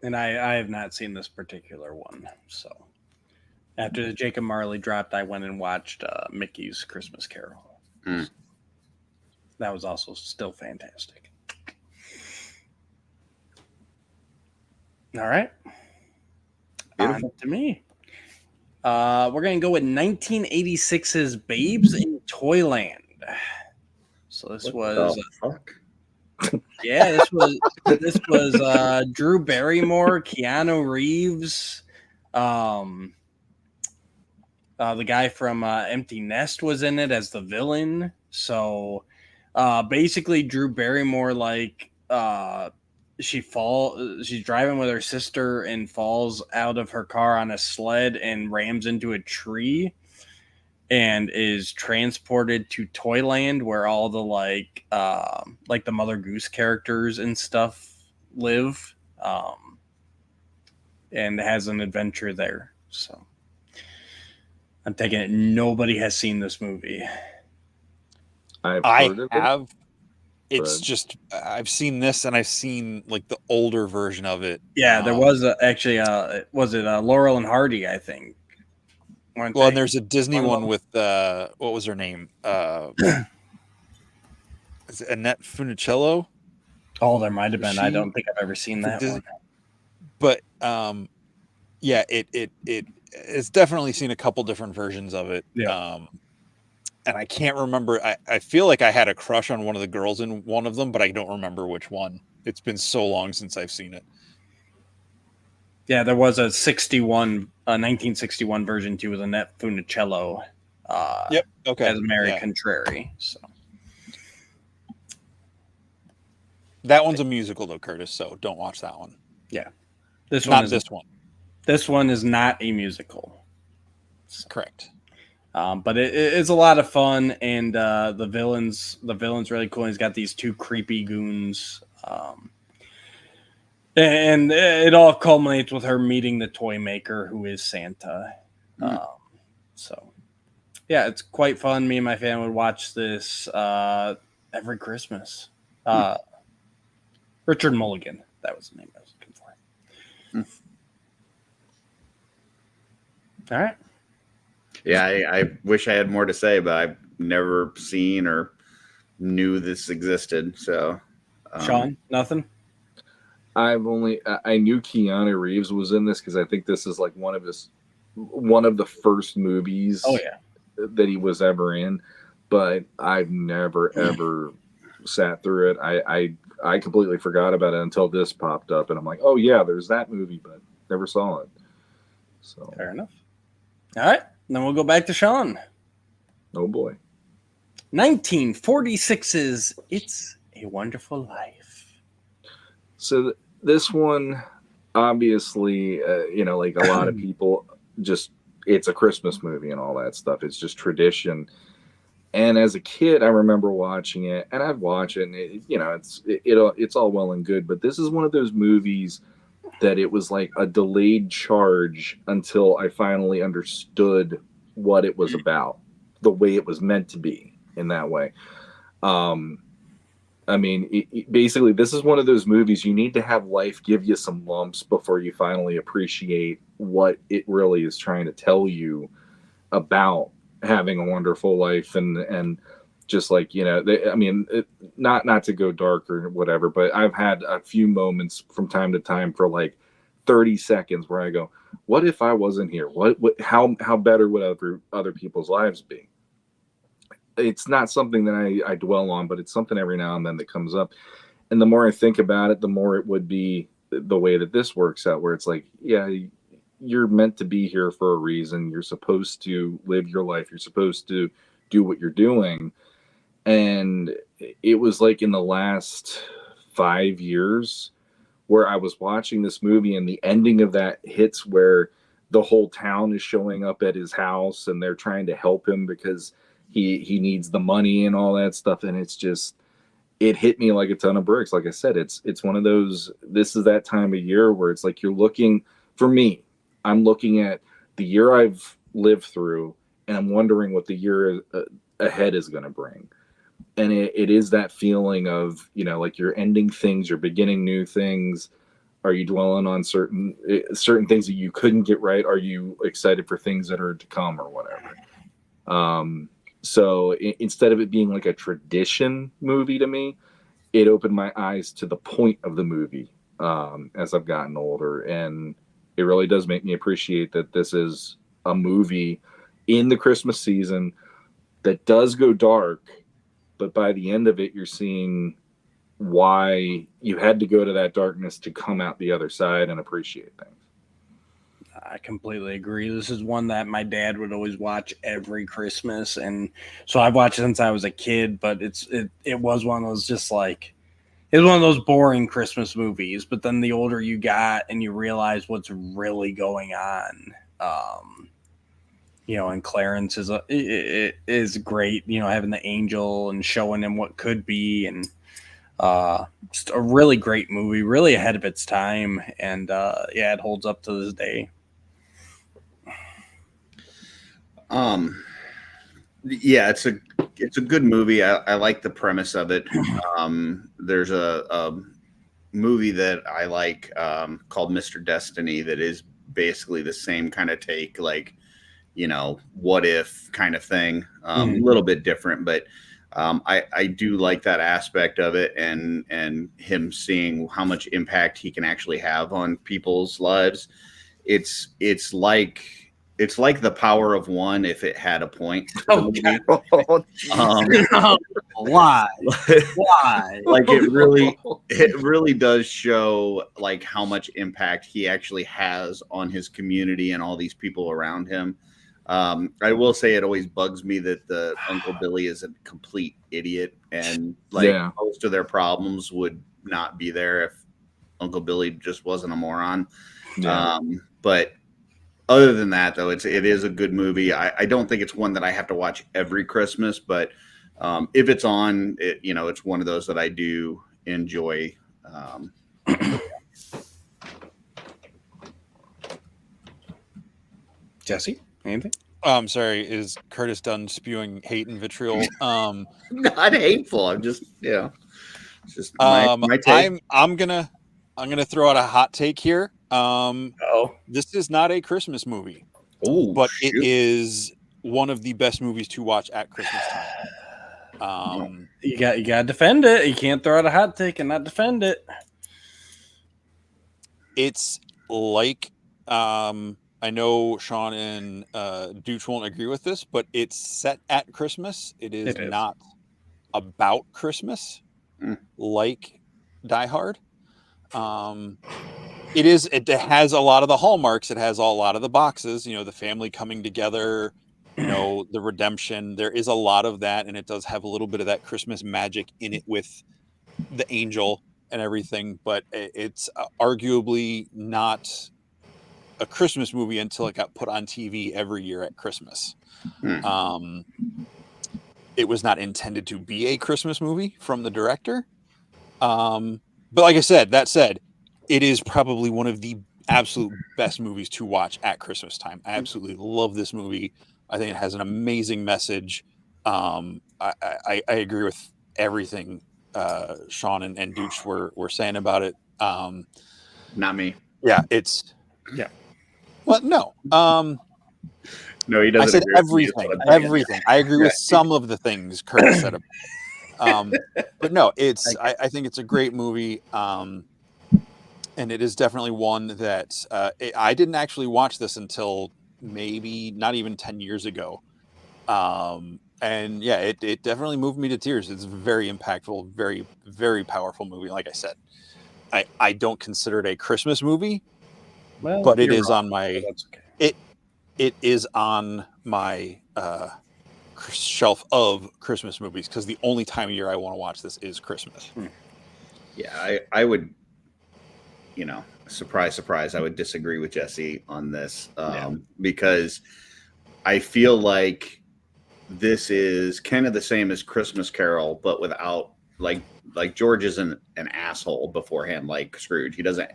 And I have not seen this particular one. So after the Jacob Marley dropped, I went and watched Mickey's Christmas Carol. That was also still fantastic. All right. On to me. We're going to go with 1986's Babes in Toyland. So this was... Yeah, this was Drew Barrymore, Keanu Reeves, the guy from Empty Nest was in it as the villain. So basically, Drew Barrymore, like, she's driving with her sister and falls out of her car on a sled and rams into a tree, and is transported to Toyland, where all the like the Mother Goose characters and stuff live, and has an adventure there. So I'm taking it nobody has seen this movie. I have. It's just I've seen this, and I've seen like the older version of it. Yeah, there was actually was it Laurel and Hardy, I think. Well, and there's a Disney one with what was her name? Is it Annette Funicello? Oh, there might have been. I don't think I've ever seen that one. But yeah, it's definitely seen a couple different versions of it. Yeah. And I can't remember. I feel like I had a crush on one of the girls in one of them, but I don't remember which one. It's been so long since I've seen it. Yeah, there was a 1961 version too with Annette Funicello. Yep. Okay. As Mary Contrary. So that one's a musical though, Curtis. So don't watch that one. Yeah. This one is not a musical. Correct. But it's a lot of fun, and the villain's really cool. He's got these two creepy goons. And it all culminates with her meeting the toy maker, who is Santa. So, yeah, it's quite fun. Me and my family would watch this every Christmas. Richard Mulligan, that was the name I was looking for. All right. Yeah, I wish I had more to say, but I've never seen or knew this existed. So, Sean, nothing? I knew Keanu Reeves was in this because I think this is like one of the first movies that he was ever in, but I've never ever sat through it. I completely forgot about it until this popped up, and I'm like, oh yeah, there's that movie, but never saw it. So Fair enough. All right, then we'll go back to Sean. oh boy. 1946's It's a Wonderful Life. So this one, obviously, like a lot of people, just it's a Christmas movie and all that stuff. It's just tradition. And as a kid, I remember watching it, and I'd watch it, and it's all well and good. But this is one of those movies that it was like a delayed charge until I finally understood what it was about, the way it was meant to be in that way. Basically, this is one of those movies you need to have life give you some lumps before you finally appreciate what it really is trying to tell you about having a wonderful life. And just like, not to go dark or whatever, but I've had a few moments from time to time for like 30 seconds where I go, what if I wasn't here? How better would other people's lives be? It's not something that I dwell on, but it's something every now and then that comes up. And the more I think about it, the more it would be the way that this works out, where it's like, yeah, you're meant to be here for a reason. You're supposed to live your life. You're supposed to do what you're doing. And it was like in the last 5 years where I was watching this movie and the ending of that hits where the whole town is showing up at his house and they're trying to help him because he needs the money and all that stuff. And it's just, it hit me like a ton of bricks. Like I said, it's one of those, this is that time of year where it's like, you're looking, for me, I'm looking at the year I've lived through and I'm wondering what the year ahead is going to bring. And it is that feeling of, like you're ending things, you're beginning new things. Are you dwelling on certain things that you couldn't get right? Are you excited for things that are to come or whatever? So instead of it being like a tradition movie to me, it opened my eyes to the point of the movie as I've gotten older. And it really does make me appreciate that this is a movie in the Christmas season that does go dark, but by the end of it, you're seeing why you had to go to that darkness to come out the other side and appreciate things. I completely agree. This is one that my dad would always watch every Christmas, and so I've watched it since I was a kid. But it was one of those just like it was one of those boring Christmas movies. But then the older you got, and you realize what's really going on, and Clarence is great. Having the angel and showing him what could be, and just a really great movie, really ahead of its time, and it holds up to this day. Yeah, it's a good movie. I like the premise of it. There's a movie that I like called Mr. Destiny that is basically the same kind of take, like, what if kind of thing. A little bit different, but I do like that aspect of it, and him seeing how much impact he can actually have on people's lives. It's like The Power of One if it had a point. Okay. Why? Like it really does show like how much impact he actually has on his community and all these people around him. I will say it always bugs me that the Uncle Billy is a complete idiot, and most of their problems would not be there if Uncle Billy just wasn't a moron. Yeah. But other than that, though, it is a good movie. I don't think it's one that I have to watch every Christmas, but if it's on, it's one of those that I do enjoy. Jesse, anything? Sorry, is Curtis done spewing hate and vitriol? Not hateful. I'm just, it's just my take. I'm gonna throw out a hot take here. This is not a Christmas movie. Oh, but shoot. It is one of the best movies to watch at Christmas time. You got to defend it. You can't throw out a hot take and not defend it. It's like I know Sean and Dooch won't agree with this, but it's set at Christmas. It is not about Christmas, like Die Hard. It is. It has a lot of the hallmarks. It has a lot of the boxes. You know, the family coming together. You know, the redemption. There is a lot of that, and it does have a little bit of that Christmas magic in it with the angel and everything. But it's arguably not a Christmas movie until it got put on TV every year at Christmas. It was not intended to be a Christmas movie from the director. But like I said, that said, it is probably one of the absolute best movies to watch at Christmas time. I absolutely love this movie. I think it has an amazing message. I agree with everything Sean and Dooch were saying about it. Not me. Yeah, Well, no. No, he doesn't. I said agree with you. everything. I agree with some of the things Kurt said. But no, I think it's a great movie. And it is definitely one that I didn't actually watch this until maybe not even 10 years ago. And yeah, it definitely moved me to tears. It's very impactful, very, very powerful movie. Like I said, I don't consider it a Christmas movie, but it is on my, it is on my shelf of Christmas movies because the only time of year I want to watch this is Christmas. Yeah, I would, you know, surprise, surprise, I would disagree with Jesse on this because I feel like this is kind of the same as Christmas Carol, but without like George isn't an asshole beforehand like Scrooge. He doesn't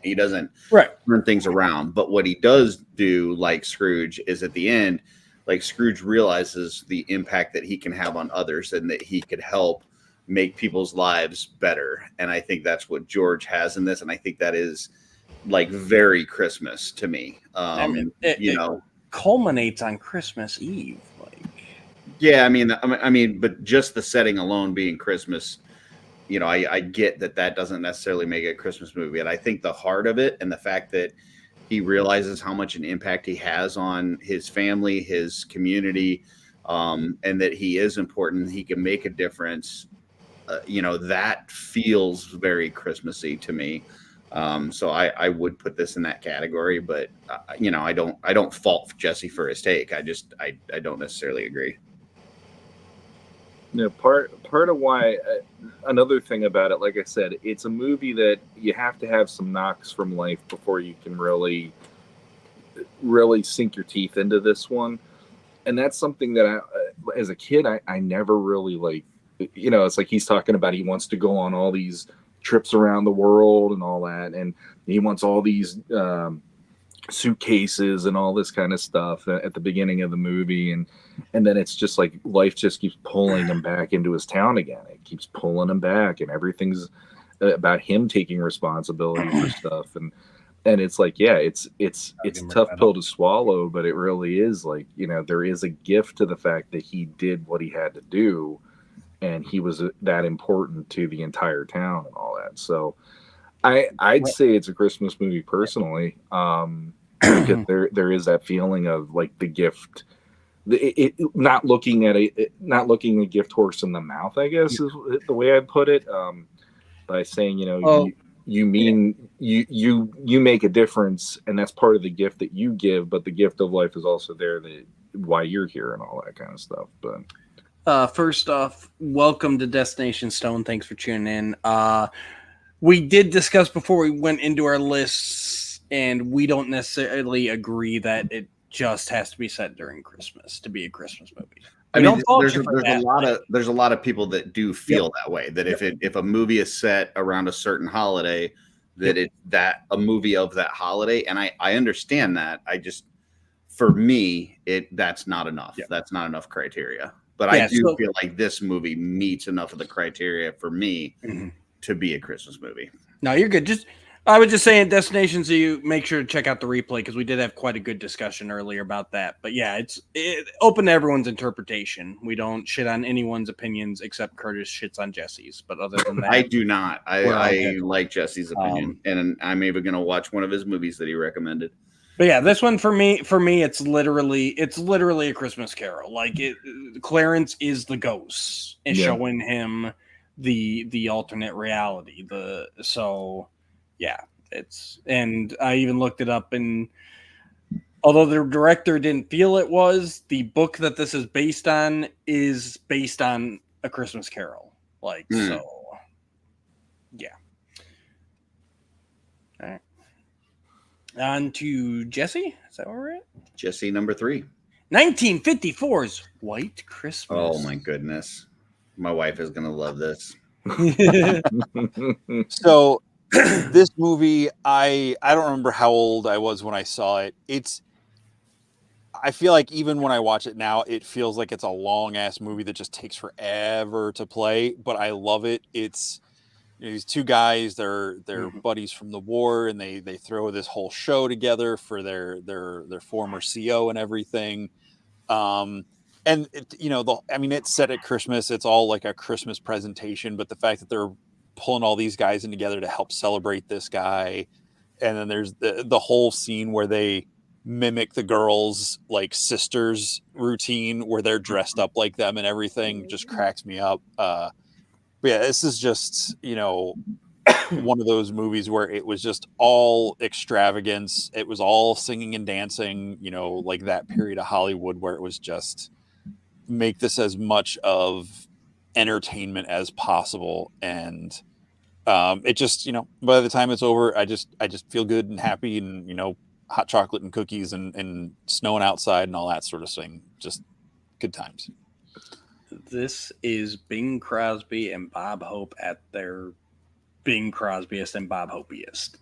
turn things around. But what he does do, like Scrooge, is at the end, like Scrooge realizes the impact that he can have on others and that he could help make people's lives better. And I think that's what George has in this. And I think that is like very Christmas to me. It culminates on Christmas Eve. Yeah, I mean, but just the setting alone being Christmas, you know, I get that doesn't necessarily make it a Christmas movie. And I think the heart of it and the fact that he realizes how much an impact he has on his family, his community, and that he is important, he can make a difference. You know, that feels very Christmassy to me. So I would put this in that category, but you know, I don't fault Jesse for his take. I don't necessarily agree. You know, part of why another thing about it, like I said, it's a movie that you have to have some knocks from life before you can really sink your teeth into this one. And that's something that as a kid, I never really like, you know, it's like he's talking about, he wants to go on all these trips around the world and all that. And he wants all these suitcases and all this kind of stuff at the beginning of the movie. And then it's just like life just keeps pulling him back into his town again. It keeps pulling him back, and everything's about him taking responsibility for stuff. And it's like, yeah, it's a tough pill to swallow, but it really is like, you know, there is a gift to the fact that he did what he had to do, and he was that important to the entire town and all that. So I'd say it's a Christmas movie personally. Because there is that feeling of like the gift, not looking a gift horse in the mouth, I guess is the way I'd put it. By saying, you know, you make a difference, and that's part of the gift that you give, but the gift of life is also there, that why you're here and all that kind of stuff. But first off, welcome to Destination Stone. Thanks for tuning in. We did discuss before we went into our lists, and we don't necessarily agree that it just has to be set during Christmas to be a Christmas movie. I mean, there's a lot of people that do feel that way. That if a movie is set around a certain holiday, that a movie of that holiday, and I understand that. I just, for me, that's not enough. Yep. That's not enough criteria. But I do feel like this movie meets enough of the criteria for me to be a Christmas movie. No, you're good. I was just saying, destinations, so you make sure to check out the replay, because we did have quite a good discussion earlier about that. But yeah, it's open to everyone's interpretation. We don't shit on anyone's opinions, except Curtis shits on Jesse's. But other than that, I do not. I like Jesse's opinion, and I'm even going to watch one of his movies that he recommended. But yeah, this one for me, it's literally a Christmas Carol. Like Clarence is the ghost and showing him the alternate reality. Yeah, and I even looked it up, and although the director didn't feel it was, the book that this is based on A Christmas Carol. So, yeah. All right. On to Jesse. Is that where we're at? Jesse, number 3. 1954's White Christmas. Oh my goodness. My wife is going to love this. So this movie, I don't remember how old I was when I saw it. I feel like even when I watch it now, it feels like it's a long ass movie that just takes forever to play, but I love it. It's these two guys, they're buddies from the war, and they throw this whole show together for their former CO and everything. And it's set at Christmas. It's all like a Christmas presentation, but the fact that they're pulling all these guys in together to help celebrate this guy, and then there's the whole scene where they mimic the girls' like sisters routine where they're dressed up like them and everything, just cracks me up. But yeah, this is just, one of those movies where it was just all extravagance. It was all singing and dancing, like that period of Hollywood where it was just make this as much of entertainment as possible. And it just, by the time it's over, I just feel good and happy, and, hot chocolate and cookies and snowing outside and all that sort of thing. Just good times. This is Bing Crosby and Bob Hope at their Bing Crosbyest and Bob Hopiest.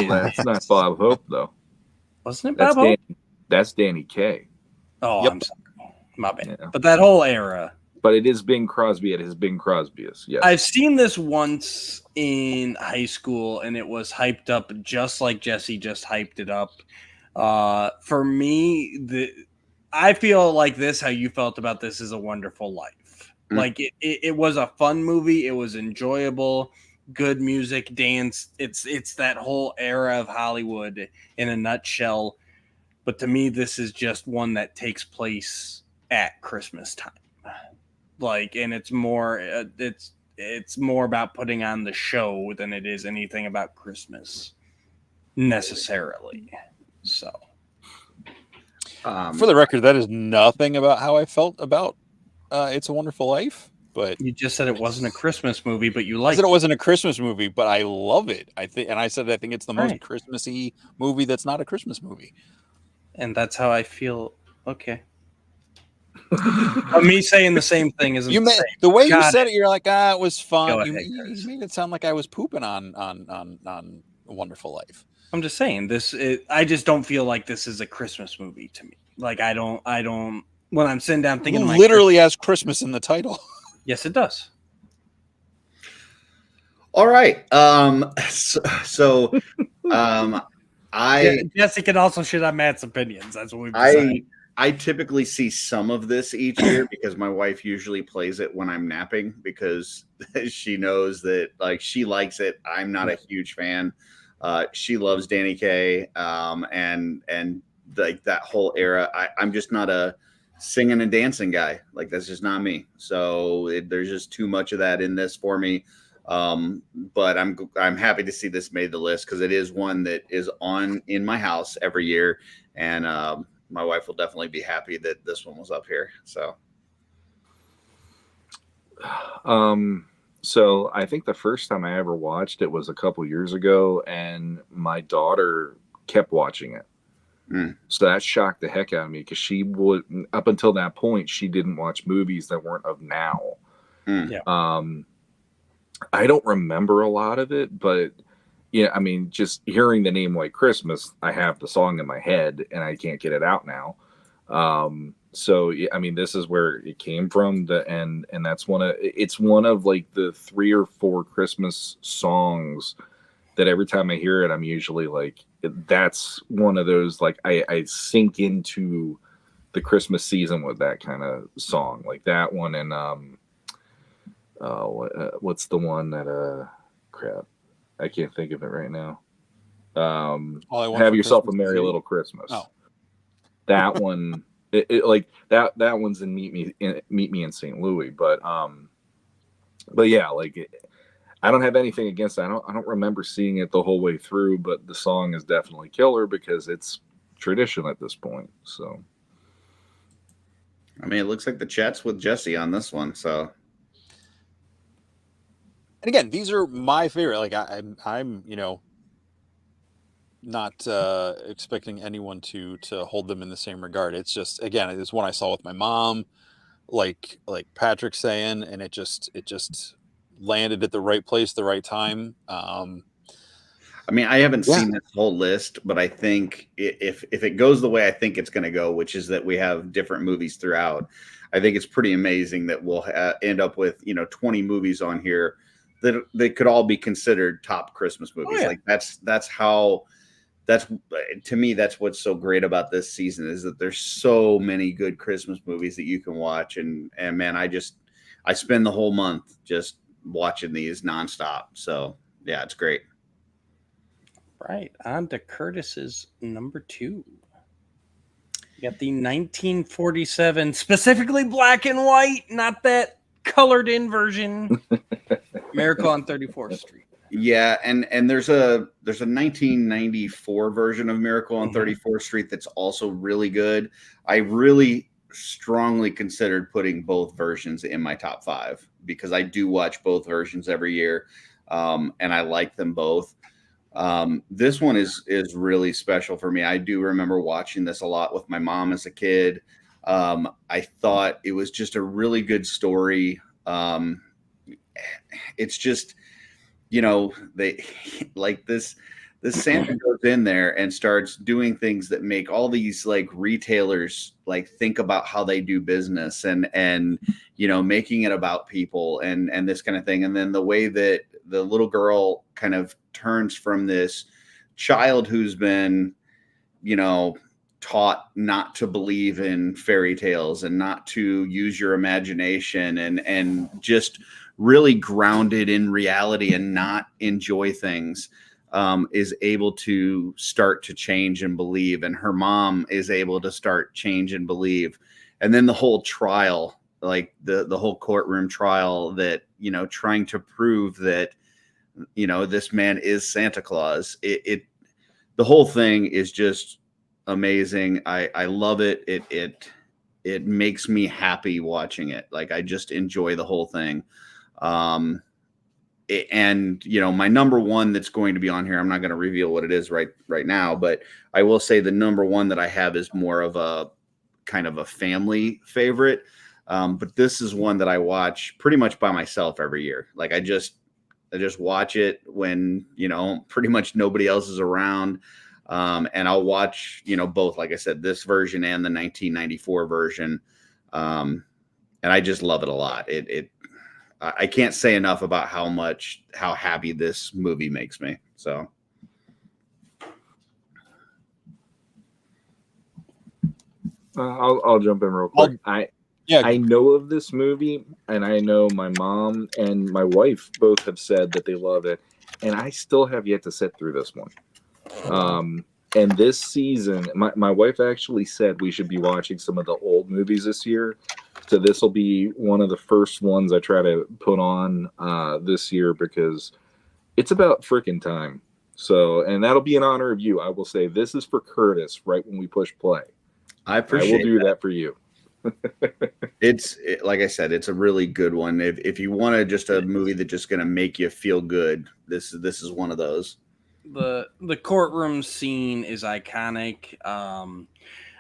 That's not Bob Hope, though. Wasn't it Bob Hope? That's Danny Kaye. Oh, Yep. I'm sorry. My bad. Yeah. But that whole era. But it is Bing Crosby at his Bing Crosbyest. Yes. I've seen this once in high school, and it was hyped up just like Jesse just hyped it up. For me, I feel like this, how you felt about this, is A Wonderful Life. Like it was a fun movie. It was enjoyable, good music, dance. It's that whole era of Hollywood in a nutshell. But to me, this is just one that takes place at Christmas time. And it's more about putting on the show than it is anything about Christmas necessarily. So, for the record, that is nothing about how I felt about It's a Wonderful Life. But you just said it wasn't a Christmas movie, but you I liked said it. it wasn't a Christmas movie, but I love it. I think it's the most Right. Christmassy movie that's not a Christmas movie. And that's how I feel. Okay. But me saying the same thing isn't the same. The way you Got said it, you're like, it was fun. Go You ahead, Chris. made it sound like I was pooping on A Wonderful Life. I'm just saying I just don't feel like this is a Christmas movie to me. I don't when I'm sitting down thinking It literally has Christmas in the title. Yes, it does. All right. Jesse can also shit on Matt's opinions. That's what we've decided. I typically see some of this each year because my wife usually plays it when I'm napping because she knows that she likes it. I'm not a huge fan. She loves Danny Kaye and that whole era. I'm just not a singing and dancing guy. That's just not me. So there's just too much of that in this for me. But I'm happy to see this made the list because it is one that is on in my house every year, and my wife will definitely be happy that this one was up here. So, so I think the first time I ever watched it was a couple years ago, and my daughter kept watching it. So that shocked the heck out of me because she would, up until that point, she didn't watch movies that weren't of now. Yeah. I don't remember a lot of it, but yeah, I mean, just hearing the name White Christmas, I have the song in my head and I can't get it out now. So yeah, I mean, this is where it came from. And that's it's one of the 3 or 4 Christmas songs that every time I hear it, I'm usually that's one of those, I sink into the Christmas season with that kind of song, like that one. And, what's the one that, crap, I can't think of it right now. Have Yourself a Merry Little Christmas. Oh. That one, that one's in Meet Me in St. Louis. But yeah, I don't have anything against that. I don't remember seeing it the whole way through, but the song is definitely killer because it's tradition at this point. So, I mean, it looks like the chat's with Jesse on this one. So, And again, these are my favorite. Like I'm not expecting anyone to hold them in the same regard. It's just, again, it's one I saw with my mom, like Patrick saying, and it just landed at the right place, the right time. I mean, I haven't seen this whole list, but I think if it goes the way I think it's going to go, which is that we have different movies throughout, I think it's pretty amazing that we'll end up with 20 movies on here that they could all be considered top Christmas movies. Like that's to me, that's what's so great about this season, is that there's so many good Christmas movies that you can watch. And man, I spend the whole month just watching these nonstop. So yeah, it's great. Right. On to Curtis's number 2. You got the 1947, specifically black and white, not that colored in version. Miracle on 34th Street. Yeah, and there's a 1994 version of Miracle on 34th Street that's also really good. I really strongly considered putting both versions in my top 5 because I do watch both versions every year, and I like them both. This one is really special for me. I do remember watching this a lot with my mom as a kid. I thought it was just a really good story. It's just, they like this Santa goes in there and starts doing things that make all these like retailers like think about how they do business and making it about people and this kind of thing. And then the way that the little girl kind of turns from this child who's been, taught not to believe in fairy tales and not to use your imagination and just really grounded in reality and not enjoy things, is able to start to change and believe. And her mom is able to start change and believe. And then the whole trial, like the whole courtroom trial that, trying to prove that, this man is Santa Claus. The whole thing is just amazing. I love it. It makes me happy watching it. Like I just enjoy the whole thing. My number 1 that's going to be on here, I'm not going to reveal what it is right now, but I will say the number 1 that I have is more of a kind of a family favorite. But this is one that I watch pretty much by myself every year. Like I just watch it when, pretty much nobody else is around. And I'll watch, both, like I said, this version and the 1994 version. And I just love it a lot. I can't say enough about how happy this movie makes me. So. I'll jump in real quick. I know of this movie, and I know my mom and my wife both have said that they love it, and I still have yet to sit through this one. And this season, my wife actually said we should be watching some of the old movies this year. So this will be one of the first ones I try to put on this year because it's about freaking time. So, and that'll be in honor of you. I will say this is for Curtis right when we push play. I appreciate I will do that for you. Like I said, it's a really good one. If you want just a movie that's just going to make you feel good, this is one of those. The courtroom scene is iconic.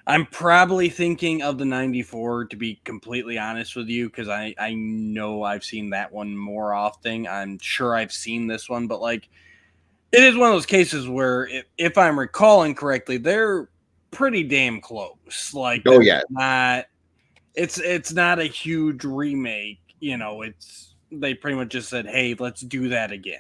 I'm probably thinking of the 94, to be completely honest with you, because I know I've seen that one more often. I'm sure I've seen this one, but like it is one of those cases where if I'm recalling correctly, they're pretty damn close. Like, oh yeah, it's not a huge remake. They pretty much just said, hey, let's do that again.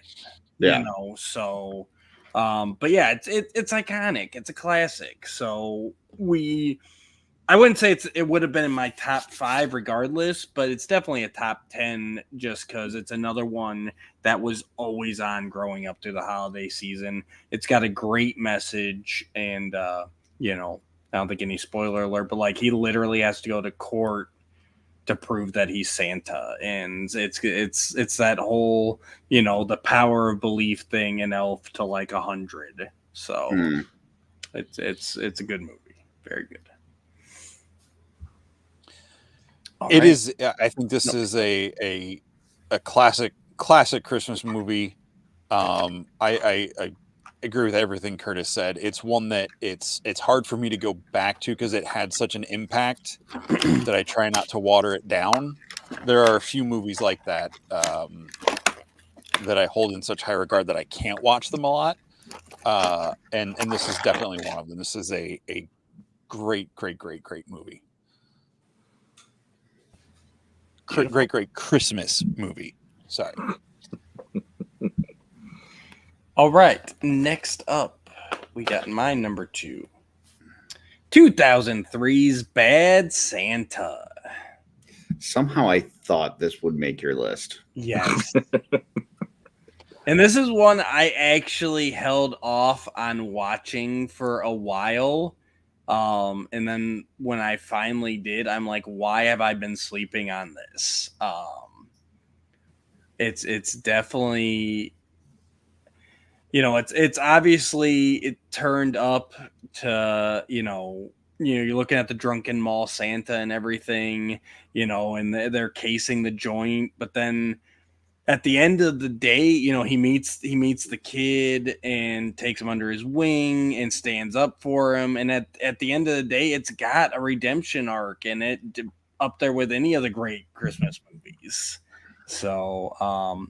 Yeah. So but yeah, it's iconic. It's a classic. So I wouldn't say it would have been in my top 5 regardless, but it's definitely a top 10 just because it's another one that was always on growing up through the holiday season. It's got a great message, and I don't think any spoiler alert, but like he literally has to go to court to prove that he's Santa, and it's that whole, you know, the power of belief thing in Elf to like 100. So it's a good movie, very good. It is. I think this is a classic Christmas movie. I agree with everything Curtis said. It's one that it's hard for me to go back to because it had such an impact that I try not to water it down. There are a few movies like that that I hold in such high regard that I can't watch them a lot. And this is definitely one of them. This is a great movie. Great Christmas movie. Sorry. All right. Next up, we got my number 2. 2003's Bad Santa. Somehow I thought this would make your list. Yes. And this is one I actually held off on watching for a while. And then when I finally did, I'm like, why have I been sleeping on this? It's definitely, you know, it's obviously it turned up to, you know, you're looking at the drunken mall Santa and everything, you know, and they're casing the joint, but then at the end of the day, you know, he meets the kid and takes him under his wing and stands up for him. And at the end of the day, it's got a redemption arc in it, up there with any of the great Christmas movies. So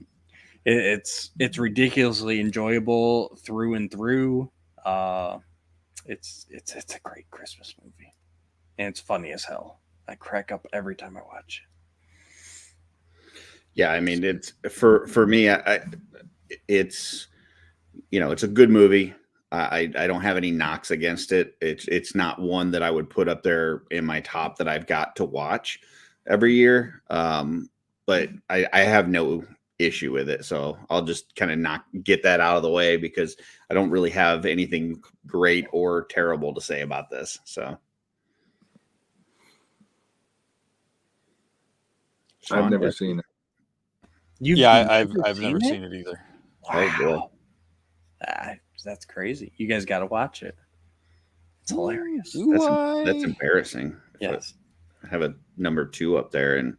it's ridiculously enjoyable through and through. It's a great Christmas movie, and it's funny as hell. I crack up every time I watch it. Yeah, I mean, it's for me. It's, you know, it's a good movie. I don't have any knocks against it. It's not one that I would put up there in my top that I've got to watch every year. But I have no issue with it, so I'll just kind of get that out of the way because I don't really have anything great or terrible to say about this. So. I've never seen it. I've never seen it either. Wow. That's crazy. You guys got to watch it. It's hilarious. That's embarrassing. Yes. I have a number 2 up there and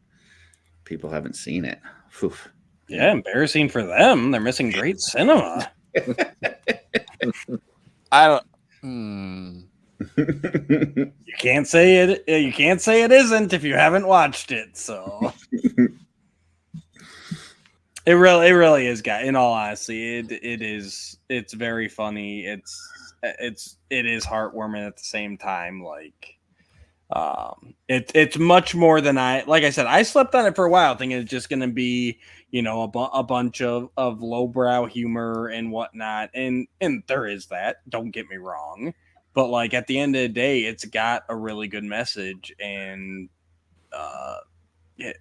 people haven't seen it. Oof. Yeah, embarrassing for them. They're missing great cinema. I don't. You can't say it. You can't say it isn't if you haven't watched it. So it really is, guy. In all honesty, it is. It's very funny. It is heartwarming at the same time. Like, it's much more than like I said, I slept on it for a while thinking it's just going to be, you know, a bunch of lowbrow humor and whatnot. And there is that, don't get me wrong. But like at the end of the day, it's got a really good message. And,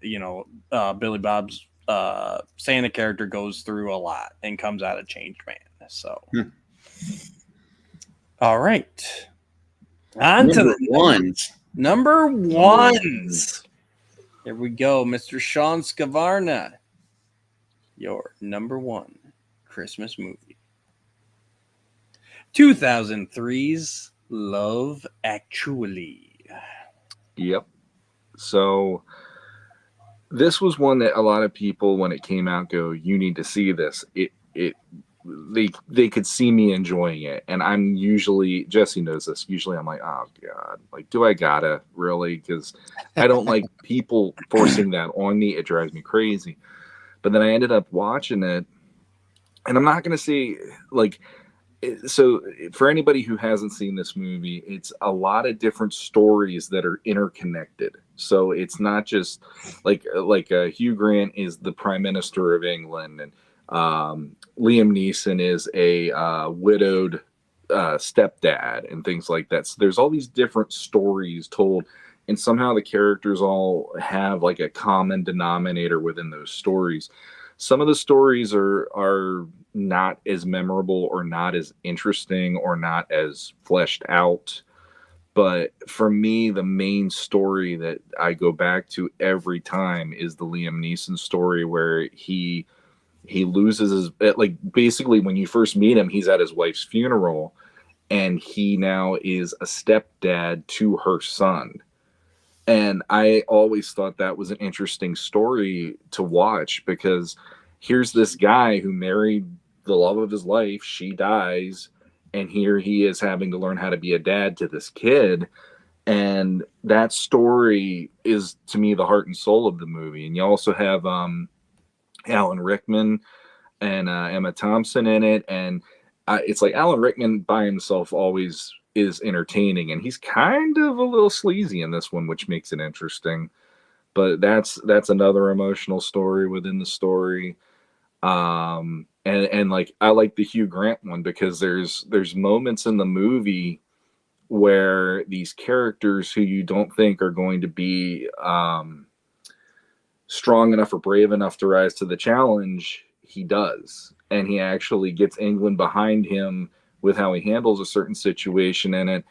you know, Billy Bob's Santa character goes through a lot and comes out a changed man. So, All right. On to the ones. Number ones. Here we go, Mr. Sean Scavarna. Your number 1 Christmas movie. 2003's Love Actually. Yep. So this was one that a lot of people, when it came out, go, you need to see this. They could see me enjoying it. And I'm usually, Jesse knows this, usually I'm like, oh God, like, do I gotta really? Because I don't like people forcing that on me. It drives me crazy. But then I ended up watching it, and I'm not going to say, like, so for anybody who hasn't seen this movie, it's a lot of different stories that are interconnected. So it's not just like Hugh Grant is the Prime Minister of England, and Liam Neeson is a widowed stepdad and things like that. So there's all these different stories told, and somehow the characters all have like a common denominator within those stories. Some of the stories are not as memorable or not as interesting or not as fleshed out. But for me, the main story that I go back to every time is the Liam Neeson story, where he loses his, like, basically when you first meet him, he's at his wife's funeral, and he now is a stepdad to her son. And I always thought that was an interesting story to watch, because here's this guy who married the love of his life, she dies, and here he is having to learn how to be a dad to this kid. And that story is, to me, the heart and soul of the movie. And you also have Alan Rickman and Emma Thompson in it, and it's like Alan Rickman by himself always is entertaining, and he's kind of a little sleazy in this one, which makes it interesting. But that's another emotional story within the story. And like, I like the Hugh Grant one, because there's moments in the movie where these characters who you don't think are going to be strong enough or brave enough to rise to the challenge, he does. And he actually gets England behind him with how he handles a certain situation in it.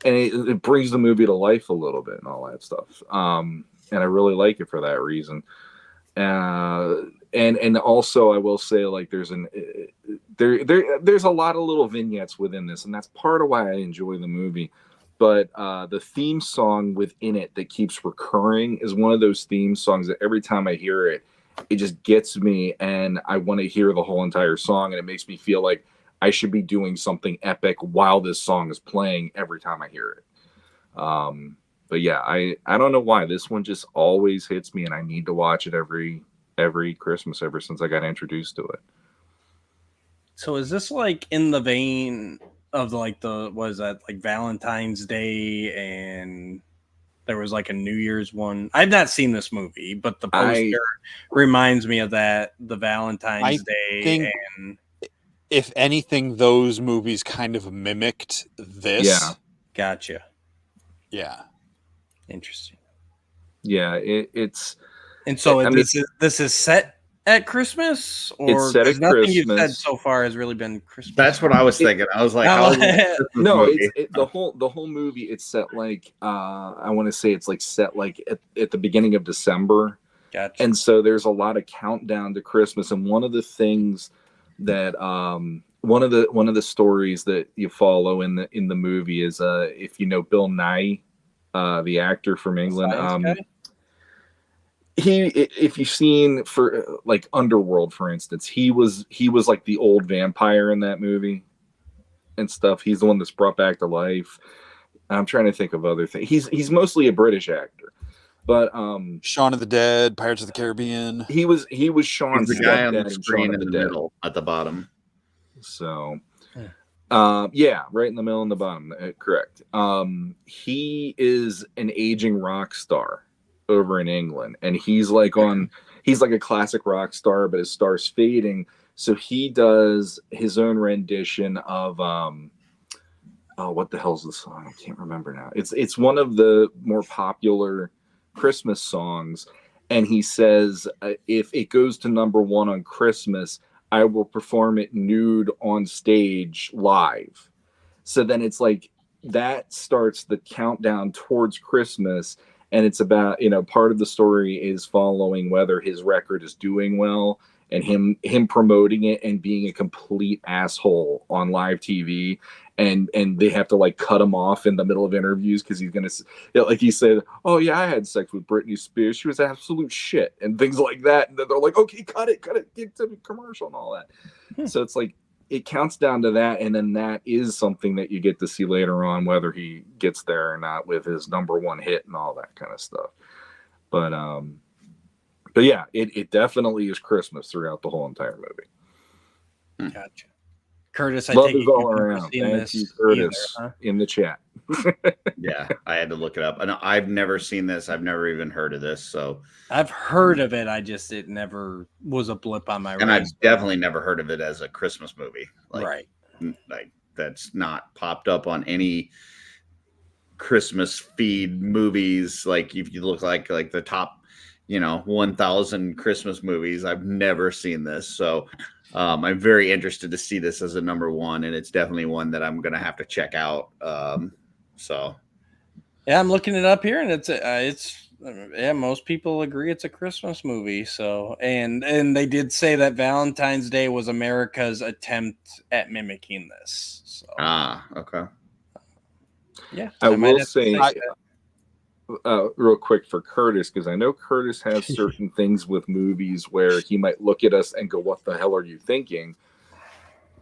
And it brings the movie to life a little bit and all that stuff. And I really like it for that reason. And also I will say, like, there's a lot of little vignettes within this, and that's part of why I enjoy the movie. But the theme song within it that keeps recurring is one of those theme songs that every time I hear it, it just gets me, and I want to hear the whole entire song, and it makes me feel like I should be doing something epic while this song is playing every time I hear it. But yeah, I don't know why this one just always hits me, and I need to watch it every Christmas ever since I got introduced to it. So is this like in the vein of like what is that, like Valentine's Day, and there was like a New Year's one? I've not seen this movie, but the poster reminds me of that, the Valentine's Day. And if anything, those movies kind of mimicked this. Yeah. Gotcha. Yeah. Interesting. Yeah, it's. And so this is set at Christmas, or it's set at nothing Christmas. you've said so far has really been Christmas. That's what I was thinking. I was like, no, the whole movie. It's set like I want to say it's like set like at the beginning of December. Gotcha. And so there's a lot of countdown to Christmas, and one of the things that one of the stories that you follow in the movie is if you know Bill Nye, the actor from England. If you've seen for like Underworld, for instance, he was like the old vampire in that movie and stuff. He's the one that's brought back to life. I'm trying to think of other things. He's mostly a British actor, but Shaun of the Dead, Pirates of the Caribbean. He was Sean's the guy on the stepdad in screen Shaun in of the Dead. middle at the bottom. So, yeah, right in the middle and the bottom. Correct. He is an aging rock star over in England, and he's like a classic rock star, but his star's fading. So he does his own rendition of what the hell's the song? I can't remember now. It's one of the more popular Christmas songs, and he says if it goes to number one on Christmas, I will perform it nude on stage live. So then it's like that starts the countdown towards Christmas. And it's about, part of the story is following whether his record is doing well, and him promoting it and being a complete asshole on live TV. And they have to like cut him off in the middle of interviews because he's going to, like he said, oh yeah, I had sex with Britney Spears. She was absolute shit and things like that. And then they're like, okay, cut it, get to the commercial and all that. So it's like, it counts down to that, and then that is something that you get to see later on, whether he gets there or not with his number one hit and all that kind of stuff. But yeah, it definitely is Christmas throughout the whole entire movie. Gotcha. Curtis, I love take is all around. Thank you, Curtis, either, huh? in the chat. Yeah, I had to look it up. And I've never seen this. I've never even heard of this. So I've heard of it. It never was a blip on my radar. And I've definitely never heard of it as a Christmas movie. Right. Like that's not popped up on any Christmas feed movies. Like if you look like the top, 1,000 Christmas movies, I've never seen this. So I'm very interested to see this as a number one, and it's definitely one that I'm going to have to check out. So Yeah, I'm looking it up here, and most people agree it's a Christmas movie. So, and they did say that Valentine's Day was America's attempt at mimicking this. So, Okay. yeah, I might will have to say, that. real quick for Curtis, because I know Curtis has certain things with movies where he might look at us and go, "What the hell are you thinking?"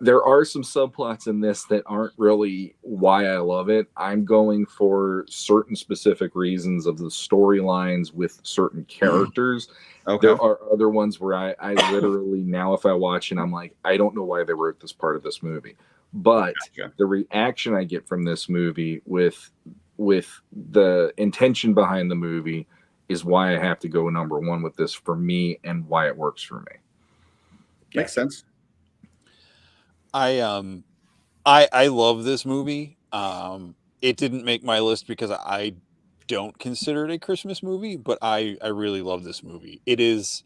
There are some subplots in this that aren't really why I love it. I'm going for certain specific reasons of the storylines with certain characters. Okay. There are other ones where I literally now, if I watch it, I'm like, I don't know why they wrote this part of this movie. But Gotcha. the reaction I get from this movie with the intention behind the movie is why I have to go number one with this for me and why it works for me. Makes sense. I love this movie. It didn't make my list because I don't consider it a Christmas movie, but I really love this movie. It is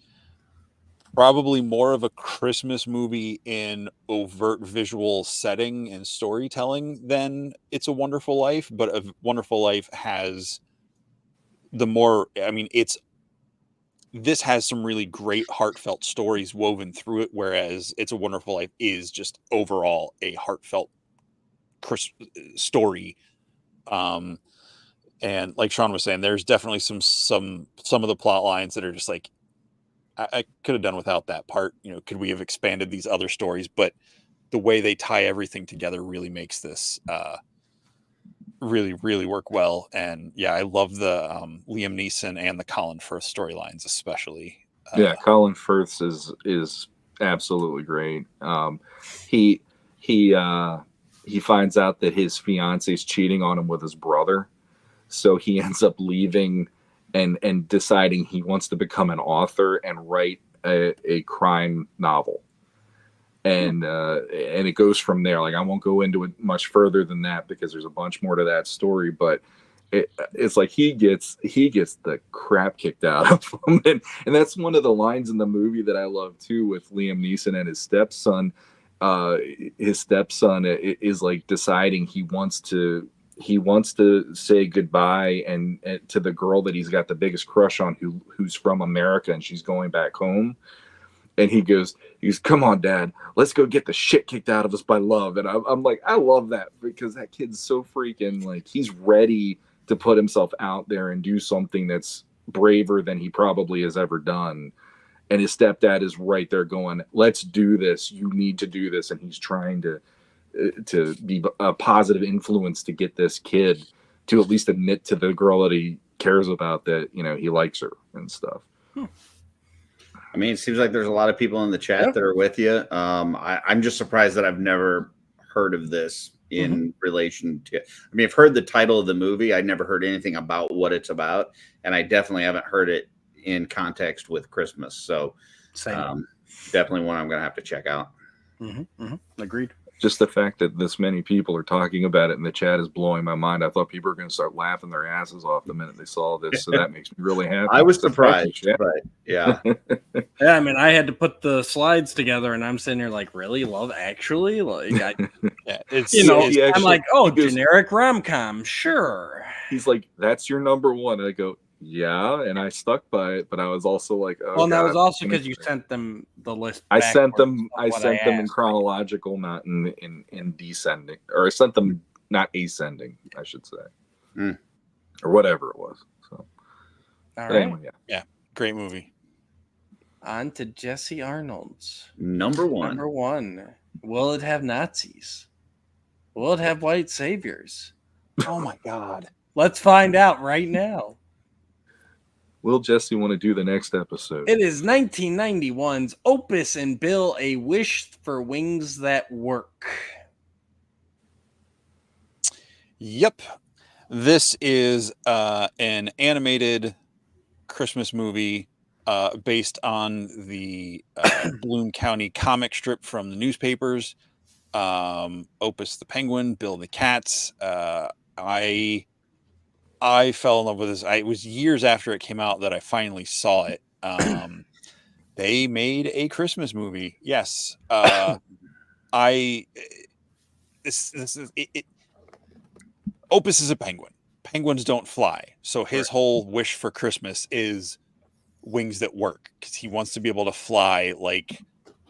probably more of a Christmas movie in overt visual setting and storytelling than It's a Wonderful Life, but A Wonderful Life has this has some really great heartfelt stories woven through it, whereas It's a Wonderful Life is just overall a heartfelt story. And like Sean was saying, there's definitely some of the plot lines that are just like, I could have done without that part. Could we have expanded these other stories? But the way they tie everything together really makes this really, really work well. And yeah, I love the Liam Neeson and the Colin Firth storylines, especially. Yeah, Colin Firth is absolutely great. He finds out that his fiance is cheating on him with his brother, so he ends up leaving and deciding he wants to become an author and write a crime novel. And it goes from there. Like, I won't go into it much further than that because there's a bunch more to that story, but it's like he gets the crap kicked out of him. And that's one of the lines in the movie that I love too, with Liam Neeson and his stepson. His stepson is like deciding he wants to say goodbye and to the girl that he's got the biggest crush on, who's from America, and she's going back home. And he goes, "Come on, Dad, let's go get the shit kicked out of us by love." And I'm like, I love that, because that kid's so freaking, like, he's ready to put himself out there and do something that's braver than he probably has ever done. And his stepdad is right there going, "Let's do this. You need to do this." And he's trying to be a positive influence to get this kid to at least admit to the girl that he cares about that, he likes her and stuff. I mean, it seems like there's a lot of people in the chat that are with you. I'm just surprised that I've never heard of this in relation to, I mean, I've heard the title of the movie. I never heard anything about what it's about. And I definitely haven't heard it in context with Christmas. So definitely one I'm going to have to check out. Agreed. Just the fact that this many people are talking about it in the chat is blowing my mind. I thought people were going to start laughing their asses off the minute they saw this. So that makes me really happy. I was surprised, but yeah. Yeah, I mean, I had to put the slides together, and I'm sitting here like, really? Love Actually? Like, I'm like, oh, generic rom-com, sure. He's like, "That's your number one." And I go, "Yeah," and I stuck by it, but I was also like, "Oh." Well, and that was also because you sent them the list. I sent them in chronological, not in descending, or I sent them not ascending, I should say, or whatever it was. So, anyway, yeah, great movie. On to Jesse Arnold's number one. Number one. Will it have Nazis? Will it have white saviors? Oh my God! Let's find out right now. Will Jesse want to do the next episode? It is 1991's Opus and Bill, A Wish for Wings That Work. Yep. This is an animated Christmas movie based on the Bloom County comic strip from the newspapers. Opus the Penguin, Bill the Cats. I fell in love with this. It was years after it came out that I finally saw it. They made a Christmas movie. Yes. This is it. Opus is a penguin. penguins don't fly. So his whole wish for Christmas is wings that work, because he wants to be able to fly like,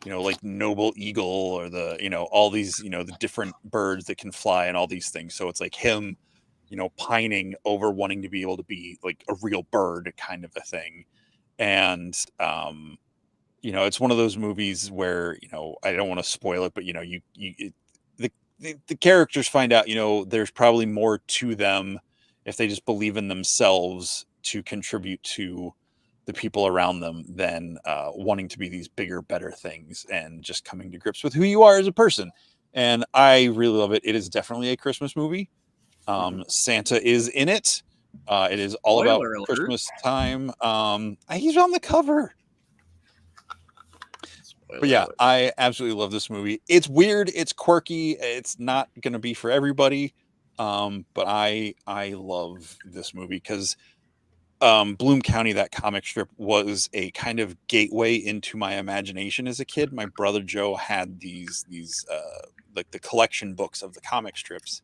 like Noble Eagle, or the, all these, the different birds that can fly and all these things. So it's like him, pining over wanting to be able to be like a real bird kind of a thing. And, it's one of those movies where, I don't want to spoil it, but, the characters find out, there's probably more to them if they just believe in themselves to contribute to the people around them than wanting to be these bigger, better things, and just coming to grips with who you are as a person. And I really love it. It is definitely a Christmas movie. Santa is in it. It is all about Christmas time. He's on the cover. But yeah, I absolutely love this movie. It's weird. It's quirky. It's not going to be for everybody. But I love this movie because Bloom County, that comic strip, was a kind of gateway into my imagination as a kid. My brother Joe had these like the collection books of the comic strips.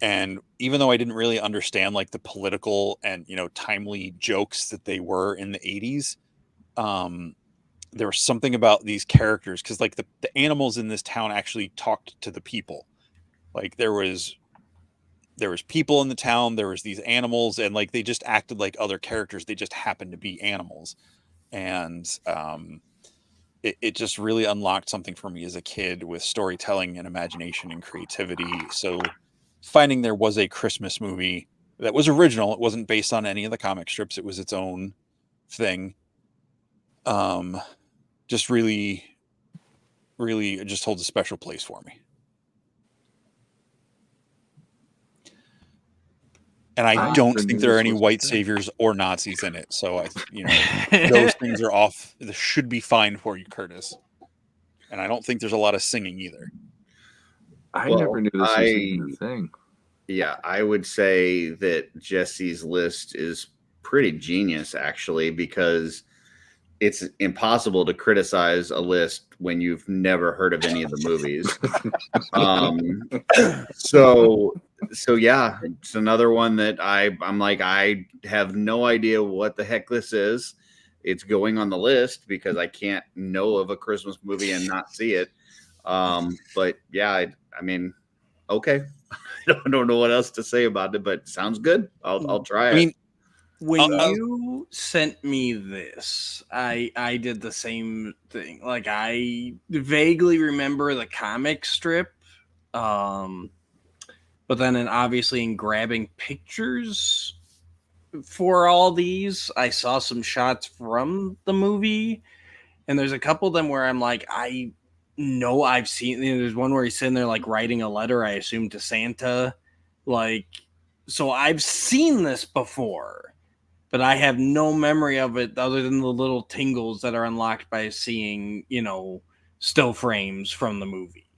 And even though I didn't really understand like the political and, timely jokes that they were in the 80s, there was something about these characters, because like the animals in this town actually talked to the people. Like there was people in the town, there was these animals, and like they just acted like other characters. They just happened to be animals. And it just really unlocked something for me as a kid with storytelling and imagination and creativity. So finding there was a Christmas movie that was original, it wasn't based on any of the comic strips, it was its own thing. Just really, really just holds a special place for me. And I don't think there are any white saviors or Nazis in it. So those things are off. This should be fine for you, Curtis. And I don't think there's a lot of singing either. I never knew this was even a thing. Yeah, I would say that Jesse's list is pretty genius, actually, because it's impossible to criticize a list when you've never heard of any of the movies. So yeah, it's another one that I'm like, I have no idea what the heck this is. It's going on the list because I can't know of a Christmas movie and not see it. But yeah, I mean, okay. I don't know what else to say about it, but it sounds good. I'll try it. I mean, when you sent me this, I did the same thing. Like I vaguely remember the comic strip, but then obviously in grabbing pictures for all these, I saw some shots from the movie, and there's a couple of them where I'm like, I know I've seen. There's one where he's sitting there like writing a letter, I assume, to Santa, like. So I've seen this before. But I have no memory of it other than the little tingles that are unlocked by seeing, still frames from the movie.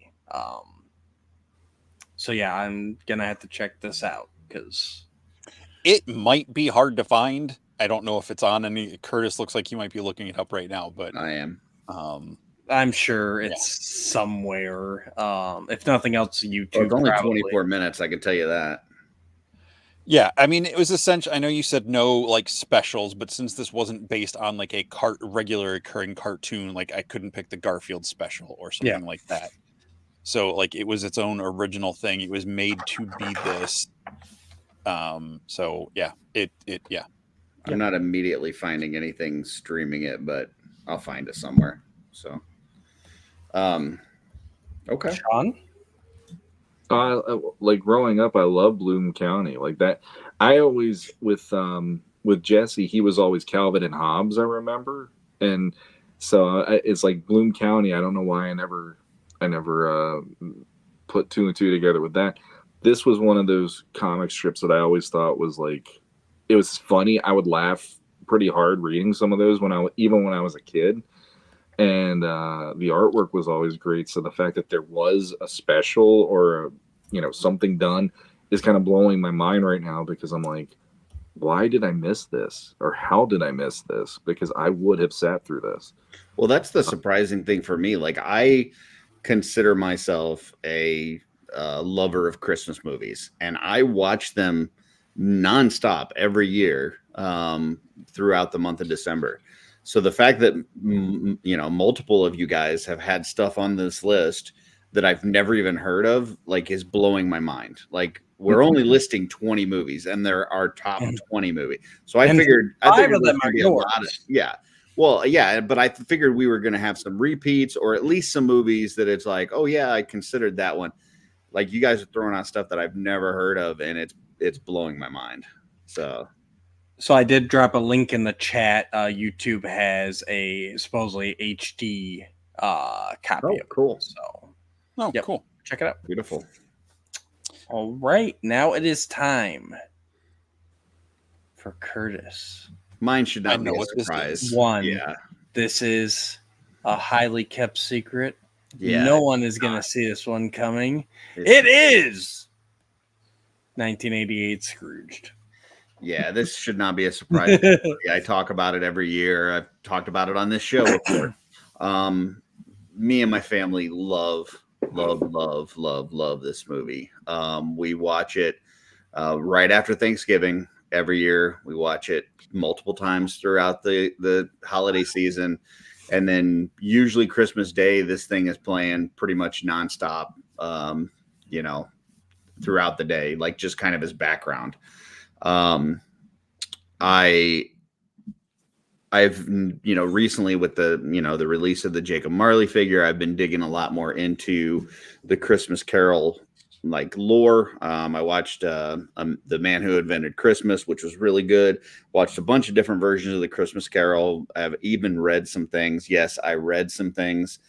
So yeah, I'm going to have to check this out because it might be hard to find. I don't know if it's on any. Curtis looks like you might be looking it up right now, but I am. I'm sure it's somewhere. If nothing else, YouTube. Well, it's only probably. 24 minutes. I can tell you that. Yeah, I mean, it was essential. I know you said no like specials, but since this wasn't based on like a regular occurring cartoon, like I couldn't pick the Garfield special or something like that. So like it was its own original thing. It was made to be this. So yeah, yeah. I'm not immediately finding anything streaming it, but I'll find it somewhere. So, okay. Sean? Like growing up, I love Bloom County. Like that, I always with Jesse, he was always Calvin and Hobbes. I remember, and so it's like Bloom County. I don't know why I never put two and two together with that. This was one of those comic strips that I always thought was like, it was funny. I would laugh pretty hard reading some of those even when I was a kid. And the artwork was always great. So the fact that there was a special or something done is kind of blowing my mind right now, because I'm like, why did I miss this? Or how did I miss this? Because I would have sat through this. Well, that's the surprising thing for me. Like, I consider myself a lover of Christmas movies, and I watch them nonstop every year throughout the month of December. So the fact that multiple of you guys have had stuff on this list that I've never even heard of, like, is blowing my mind. Like, we're only listing 20 movies, and they're our top 20 movie. So I figured 5 of them there's are gonna be a yours. lot of, yeah. Well, yeah, but I figured we were going to have some repeats, or at least some movies that it's like, oh yeah, I considered that one. Like, you guys are throwing out stuff that I've never heard of, and it's blowing my mind. So I did drop a link in the chat. YouTube has a supposedly HD copy of it. Cool. So, Oh, cool. Check it out. Beautiful. All right, now it is time for Curtis. Mine should I not know be a what this surprise. is. Yeah. This is a highly kept secret. Yeah. No one is going to see this one coming. It is 1988 Scrooged. Yeah, this should not be a surprise. I talk about it every year. I've talked about it on this show before. Me and my family love this movie. We watch it right after Thanksgiving every year. We watch it multiple times throughout the holiday season. And then usually Christmas Day, this thing is playing pretty much nonstop, throughout the day, like just kind of as background. I've recently with the the release of the Jacob Marley figure, I've been digging a lot more into the Christmas Carol like lore. I watched The Man Who Invented Christmas, which was really good. Watched a bunch of different versions of the Christmas Carol. I've even read some things. Yes, I read some things.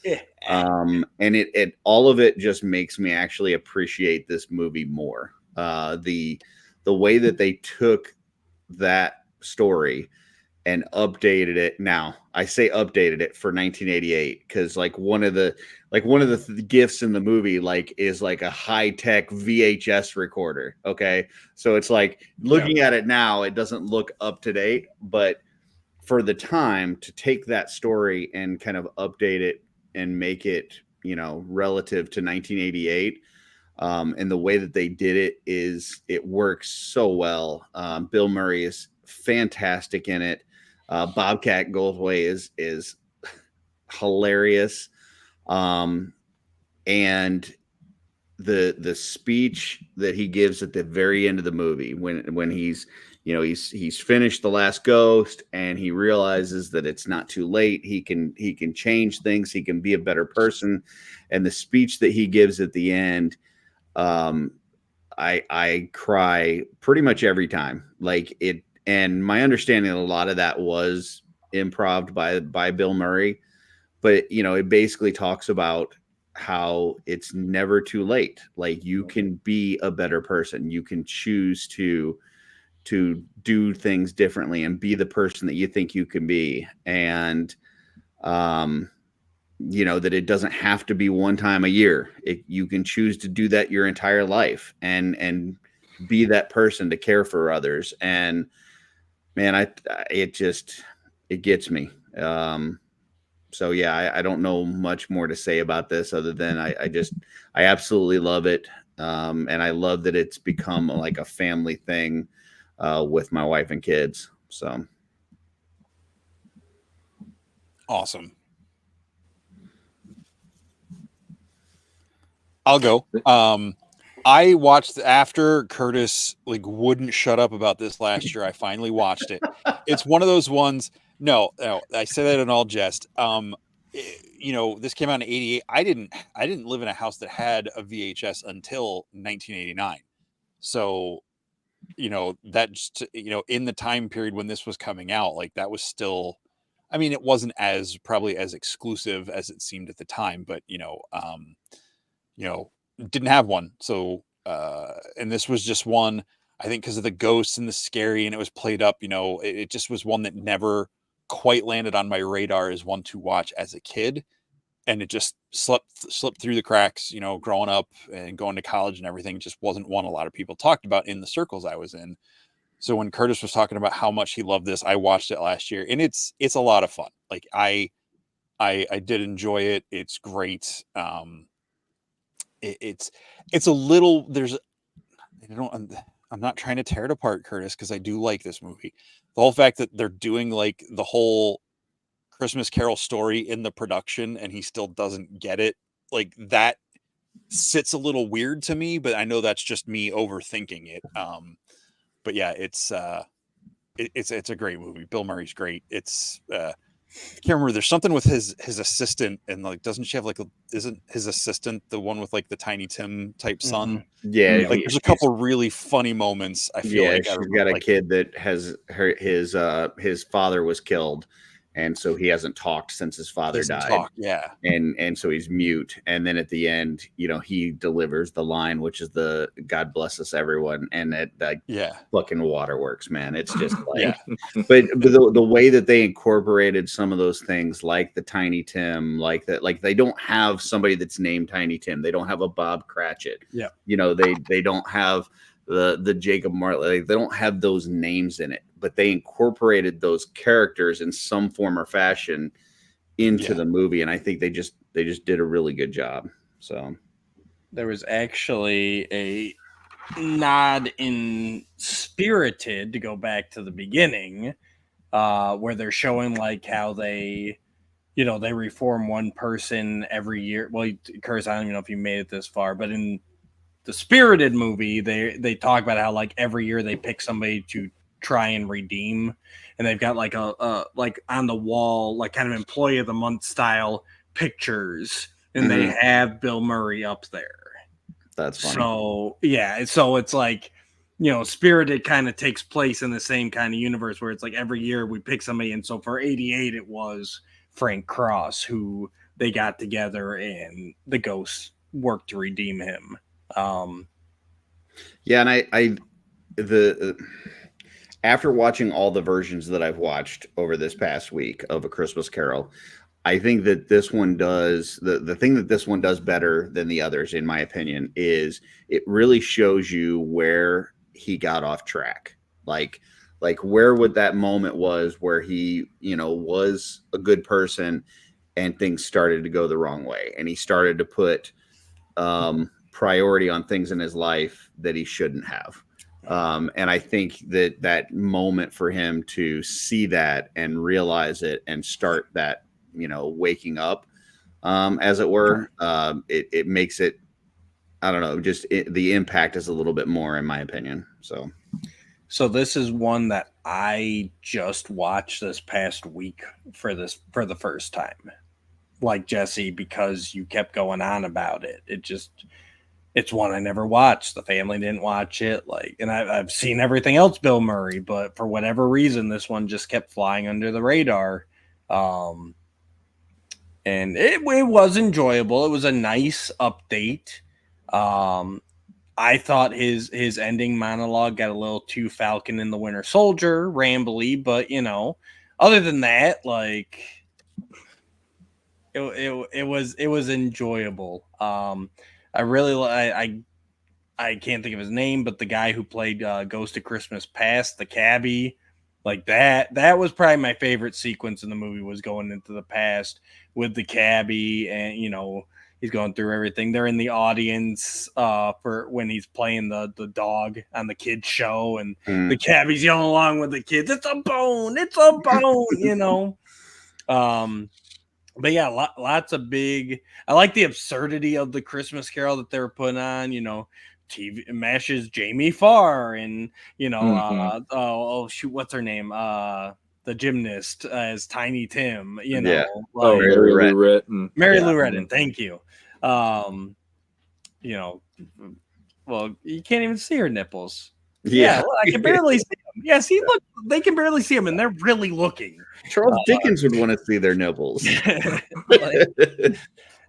And it all of it just makes me actually appreciate this movie more. The way that they took that story and updated it. Now I say updated it for 1988 because like one of the gifts in the movie is like a high-tech VHS recorder. Okay, so it's like looking at it now, it doesn't look up to date, but for the time to take that story and kind of update it and make it relative to 1988. And the way that they did it works so well. Bill Murray is fantastic in it. Bobcat Goldthwait is hilarious. And the speech that he gives at the very end of the movie when he's finished The Last Ghost and he realizes that it's not too late. He can change things. He can be a better person. And the speech that he gives at the end, I cry pretty much every time. Like it, and my understanding a lot of that was improv by Bill Murray, but it basically talks about how it's never too late. Like you can be a better person. You can choose to do things differently and be the person that you think you can be. And, that it doesn't have to be one time a year. You can choose to do that your entire life and be that person to care for others. And man, it gets me. So yeah, I don't know much more to say about this other than I absolutely love it. And I love that it's become like a family thing with my wife and kids. So awesome. I'll go. I watched after Curtis wouldn't shut up about this last year. I finally watched it. It's one of those ones. No, I say that in all jest. This came out in '88. I didn't live in a house that had a VHS until 1989. So, that just, in the time period when this was coming out, like that was still, I mean, it wasn't probably as exclusive as it seemed at the time, but, didn't have one. So, and this was just one, I think because of the ghosts and the scary, and it was played up, it just was one that never quite landed on my radar as one to watch as a kid. And it just slipped through the cracks, growing up and going to college and everything. It just wasn't one a lot of people talked about in the circles I was in. So when Curtis was talking about how much he loved this, I watched it last year, and it's a lot of fun. Like I did enjoy it. It's great. It's a little, I'm not trying to tear it apart, Curtis, because I do like this movie. The whole fact that they're doing like the whole Christmas Carol story in the production and he still doesn't get it, like that sits a little weird to me, but I know that's just me overthinking it. But yeah, it's a great movie. Bill Murray's great. It's I can't remember. There's something with his assistant, and like, doesn't she have like isn't his assistant the one with like the Tiny Tim type son? Yeah, Like there's a couple really funny moments. I feel like she's got a kid that has his father was killed, and so he hasn't talked since his father died. And so he's mute. And then at the end, he delivers the line, which is the "God bless us, everyone," and that fucking waterworks, man. It's just like, but the way that they incorporated some of those things, like the Tiny Tim, like that, like they don't have somebody that's named Tiny Tim. They don't have a Bob Cratchit. Yeah, they don't have the Jacob Marley. Like, they don't have those names in it, but they incorporated those characters in some form or fashion into the movie, and I think they just did a really good job. So there was actually a nod in Spirited, to go back to the beginning, where they're showing like how they reform one person every year. Well, Curtis, I don't even know if you made it this far, but in the Spirited movie, they talk about how like every year they pick somebody to try and redeem, and they've got like a like on the wall, like kind of employee of the month style pictures, and they have Bill Murray up there. That's funny. So it's like, Spirited kind of takes place in the same kind of universe where it's like every year we pick somebody, and so for 88 it was Frank Cross who they got together and the ghosts worked to redeem him. And after watching all the versions that I've watched over this past week of A Christmas Carol, I think that this one does the thing that this one does better than the others, in my opinion, is it really shows you where he got off track. Like where would that moment was where he, was a good person and things started to go the wrong way. And he started to put priority on things in his life that he shouldn't have. And I think that moment for him to see that and realize it and start that, waking up, as it were, it makes it, I don't know, the impact is a little bit more, in my opinion. So this is one that I just watched this past week for the first time, like Jesse, because you kept going on about it. It's one I never watched. The family didn't watch it. And I've seen everything else Bill Murray, but for whatever reason, this one just kept flying under the radar. And it was enjoyable. It was a nice update. I thought his ending monologue got a little too Falcon and the Winter Soldier rambly, but other than that, like it was enjoyable. I really I can't think of his name, but the guy who played Ghost of Christmas Past, the cabbie, like that was probably my favorite sequence in the movie, was going into the past with the cabbie, and he's going through everything. They're in the audience for when he's playing the dog on the kids show, and the cabbie's yelling along with the kids, "It's a bone, it's a bone," But yeah, lots of big. I like the absurdity of the Christmas Carol that they were putting on. TV Mash's Jamie Farr, and what's her name? The gymnast as Tiny Tim. Mary Lou Retton. Mary Lou Retton. Thank you. Well, you can't even see her nipples. Yeah, I can barely see them. Yeah, see, look, they can barely see them, and they're really looking. Charles Dickens would want to see their nipples.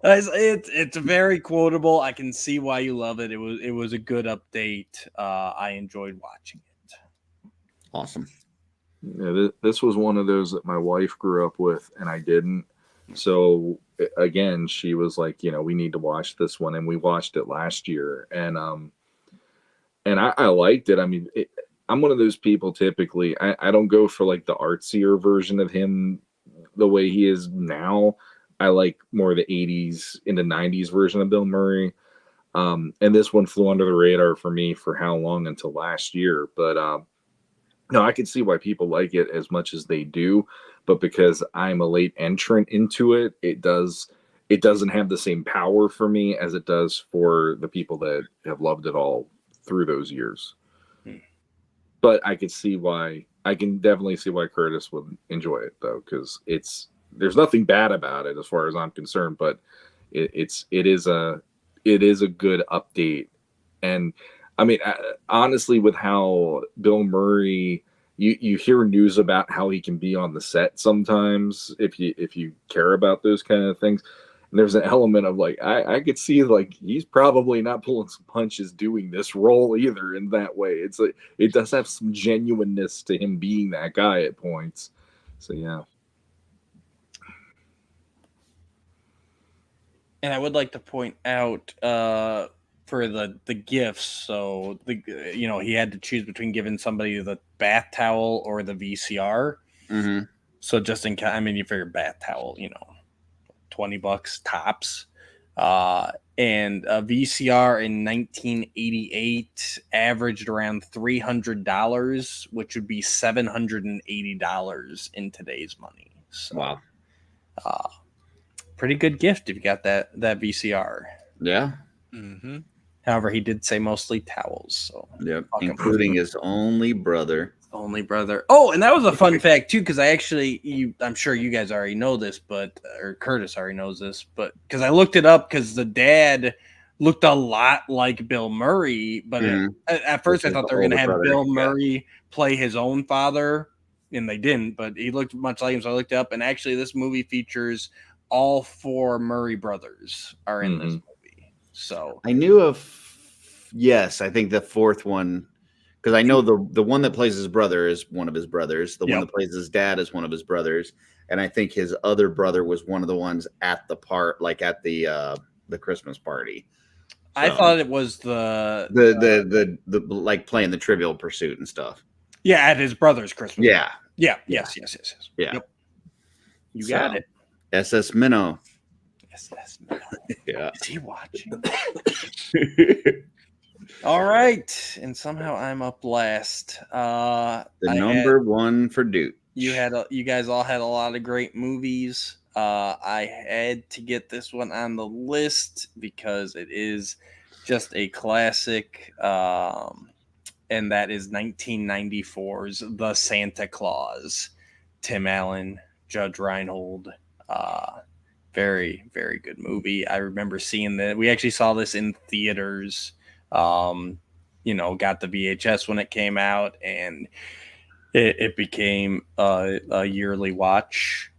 It's very quotable. I can see why you love it. It was a good update. I enjoyed watching it. Awesome. Yeah, this was one of those that my wife grew up with, and I didn't. So again, she was like, we need to watch this one, and we watched it last year, and I liked it. I mean, I'm one of those people typically. I don't go for like the artsier version of him the way he is now. I like more the 80s into 90s version of Bill Murray. And this one flew under the radar for me for how long, until last year. But no, I can see why people like it as much as they do. But because I'm a late entrant into it, it doesn't have the same power for me as it does for the people that have loved it all through those years. But I can definitely see why Curtis would enjoy it, though, because there's nothing bad about it as far as I'm concerned, but it is a good update. And I mean, honestly, with how Bill Murray, you hear news about how he can be on the set sometimes if you care about those kind of things. And there's an element of like, I could see like he's probably not pulling some punches doing this role either in that way. It's like it does have some genuineness to him being that guy at points. So yeah. And I would like to point out for the gifts. So he had to choose between giving somebody the bath towel or the VCR. Mm-hmm. So just you figure bath towel, $20 tops. And a VCR in 1988 averaged around $300, which would be $780 in today's money. So, wow. Pretty good gift if you got that VCR. Yeah. Mm-hmm. However, he did say mostly towels. So yep, including his only brother. Only brother. Oh, and that was a fun fact too, because I'm sure you guys already know this, or Curtis already knows this, but because I looked it up, because the dad looked a lot like Bill Murray, but at first I thought they were going to have Bill Murray play his own father, and they didn't, but he looked much like him, so I looked it up, and actually this movie features all 4 Murray brothers are in this movie. So I knew yes, I think the 4th one, because I know the one that plays his brother is one of his brothers. The one that plays his dad is one of his brothers. And I think his other brother was one of the ones at the Christmas party. So, I thought it was the like playing the Trivial Pursuit and stuff. Yeah, at his brother's Christmas. Yeah. Yeah. Yes. Yeah. Yep. You got it. SS Minnow. SS Minnow. Yeah. Is he watching? All right, and somehow I'm up last. Number one for Duke. You guys all had a lot of great movies. I had to get this one on the list because it is just a classic, and that is 1994's The Santa Claus. Tim Allen, Judge Reinhold. Very, very good movie. I remember seeing that. We actually saw this in theaters. Got the VHS when it came out, and it became a yearly watch.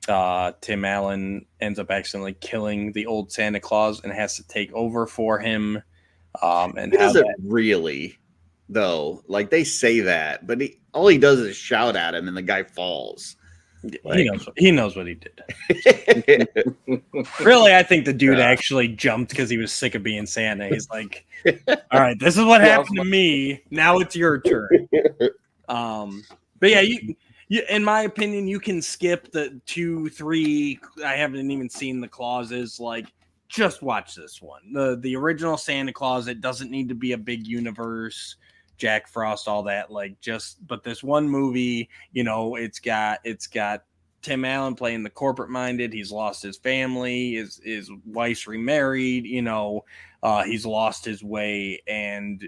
Tim Allen ends up accidentally killing the old Santa Claus and has to take over for him. And he doesn't really, though. Like, they say that, but all he does is shout at him, and the guy falls. He knows what he did. Really, I think the dude actually jumped because he was sick of being Santa. He's like, all right, this is what happened to me. Now it's your turn. But yeah, you in my opinion, you can skip the 2, 3. I haven't even seen the clauses. Like, just watch this one. The original Santa Claus. It doesn't need to be a big universe. Jack Frost, all that, but this one movie, it's got Tim Allen playing the corporate minded. He's lost his family, his wife's remarried, he's lost his way, and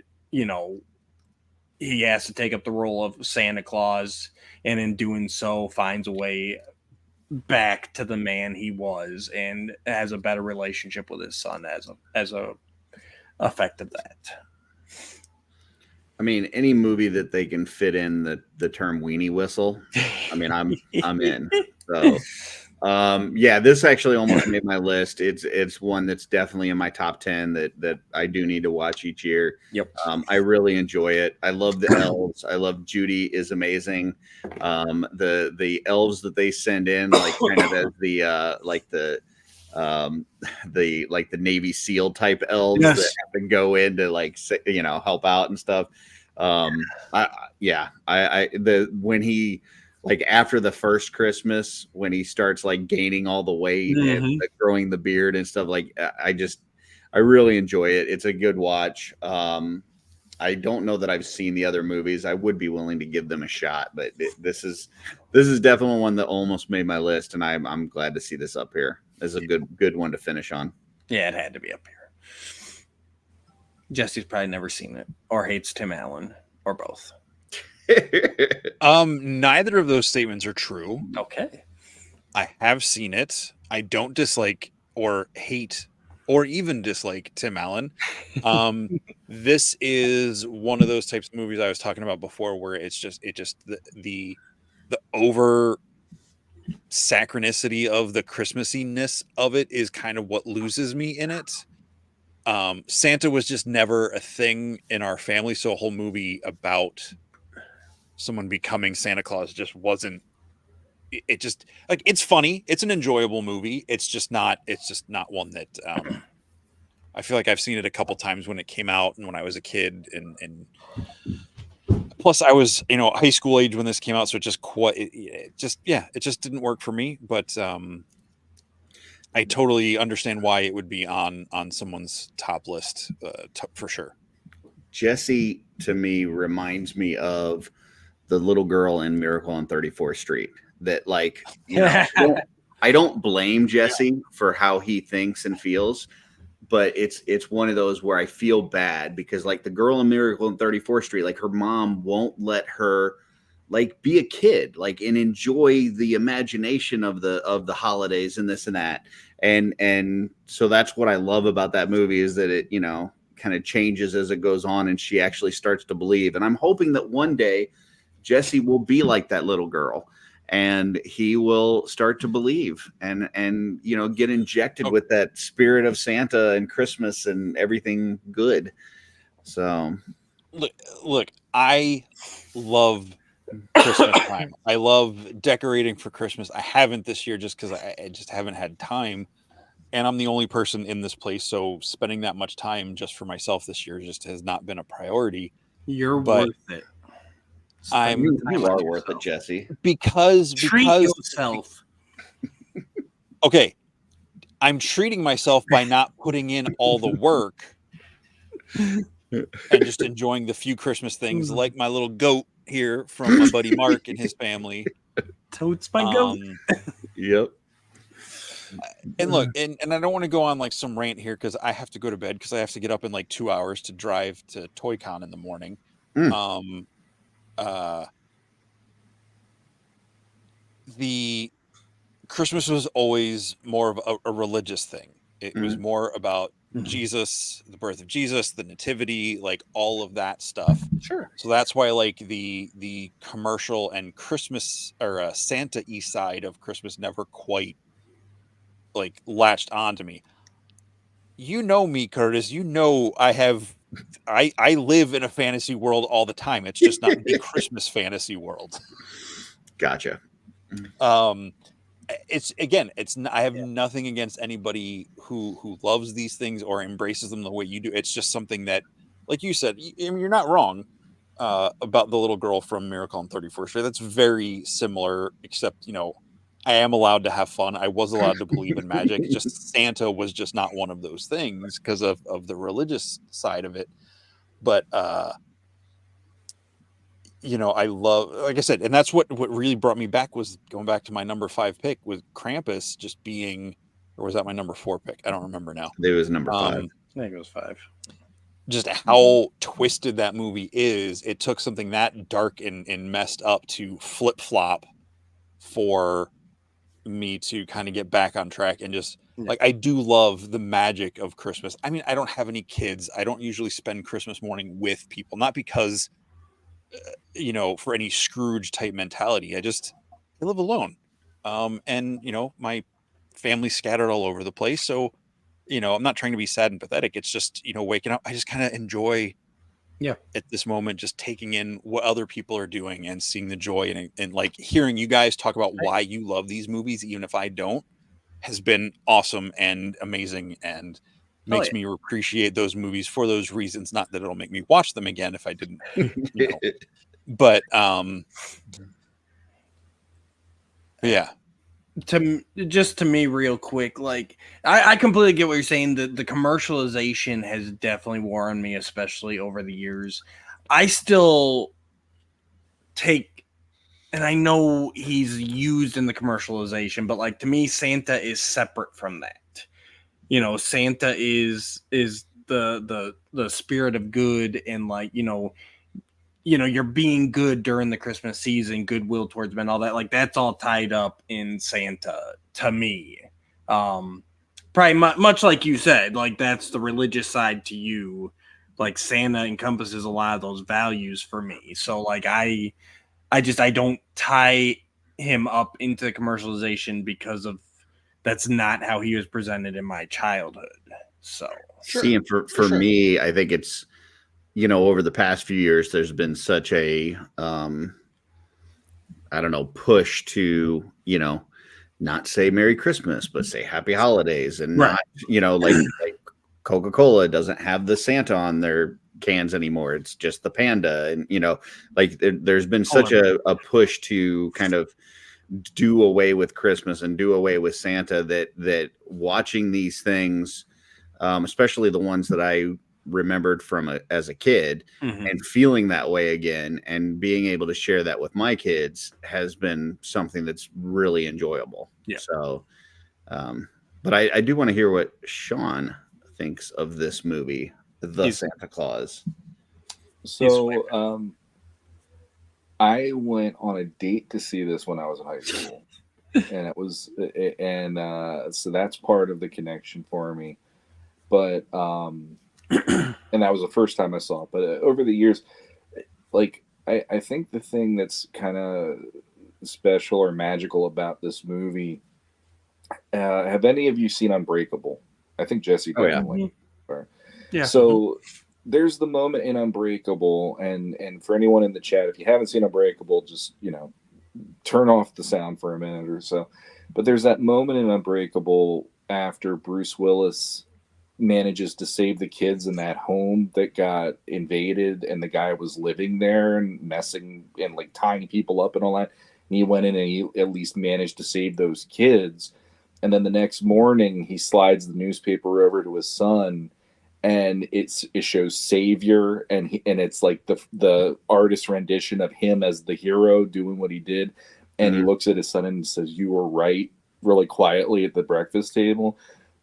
he has to take up the role of Santa Claus, and in doing so finds a way back to the man he was and has a better relationship with his son as a effect of that. I mean, any movie that they can fit in the term weenie whistle, I mean, I'm in. So, this actually almost made my list. It's one that's definitely in my top 10 that I do need to watch each year. Yep. I really enjoy it. I love the elves. I love Judy is amazing. The elves that they send in, like kind of as the Navy SEAL type elves that have to go in to help out and stuff. When he after the first Christmas, when he starts gaining all the weight and growing the beard and stuff, I really enjoy it. It's a good watch. I don't know that I've seen the other movies. I would be willing to give them a shot, but this is definitely one that almost made my list, and I'm glad to see this up here. This is a good one to finish on. Yeah, it had to be up here. Jesse's probably never seen it, or hates Tim Allen, or both. Neither of those statements are true. Okay. I have seen it. I don't dislike or hate or even dislike Tim Allen. This is one of those types of movies I was talking about before, where it's just the over synchronicity of the Christmassiness of it is kind of what loses me in it. Santa was just never a thing in our family, so a whole movie about someone becoming Santa Claus just wasn't. It just, like, it's funny, it's an enjoyable movie. It's just not one that I feel like I've seen it a couple times when it came out and when I was a kid, and plus I was high school age when this came out, so it just didn't work for me. But I totally understand why it would be on someone's top list for sure. Jesse, to me, reminds me of the little girl in Miracle on 34th Street. That, like, I don't blame Jesse for how he thinks and feels, but it's one of those where I feel bad because, like, the girl in Miracle on 34th Street, like, her mom won't let her, like, be a kid, like, and enjoy the imagination of the holidays and this and that. And so that's what I love about that movie, is that it, kind of changes as it goes on, and she actually starts to believe. And I'm hoping that one day Jesse will be like that little girl, and he will start to believe and get injected with that spirit of Santa and Christmas and everything good. So look, I love Christmas time. I love decorating for Christmas. I haven't this year just because I just haven't had time, and I'm the only person in this place, so spending that much time just for myself this year just has not been a priority. You're worth it. You are worth it, Jesse. Because treat yourself. Okay, I'm treating myself by not putting in all the work and just enjoying the few Christmas things, like my little goat here from my buddy Mark and his family. Totes my goat. Yep. And look, and I don't want to go on like some rant here because I have to go to bed because I have to get up in like 2 hours to drive to ToyCon in the morning. The Christmas was always more of a religious thing. It was more about Jesus, the birth of Jesus, the nativity, like all of that stuff. Sure. So that's why like the commercial and Christmas or Santa-y side of Christmas never quite like latched onto me. You know me, Curtis. You know I live in a fantasy world all the time. It's just not the Christmas fantasy world. Gotcha. I have nothing against anybody who loves these things or embraces them the way you do. It's just something that, like you said, you're not wrong about the little girl from Miracle on 34th Street. That's very similar, except I am allowed to have fun. I was allowed to believe in magic. Just Santa was just not one of those things because of the religious side of it. But I love, like I said, and that's what really brought me back was going back to my number 5 pick with Krampus just being, or was that my number 4 pick? I don't remember now. It was number 5. I think it was 5. Just how twisted that movie is. It took something that dark and messed up to flip flop for me to kind of get back on track and just like, I do love the magic of Christmas. I mean, I don't have any kids. I don't usually spend Christmas morning with people, not because for any Scrooge type mentality. I live alone. And my family's scattered all over the place. So, I'm not trying to be sad and pathetic. It's just, waking up. I just kind of enjoy at this moment, just taking in what other people are doing and seeing the joy and like hearing you guys talk about why you love these movies, even if I don't, has been awesome and amazing and makes me appreciate those movies for those reasons. Not that it'll make me watch them again if I didn't, but yeah. to me real quick, like I completely get what you're saying. The commercialization has definitely worn on me, especially over the years. I still take, and I know he's used in the commercialization, but like to me, Santa is separate from that. You know, Santa is the spirit of good, and like you're being good during the Christmas season, goodwill towards men, all that. Like that's all tied up in Santa to me. Probably much like you said, like that's the religious side to you. Like Santa encompasses a lot of those values for me. So like I don't tie him up into the commercialization because of that's not how he was presented in my childhood. So See, and for me, I think it's, over the past few years, there's been such a, I don't know, push to, not say Merry Christmas, but say Happy Holidays, and not, like Coca-Cola doesn't have the Santa on their cans anymore. It's just the panda. And, like there's been such a push to kind of do away with Christmas and do away with Santa that watching these things, especially the ones that I remembered from as a kid, and feeling that way again and being able to share that with my kids has been something that's really enjoyable. Yeah. So, but I do want to hear what Sean thinks of this movie, Santa Claus. So, I went on a date to see this when I was in high school, and so that's part of the connection for me. But and that was the first time I saw it. But over the years, like I think the thing that's kind of special or magical about this movie. Have any of you seen Unbreakable? I think Jesse definitely. Yeah. So there's the moment in Unbreakable, and for anyone in the chat, if you haven't seen Unbreakable, just turn off the sound for a minute or so. But there's that moment in Unbreakable after Bruce Willis manages to save the kids in that home that got invaded, and the guy was living there and messing and like tying people up and all that. And he went in and he at least managed to save those kids. And then the next morning, he slides the newspaper over to his son, and it shows Savior, and it's like the artist rendition of him as the hero doing what he did. And he looks at his son and says, "You were right," really quietly at the breakfast table.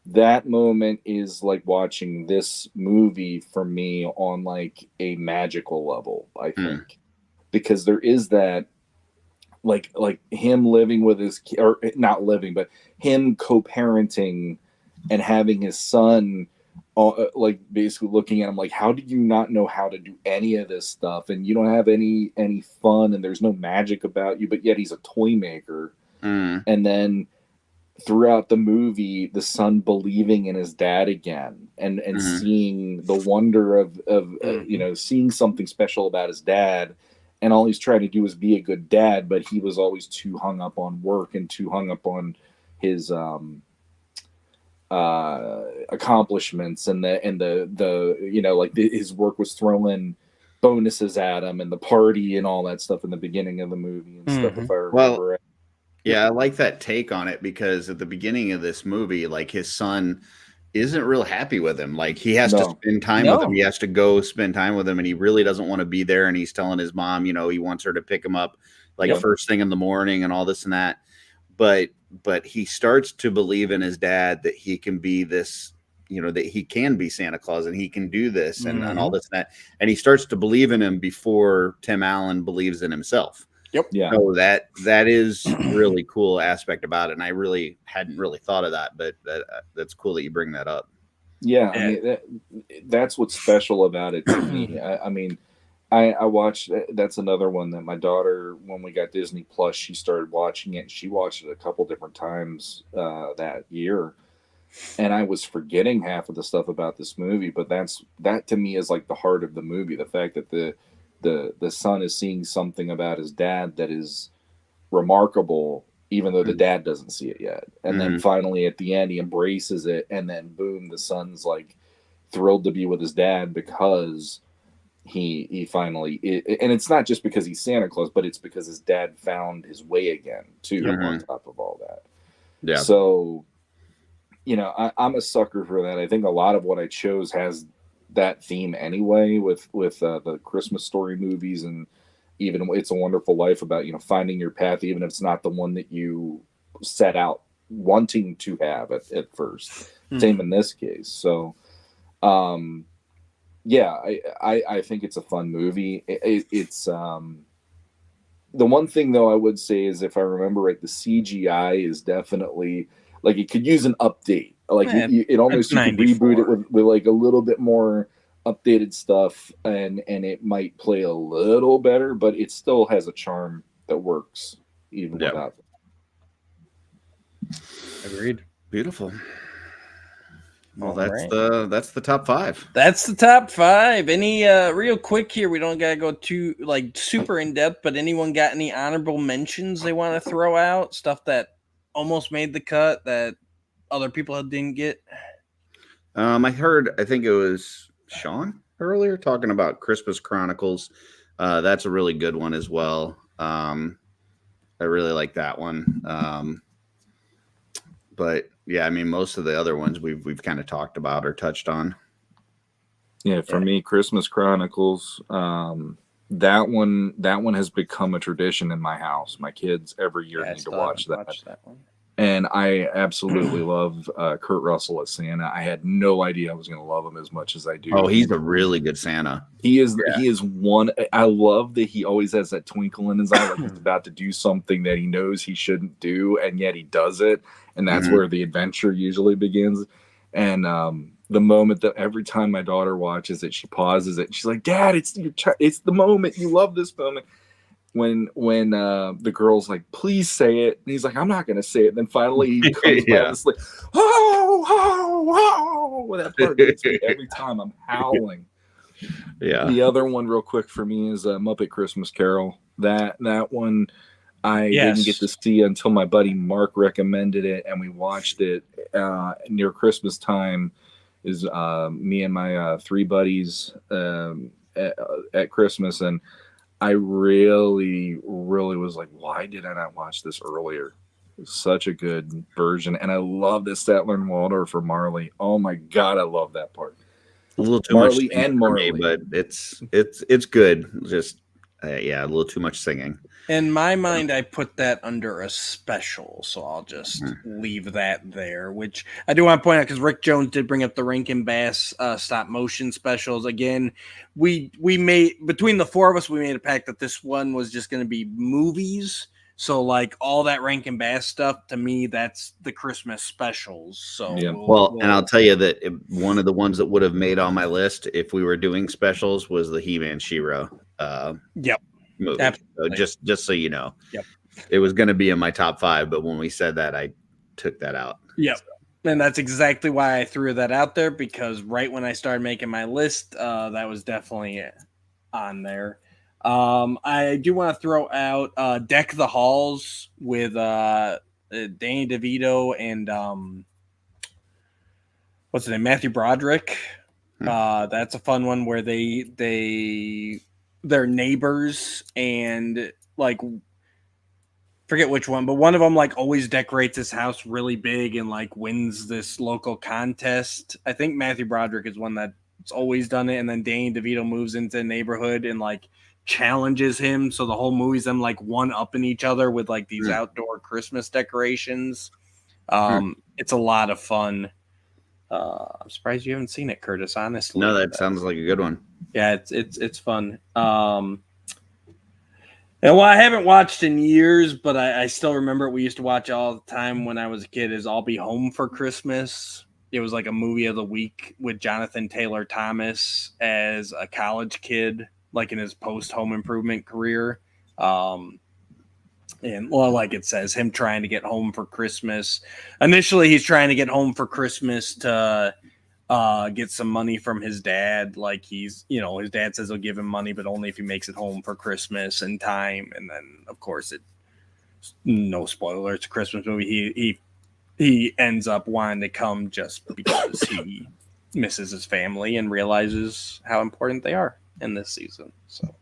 That moment is like watching this movie for me on like a magical level, I think, because there is that like him living with his, or not living, but him co-parenting and having his son like basically looking at him like, how do you not know how to do any of this stuff, and you don't have any fun, and there's no magic about you, but yet he's a toy maker. And then throughout the movie, the son believing in his dad again, and seeing the wonder of seeing something special about his dad, and all he's trying to do is be a good dad, but he was always too hung up on work and too hung up on his accomplishments, and his work was throwing bonuses at him, and the party and all that stuff in the beginning of the movie and stuff, if I remember right. Yeah, I like that take on it, because at the beginning of this movie, like his son isn't real happy with him. Like he has to spend time with him. He has to go spend time with him, and he really doesn't want to be there. And he's telling his mom, he wants her to pick him up like first thing in the morning and all this and that. But he starts to believe in his dad that he can be this, that he can be Santa Claus and he can do this and all this and that. And he starts to believe in him before Tim Allen believes in himself. Yep. Yeah. So that is really cool aspect about it, and I really hadn't really thought of that, but that's cool that you bring that up. Yeah, I mean that's what's special about it to me. I mean, I watched. That's another one that my daughter, when we got Disney Plus, she started watching it. And she watched it a couple different times that year, and I was forgetting half of the stuff about this movie. But that to me is like the heart of the movie. The fact that the son is seeing something about his dad that is remarkable, even though the dad doesn't see it yet. And then finally at the end, he embraces it, and then boom, the son's like thrilled to be with his dad because he finally, and it's not just because he's Santa Claus, but it's because his dad found his way again too, on top of all that. Yeah. So, I'm a sucker for that. I think a lot of what I chose has that theme anyway, with the Christmas Story movies, and even It's a Wonderful Life, about finding your path, even if it's not the one that you set out wanting to have at first. Same in this case. So, yeah, I think it's a fun movie. It's the one thing though I would say is, if I remember right, the CGI is definitely, like, it could use an update. Like it almost, you could reboot it with like a little bit more updated stuff, and it might play a little better, but it still has a charm that works even without it. Agreed. Beautiful. Well, All that's right. that's the top 5. That's the top 5. Any real quick here, we don't gotta go too like super in depth, but anyone got any honorable mentions they want to throw out? Stuff that almost made the cut that other people didn't get? I think it was Sean earlier talking about Christmas Chronicles. That's a really good one as well. I really like that one. But yeah, I mean, most of the other ones we've kind of talked about or touched on. Yeah, for me, Christmas Chronicles, that one has become a tradition in my house. My kids every year need to watch that one. And I absolutely love Kurt Russell as Santa. I had no idea I was going to love him as much as I do. Oh, he's a really good Santa. He is one. I love that he always has that twinkle in his eye, like he's about to do something that he knows he shouldn't do, and yet he does it. And that's where the adventure usually begins. And the moment that every time my daughter watches it, she pauses it. She's like, "Dad, it's the moment. You love this moment." When the girl's like, "Please say it," and he's like, "I'm not going to say it." And then finally he comes by this like, oh, that part gets me every time. I'm howling. Yeah. The other one, real quick for me, is Muppet Christmas Carol. That one I didn't get to see until my buddy Mark recommended it, and we watched it near Christmas time. Is me and my 3 buddies at Christmas, and I really, really was like, why did I not watch this earlier? Such a good version. And I love this Statler and Waldorf for Marley. Oh my God, I love that part. A little too Marley much and Marley. me, but it's good. Just a little too much singing. In my mind, I put that under a special, so I'll just leave that there, which I do want to point out, because Rick Jones did bring up the Rankin Bass stop motion specials. Again, we made, between the 4 of us, we made a pact that this one was just going to be movies. So, like, all that Rankin Bass stuff, to me, that's the Christmas specials. So, Yeah. And I'll tell you that one of the ones that would have made on my list if we were doing specials was the He-Man She-Ra. Yep. Movie. Absolutely. So just so you know, Yep. It was going to be in my top 5, but when we said that, I took that out. Yep. And that's exactly why I threw that out there, because right when I started making my list, that was definitely on there. I do want to throw out Deck the Halls with Danny DeVito and what's his name, Matthew Broderick. That's a fun one where they're neighbors, and like, forget which one, but one of them like always decorates his house really big and like wins this local contest. I think Matthew Broderick is one that's always done it, and then Danny DeVito moves into the neighborhood and like challenges him. So the whole movie's them like one-upping each other with like these outdoor Christmas decorations. It's a lot of fun. I'm surprised you haven't seen it, Curtis, honestly. No, that sounds like a good one. Yeah, it's fun. And well, I haven't watched in years, but I still remember we used to watch all the time when I was a kid, is I'll Be Home for Christmas. It was like a movie of the week with Jonathan Taylor Thomas as a college kid, like in his post-Home Improvement career. And well, like it says, him trying to get home for Christmas. Initially, he's trying to get home for Christmas to get some money from his dad. Like his dad says he'll give him money, but only if he makes it home for Christmas in time. And then, of course, no spoiler, it's a Christmas movie. He ends up wanting to come just because he misses his family and realizes how important they are in this season. So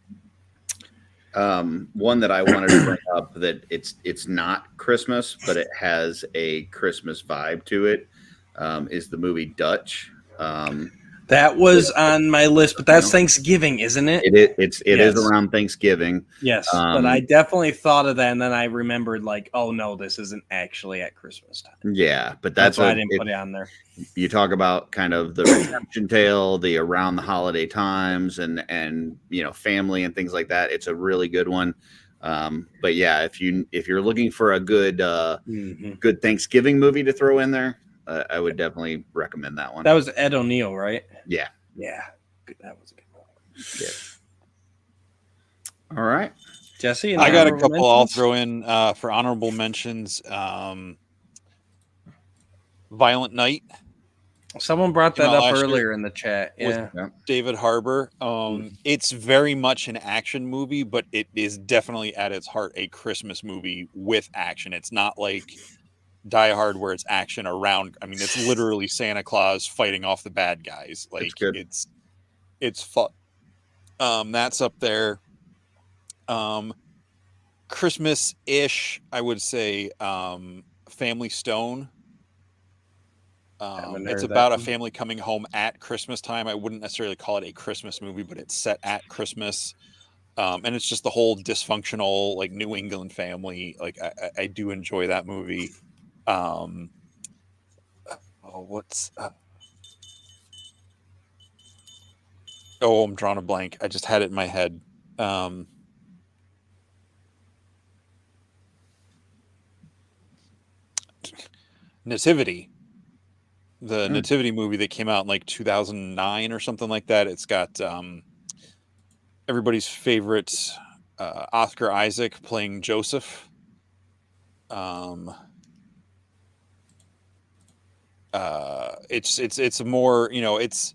One that I wanted to bring up that it's not Christmas, but it has a Christmas vibe to it. Is the movie Dutch? That was on my list, but that's Thanksgiving, isn't it? It is around Thanksgiving. Yes, but I definitely thought of that, and then I remembered, like, oh no, this isn't actually at Christmas time. Yeah, but that's why I didn't put it on there. You talk about kind of the redemption tale, the around the holiday times, and family and things like that. It's a really good one. But yeah, if you're looking for a good good Thanksgiving movie to throw in there, I would definitely recommend that one. That was Ed O'Neill, right? Yeah. That was a good one. Yeah. All right, Jesse. I got a couple I'll throw in for honorable mentions. Violent Night. Someone brought that up earlier in the chat. Yeah. David Harbour. It's very much an action movie, but it is definitely at its heart a Christmas movie with action. It's not like Die Hard where it's action around. I mean, it's literally Santa Claus fighting off the bad guys. Like it's fun. That's up there. Christmas-ish, I would say. Family Stone. It's about a family coming home at Christmas time. I wouldn't necessarily call it a Christmas movie, but it's set at Christmas. And it's just the whole dysfunctional, like, New England family. Like, I do enjoy that movie. I'm drawing a blank. I just had it in my head. Nativity. The Nativity movie that came out in like 2009 or something like that. It's got everybody's favorite Oscar Isaac playing Joseph. It's more, it's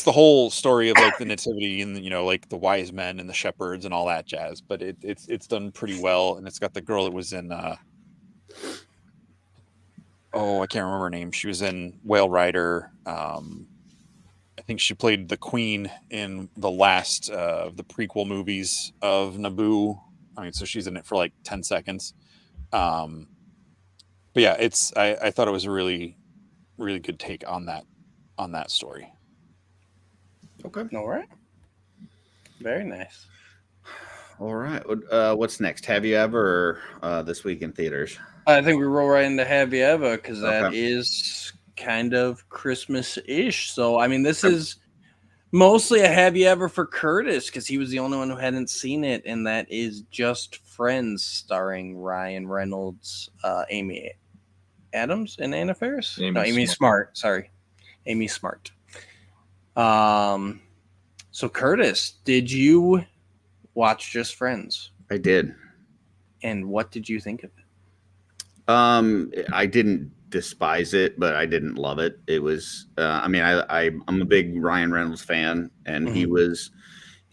the whole story of like the nativity and like the wise men and the shepherds and all that jazz, but it's done pretty well. And it's got the girl that was in I can't remember her name. She was in Whale Rider. I think she played the queen in the last of the prequel movies of Naboo. I mean, so she's in it for like 10 seconds. But yeah, I thought it was a really, really good take on that story. Okay. All right. Very nice. All right. What's next? Have You Ever or This Week in Theaters? I think we roll right into Have You Ever because that is kind of Christmas-ish. So, I mean, this is mostly a Have You Ever for Curtis because he was the only one who hadn't seen it, and that is Just Friends, starring Ryan Reynolds, Amy Adams, and Anna Faris. Amy Smart. Sorry, Amy Smart. So Curtis, did you watch Just Friends? I did. And what did you think of it? I didn't despise it, but I didn't love it. It was, I'm a big Ryan Reynolds fan, and he was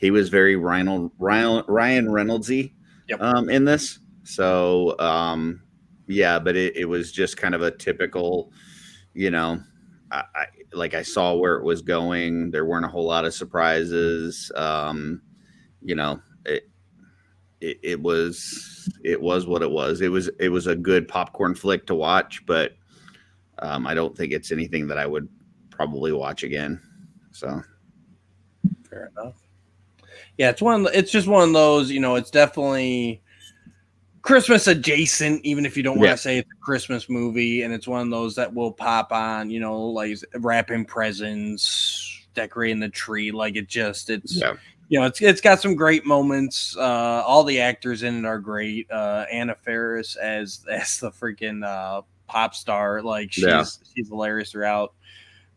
very Ryan Reynolds-y, in this. So, but it was just kind of a typical, I saw where it was going. There weren't a whole lot of surprises. It was what it was. It was a good popcorn flick to watch, but I don't think it's anything that I would probably watch again. So fair enough. Yeah, it's just one of those, it's definitely Christmas adjacent, even if you don't want to say it's a Christmas movie, and it's one of those that will pop on, like wrapping presents, decorating the tree, like it's got some great moments. All the actors in it are great. Anna Faris as the freaking pop star, like she's hilarious throughout.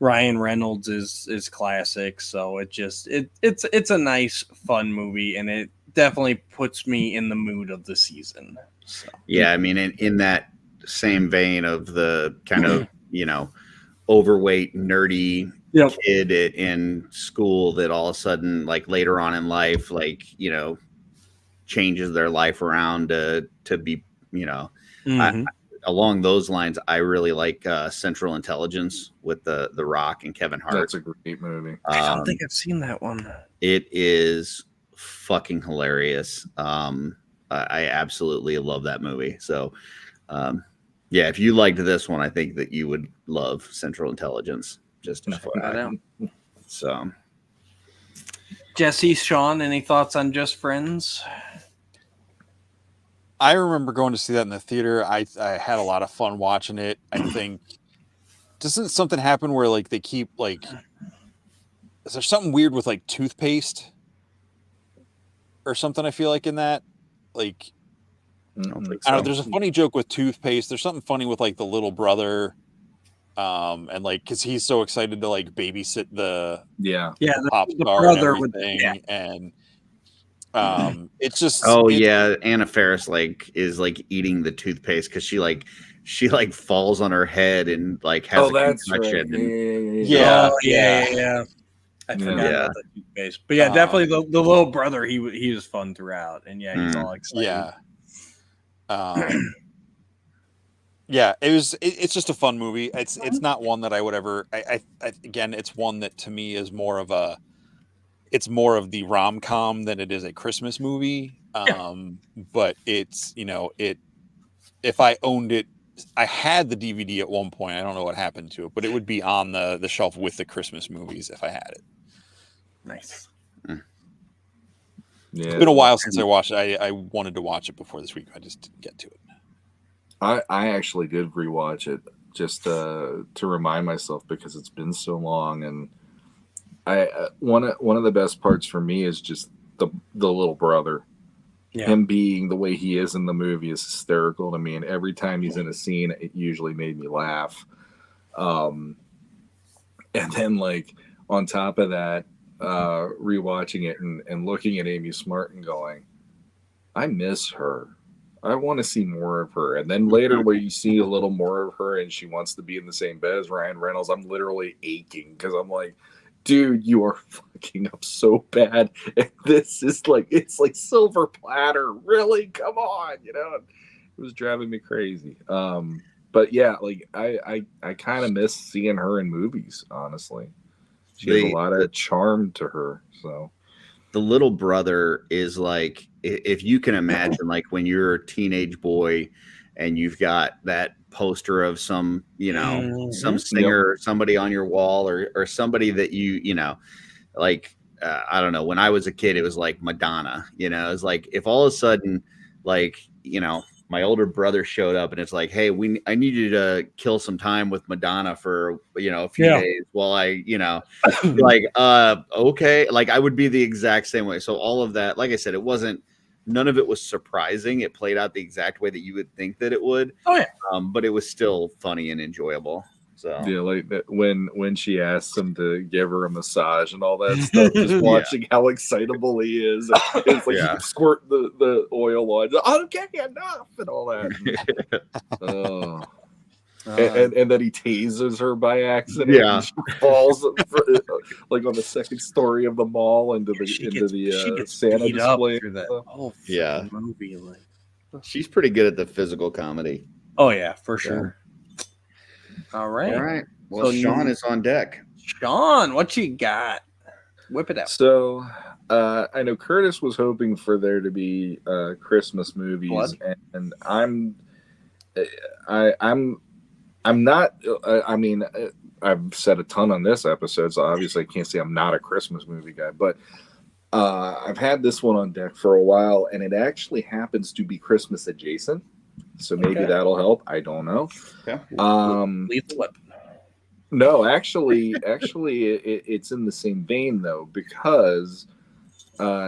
Ryan Reynolds is classic, so it's a nice, fun movie, and it definitely puts me in the mood of the season. So. Yeah, I mean, in that same vein of the kind of overweight, nerdy kid in school that all of a sudden, like later on in life, changes their life around to be, along those lines, I really like Central Intelligence with the Rock and Kevin Hart. That's a great movie. I don't think I've seen that one. It is fucking hilarious. I absolutely love that movie. So, yeah, if you liked this one, I think that you would love Central Intelligence. Just FYI. So, Jesse, Sean, any thoughts on Just Friends? I remember going to see that in the theater. I had a lot of fun watching it. I think doesn't something happen where like they keep like is there something weird with like toothpaste or something? I feel like in that like I don't think I don't know. so. There's a funny joke with toothpaste. There's something funny with like the little brother, and like because he's so excited to like babysit the pop star and everything, and it's just Anna Faris is like eating the toothpaste because she falls on her head and like has a concussion. Yeah. I forgot about the toothpaste, but yeah, definitely the little brother. He was fun throughout, and he's all excited. It's just a fun movie. It's not one that I would ever. I again, it's one that to me is more of the rom-com than it is a Christmas movie. But it's if I owned it, I had the DVD at one point. I don't know what happened to it, but it would be on the shelf with the Christmas movies if I had it. Nice. Yeah. It's been a while since I watched it. I wanted to watch it before this week. I just didn't get to it. I actually did rewatch it just to remind myself because it's been so long, and one of the best parts for me is just the little brother. Yeah. Him being the way he is in the movie is hysterical to me, and every time he's in a scene, it usually made me laugh. And then like on top of that, rewatching it and looking at Amy Smart and going, I miss her. I want to see more of her. And then later where you see a little more of her and she wants to be in the same bed as Ryan Reynolds, I'm literally aching because I'm like, dude, you are fucking up so bad. And this is like, it's like silver platter. Really? Come on. It was driving me crazy. But yeah, like I kind of miss seeing her in movies, honestly. She has a lot of charm to her. So the little brother is like, if you can imagine, like when you're a teenage boy and you've got that poster of some, some singer or somebody on your wall or somebody that I don't know. When I was a kid, it was like Madonna, it's like if all of a sudden, like, my older brother showed up and it's like, hey, I need you to kill some time with Madonna for, a few days while I, like, okay. Like I would be the exact same way. So all of that, like I said, none of it was surprising. It played out the exact way that you would think that it would. Oh yeah. But it was still funny and enjoyable. So yeah, like that when she asks him to give her a massage and all that stuff, just watching how excitable he is. It's like he squirt the oil on. I'll get enough and all that. And then he tases her by accident. Yeah, and she falls like on the second story of the mall into the Santa display. Movie, like. She's pretty good at the physical comedy. Oh yeah, for sure. All right. Well, so Sean is on deck. Sean, what you got? Whip it out. So, I know Curtis was hoping for there to be Christmas movies, and I'm not. I mean, I've said a ton on this episode, so obviously I can't say I'm not a Christmas movie guy, but I've had this one on deck for a while, and it actually happens to be Christmas adjacent. So maybe that'll help. I don't know. Yeah. Lethal Weapon. No, actually, it's in the same vein though, because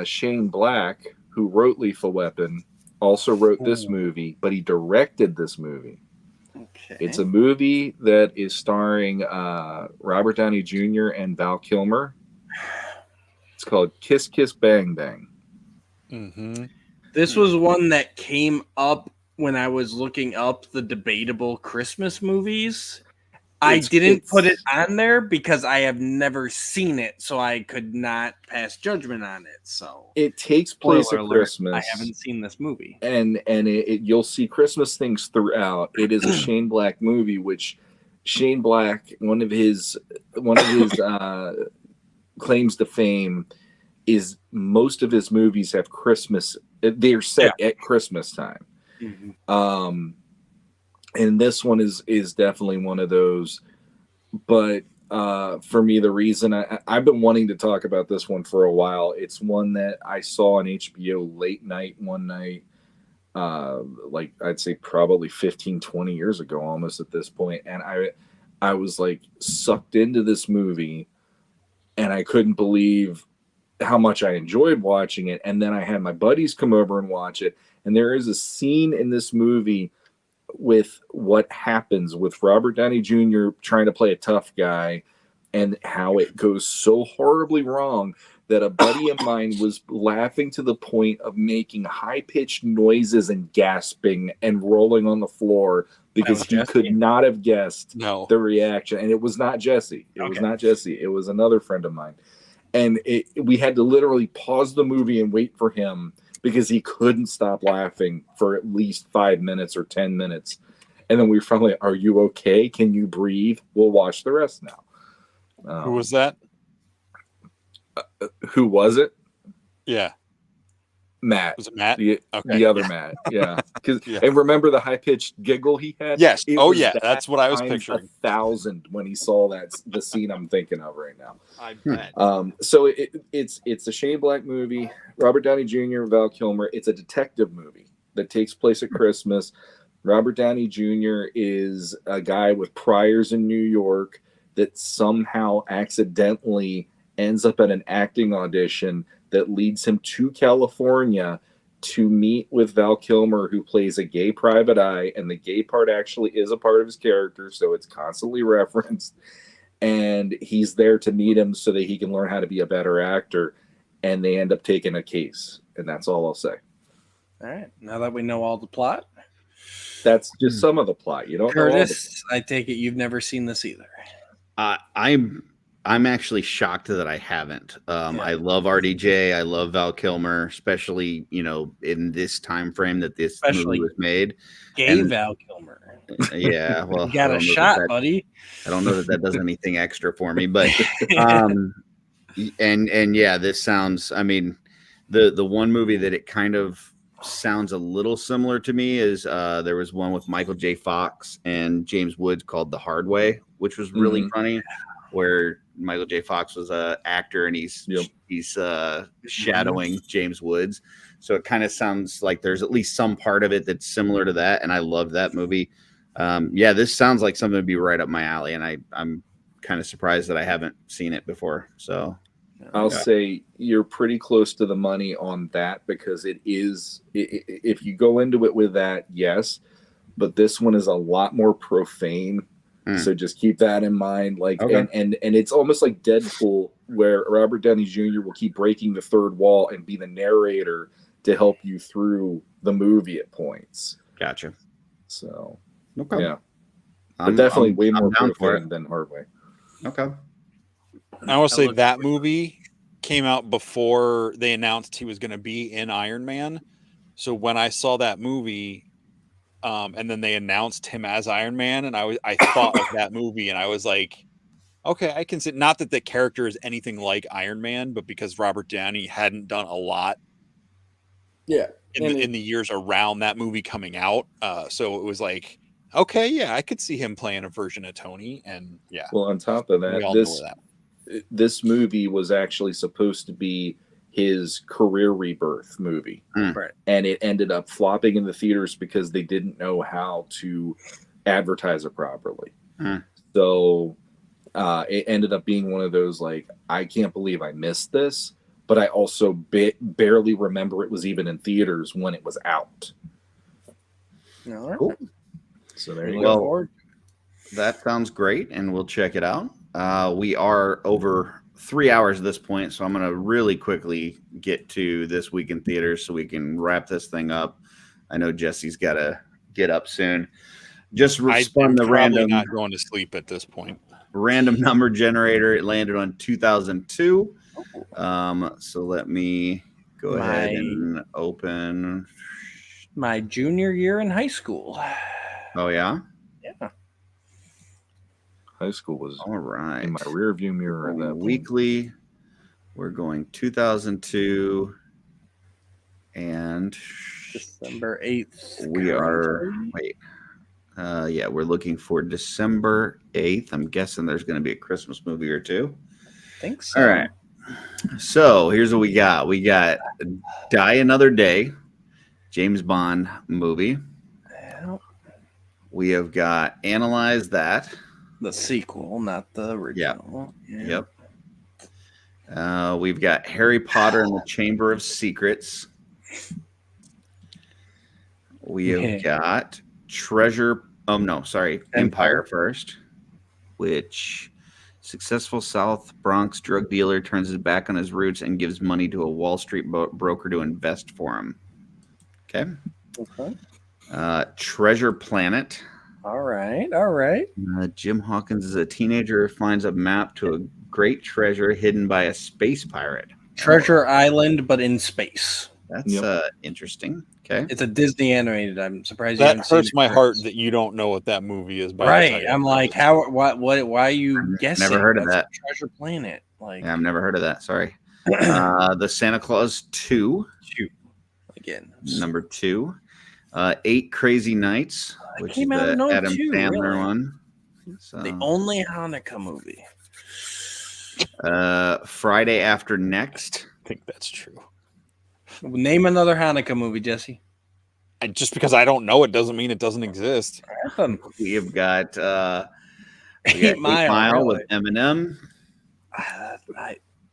Shane Black, who wrote Lethal Weapon, also wrote this movie, but he directed this movie. Okay. It's a movie that is starring Robert Downey Jr. and Val Kilmer. It's called Kiss Kiss Bang Bang. Mm-hmm. This was one that came up when I was looking up the debatable Christmas movies. I didn't put it on there because I have never seen it, so I could not pass judgment on it. So it takes place spoiler at alert, Christmas. I haven't seen this movie, and you'll see Christmas things throughout. It is a Shane Black movie, which Shane Black, one of his claims to fame is most of his movies have Christmas. They're set at Christmas time. Mm-hmm. And this one is definitely one of those. But for me, the reason I've been wanting to talk about this one for a while, it's one that I saw on HBO late night one night, like I'd say probably 15, 20 years ago, almost at this point. And I was like sucked into this movie, and I couldn't believe how much I enjoyed watching it. And then I had my buddies come over and watch it. And there is a scene in this movie with what happens with Robert Downey Jr. trying to play a tough guy, and how it goes so horribly wrong that a buddy of mine was laughing to the point of making high-pitched noises and gasping and rolling on the floor because he could not have guessed the reaction. And it was not Jesse. It was not Jesse. It was another friend of mine. And we had to literally pause the movie and wait for him because he couldn't stop laughing for at least 5 minutes or 10 minutes. And then we were finally, are you okay? Can you breathe? We'll watch the rest now. Who was that? Who was it? Yeah. Matt. Was it Matt? The other Matt. Yeah. And remember the high-pitched giggle he had? Yes. That's what I was picturing. 1,000 when he saw the scene I'm thinking of right now. I bet. So it's a Shane Black movie. Robert Downey Jr., Val Kilmer. It's a detective movie that takes place at Christmas. Robert Downey Jr. is a guy with priors in New York that somehow accidentally ends up at an acting audition that leads him to California to meet with Val Kilmer, who plays a gay private eye, and the gay part actually is a part of his character, so it's constantly referenced. And he's there to meet him so that he can learn how to be a better actor, and they end up taking a case, and that's all I'll say. All right, now that we know all the plot, that's just some of the plot. You don't Curtis, know I take it you've never seen this either. I'm actually shocked that I haven't. I love RDJ. I love Val Kilmer, especially in this time frame that this movie was made. Val Kilmer. Yeah, well, you got a shot, buddy. I don't know that does anything extra for me, but and yeah, this sounds. I mean, the one movie that it kind of sounds a little similar to me is there was one with Michael J. Fox and James Woods called The Hard Way, which was really funny, where Michael J. Fox was an actor and he's shadowing James Woods. So it kind of sounds like there's at least some part of it that's similar to that. And I love that movie. This sounds like something to be right up my alley. And I'm kind of surprised that I haven't seen it before. So I'll say you're pretty close to the money on that, because it is, if you go into it with that, yes, but this one is a lot more profane. So just keep that in mind. And it's almost like Deadpool, where Robert Downey Jr. will keep breaking the third wall and be the narrator to help you through the movie at points. Gotcha. So, yeah. But definitely way more profane than Hard Way. Okay. I will say that movie came out before they announced he was going to be in Iron Man. So when I saw that movie, and then they announced him as Iron Man, and I thought of that movie, and I was like, okay, I can see, not that the character is anything like Iron Man, but because Robert Downey hadn't done a lot in the years around that movie coming out. So it was like, okay, yeah, I could see him playing a version of Tony. And yeah. Well, on top of that, this movie was actually supposed to be his career rebirth movie. Right. And it ended up flopping in the theaters because they didn't know how to advertise it properly. So it ended up being one of those, like, I can't believe I missed this, but I also barely remember it was even in theaters when it was out. All right. Cool. So there you go. go. That sounds great, and we'll check it out. We are over 3 hours at this point, so I'm going to really quickly get to this week in theaters so we can wrap this thing up. I know Jesse's got to get up soon. Just I'm spun the probably random not going to sleep at this point. random number generator. It landed on 2002. So let me go ahead and open my junior year in high school. Oh yeah. Yeah. High school was All right. in my rear view mirror at that weekly. We're going 2002 and December 8th. we are we're looking for December 8th. I'm guessing there's going to be a Christmas movie or two. I think so. All right. So here's what we got. We got Die Another Day, James Bond movie. Yeah. We have got Analyze That. The sequel, not the original. Yep. We've got Harry Potter and the Chamber of Secrets. We have got Empire first, which successful South Bronx drug dealer turns his back on his roots and gives money to a Wall Street broker to invest for him. Okay. Treasure Planet. All right. Jim Hawkins is a teenager who finds a map to a great treasure hidden by a space pirate. Treasure Island, but in space. That's interesting. Okay. It's a Disney animated. I'm surprised that hurts my heart that you don't know what that movie is. Right. I'm like, why are you guessing? Never heard of that. Treasure Planet. Like, I've never heard of that. Sorry. The Santa Claus 2. Again. Number 2. 8 Crazy Nights, which is the Adam Sandler one. So, the only Hanukkah movie. Friday After Next. I think that's true. Name another Hanukkah movie, Jesse. Just because I don't know it doesn't mean it doesn't exist. We have got 8 Mile with Eminem.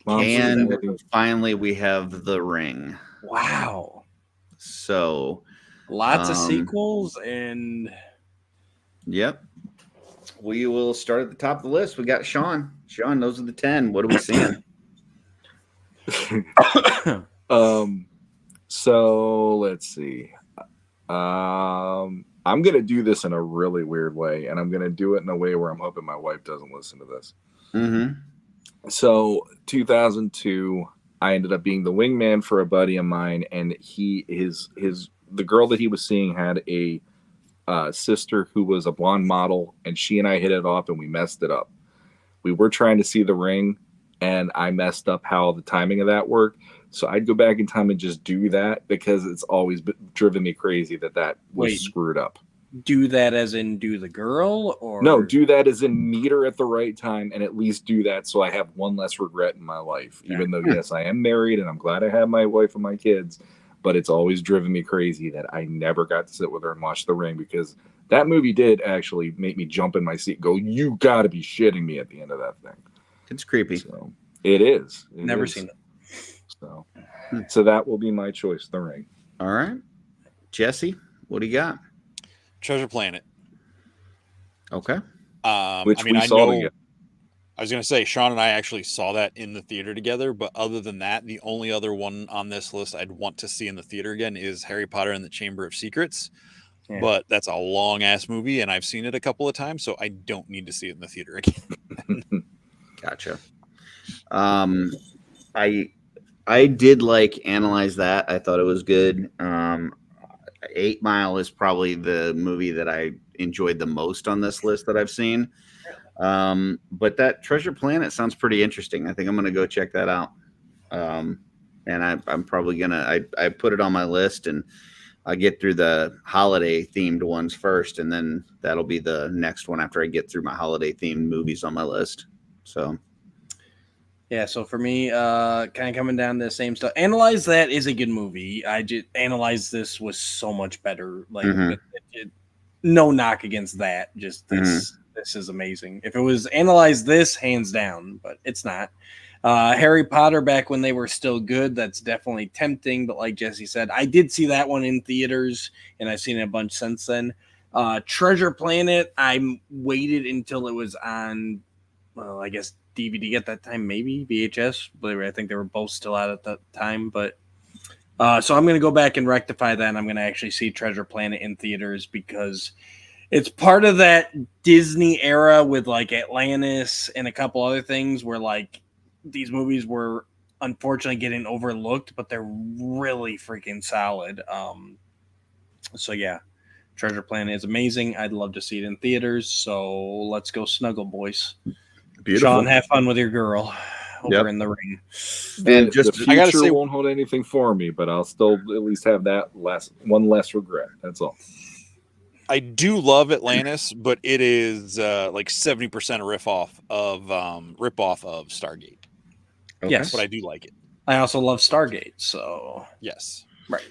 And finally, we have The Ring. Wow. So lots of sequels and yep. We will start at the top of the list. We got Sean. Sean, those are the 10. What are we seeing? So let's see. I'm gonna do this in a really weird way, and I'm gonna do it in a way where I'm hoping my wife doesn't listen to this. Mm-hmm. So 2002, I ended up being the wingman for a buddy of mine, and the girl that he was seeing had a sister who was a blonde model, and she and I hit it off, and we messed it up. We were trying to see The Ring, and I messed up how the timing of that worked. So I'd go back in time and just do that because it's always driven me crazy that was screwed up. Do that as in do the girl, or no? Do that as in meet her at the right time, and at least do that so I have one less regret in my life. Yeah. Even though yes, I am married and I'm glad I have my wife and my kids, but it's always driven me crazy that I never got to sit with her and watch The Ring because that movie did actually make me jump in my seat and go, "You got to be shitting me!" At the end of that thing. It's creepy. So, it is. Never seen it. So that will be my choice, The Ring. All right. Jesse, what do you got? Treasure Planet. Okay. Which we saw together. I was going to say, Sean and I actually saw that in the theater together, but other than that, the only other one on this list I'd want to see in the theater again is Harry Potter and the Chamber of Secrets. Yeah. But that's a long-ass movie, and I've seen it a couple of times, so I don't need to see it in the theater again. Gotcha. I did Analyze That. I thought it was good. 8 Mile is probably the movie that I enjoyed the most on this list that I've seen. But that Treasure Planet sounds pretty interesting. I think I'm going to go check that out. And I'm probably going to, I put it on my list and I'll get through the holiday themed ones first. And then that'll be the next one after I get through my holiday themed movies on my list. So. Yeah, so for me, kind of coming down to the same stuff. Analyze That is a good movie. I just Analyze This was so much better. No knock against that. Just this is amazing. If it was Analyze This, hands down, but it's not. Harry Potter back when they were still good, that's definitely tempting. But like Jesse said, I did see that one in theaters, and I've seen it a bunch since then. Treasure Planet, I waited until it was on, I guess, DVD at that time, maybe VHS. I think they were both still out at that time. But so I'm going to go back and rectify that. And I'm going to actually see Treasure Planet in theaters because It's part of that Disney era with like Atlantis and a couple other things where like these movies were unfortunately getting overlooked, but they're really freaking solid. So yeah, Treasure Planet is amazing. I'd love to see it in theaters. So let's go snuggle, boys. Beautiful. Sean, have fun with your girl over in the ring. And just the future won't hold anything for me, but I'll still at least have that one less regret. That's all. I do love Atlantis, but it is like 70% a rip off of Stargate. Okay. Yes, but I do like it. I also love Stargate, so yes, right.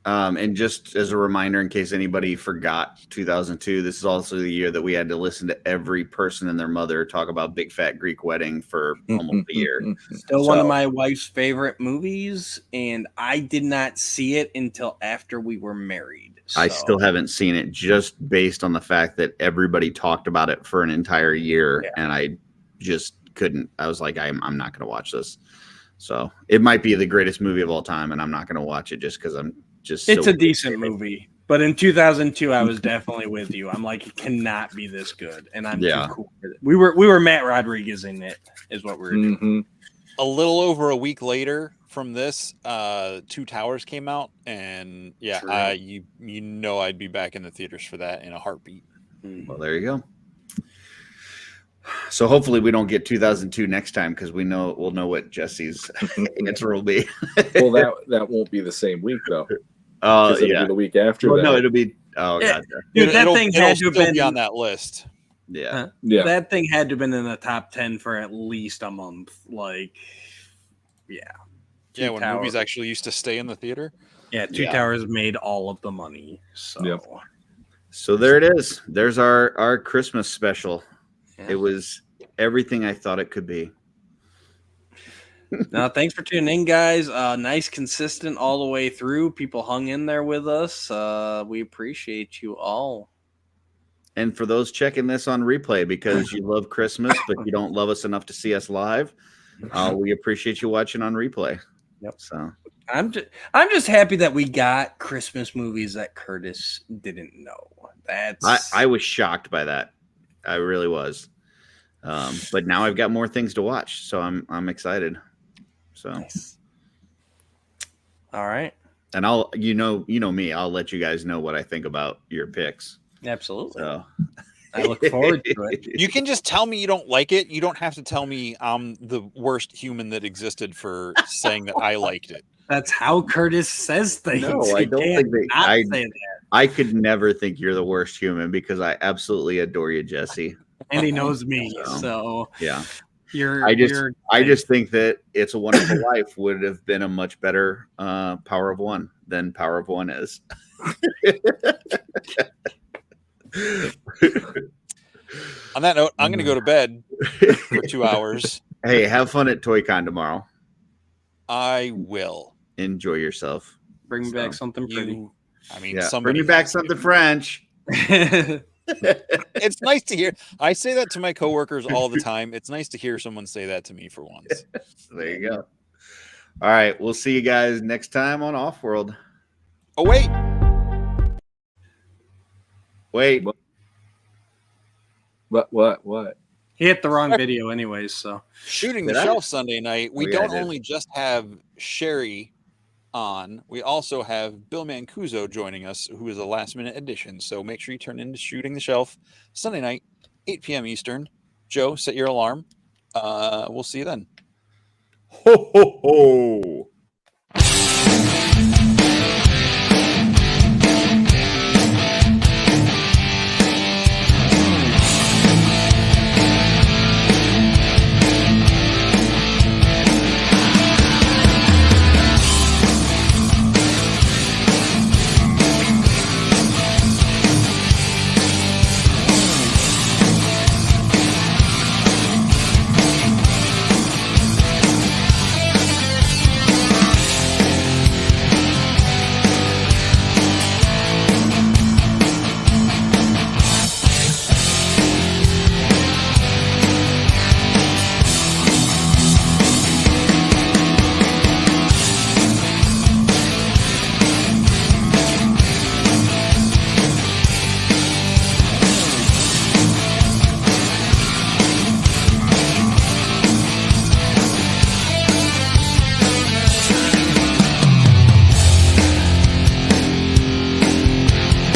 And just as a reminder, in case anybody forgot, 2002, this is also the year that we had to listen to every person and their mother talk about Big Fat Greek Wedding for almost a year. Still one of my wife's favorite movies, and I did not see it until after we were married. So. I still haven't seen it, just based on the fact that everybody talked about it for an entire year, and I just couldn't. I was like, I'm not going to watch this. So it might be the greatest movie of all time, and I'm not going to watch it just because I'm just. It's a decent movie, but in 2002, I was definitely with you. I'm like, it cannot be this good, and I'm too cool with it. We were Matt Rodriguez in it, is what we were doing. A little over a week later from this, Two Towers came out, and you know I'd be back in the theaters for that in a heartbeat. Well, there you go. So hopefully we don't get 2002 next time, because we'll know what Jesse's answer will be. Well, that won't be the same week though. It'll be the week after. Well, no, it'll be. Oh, yeah. God. Dude, that thing had to have been on that list. Yeah. That thing had to have been in the top 10 for at least a month. Like, when movies actually used to stay in the theater. Yeah, Two Towers made all of the money. So there it is. There's our Christmas special. It was everything I thought it could be. Now, thanks for tuning in, guys. Nice, consistent all the way through. People hung in there with us. We appreciate you all. And for those checking this on replay because you love Christmas, but you don't love us enough to see us live, we appreciate you watching on replay. Yep. So I'm just happy that we got Christmas movies that Curtis didn't know. I was shocked by that. I really was. But now I've got more things to watch, so I'm excited. So nice. All right. And I'll you know me, I'll let you guys know what I think about your picks. Absolutely. So I look forward to it. You can just tell me you don't like it. You don't have to tell me I'm the worst human that existed for saying that I liked it. That's how Curtis says things. No, I don't think say that. I could never think you're the worst human because I absolutely adore you, Jesse. And he knows me, so yeah. I just think that It's a Wonderful Life would have been a much better Power of One than Power of One is. On that note, I'm going to go to bed for 2 hours. Hey, have fun at ToyCon tomorrow. I will. Enjoy yourself. Bring me back something pretty. Bring me back something French. It's nice to hear. I say that to my coworkers all the time. It's nice to hear someone say that to me for once. There you go. All right. We'll see you guys next time on OffWorld. Oh, wait. What? He hit the wrong video anyways, so. Shooting the Shelf Sunday night. We don't only just have Sherry on, we also have Bill Mancuso joining us, who is a last-minute addition. So make sure you turn into Shooting the Shelf Sunday night, 8 p.m. Eastern. Joe, set your alarm. We'll see you then. Ho, ho, ho.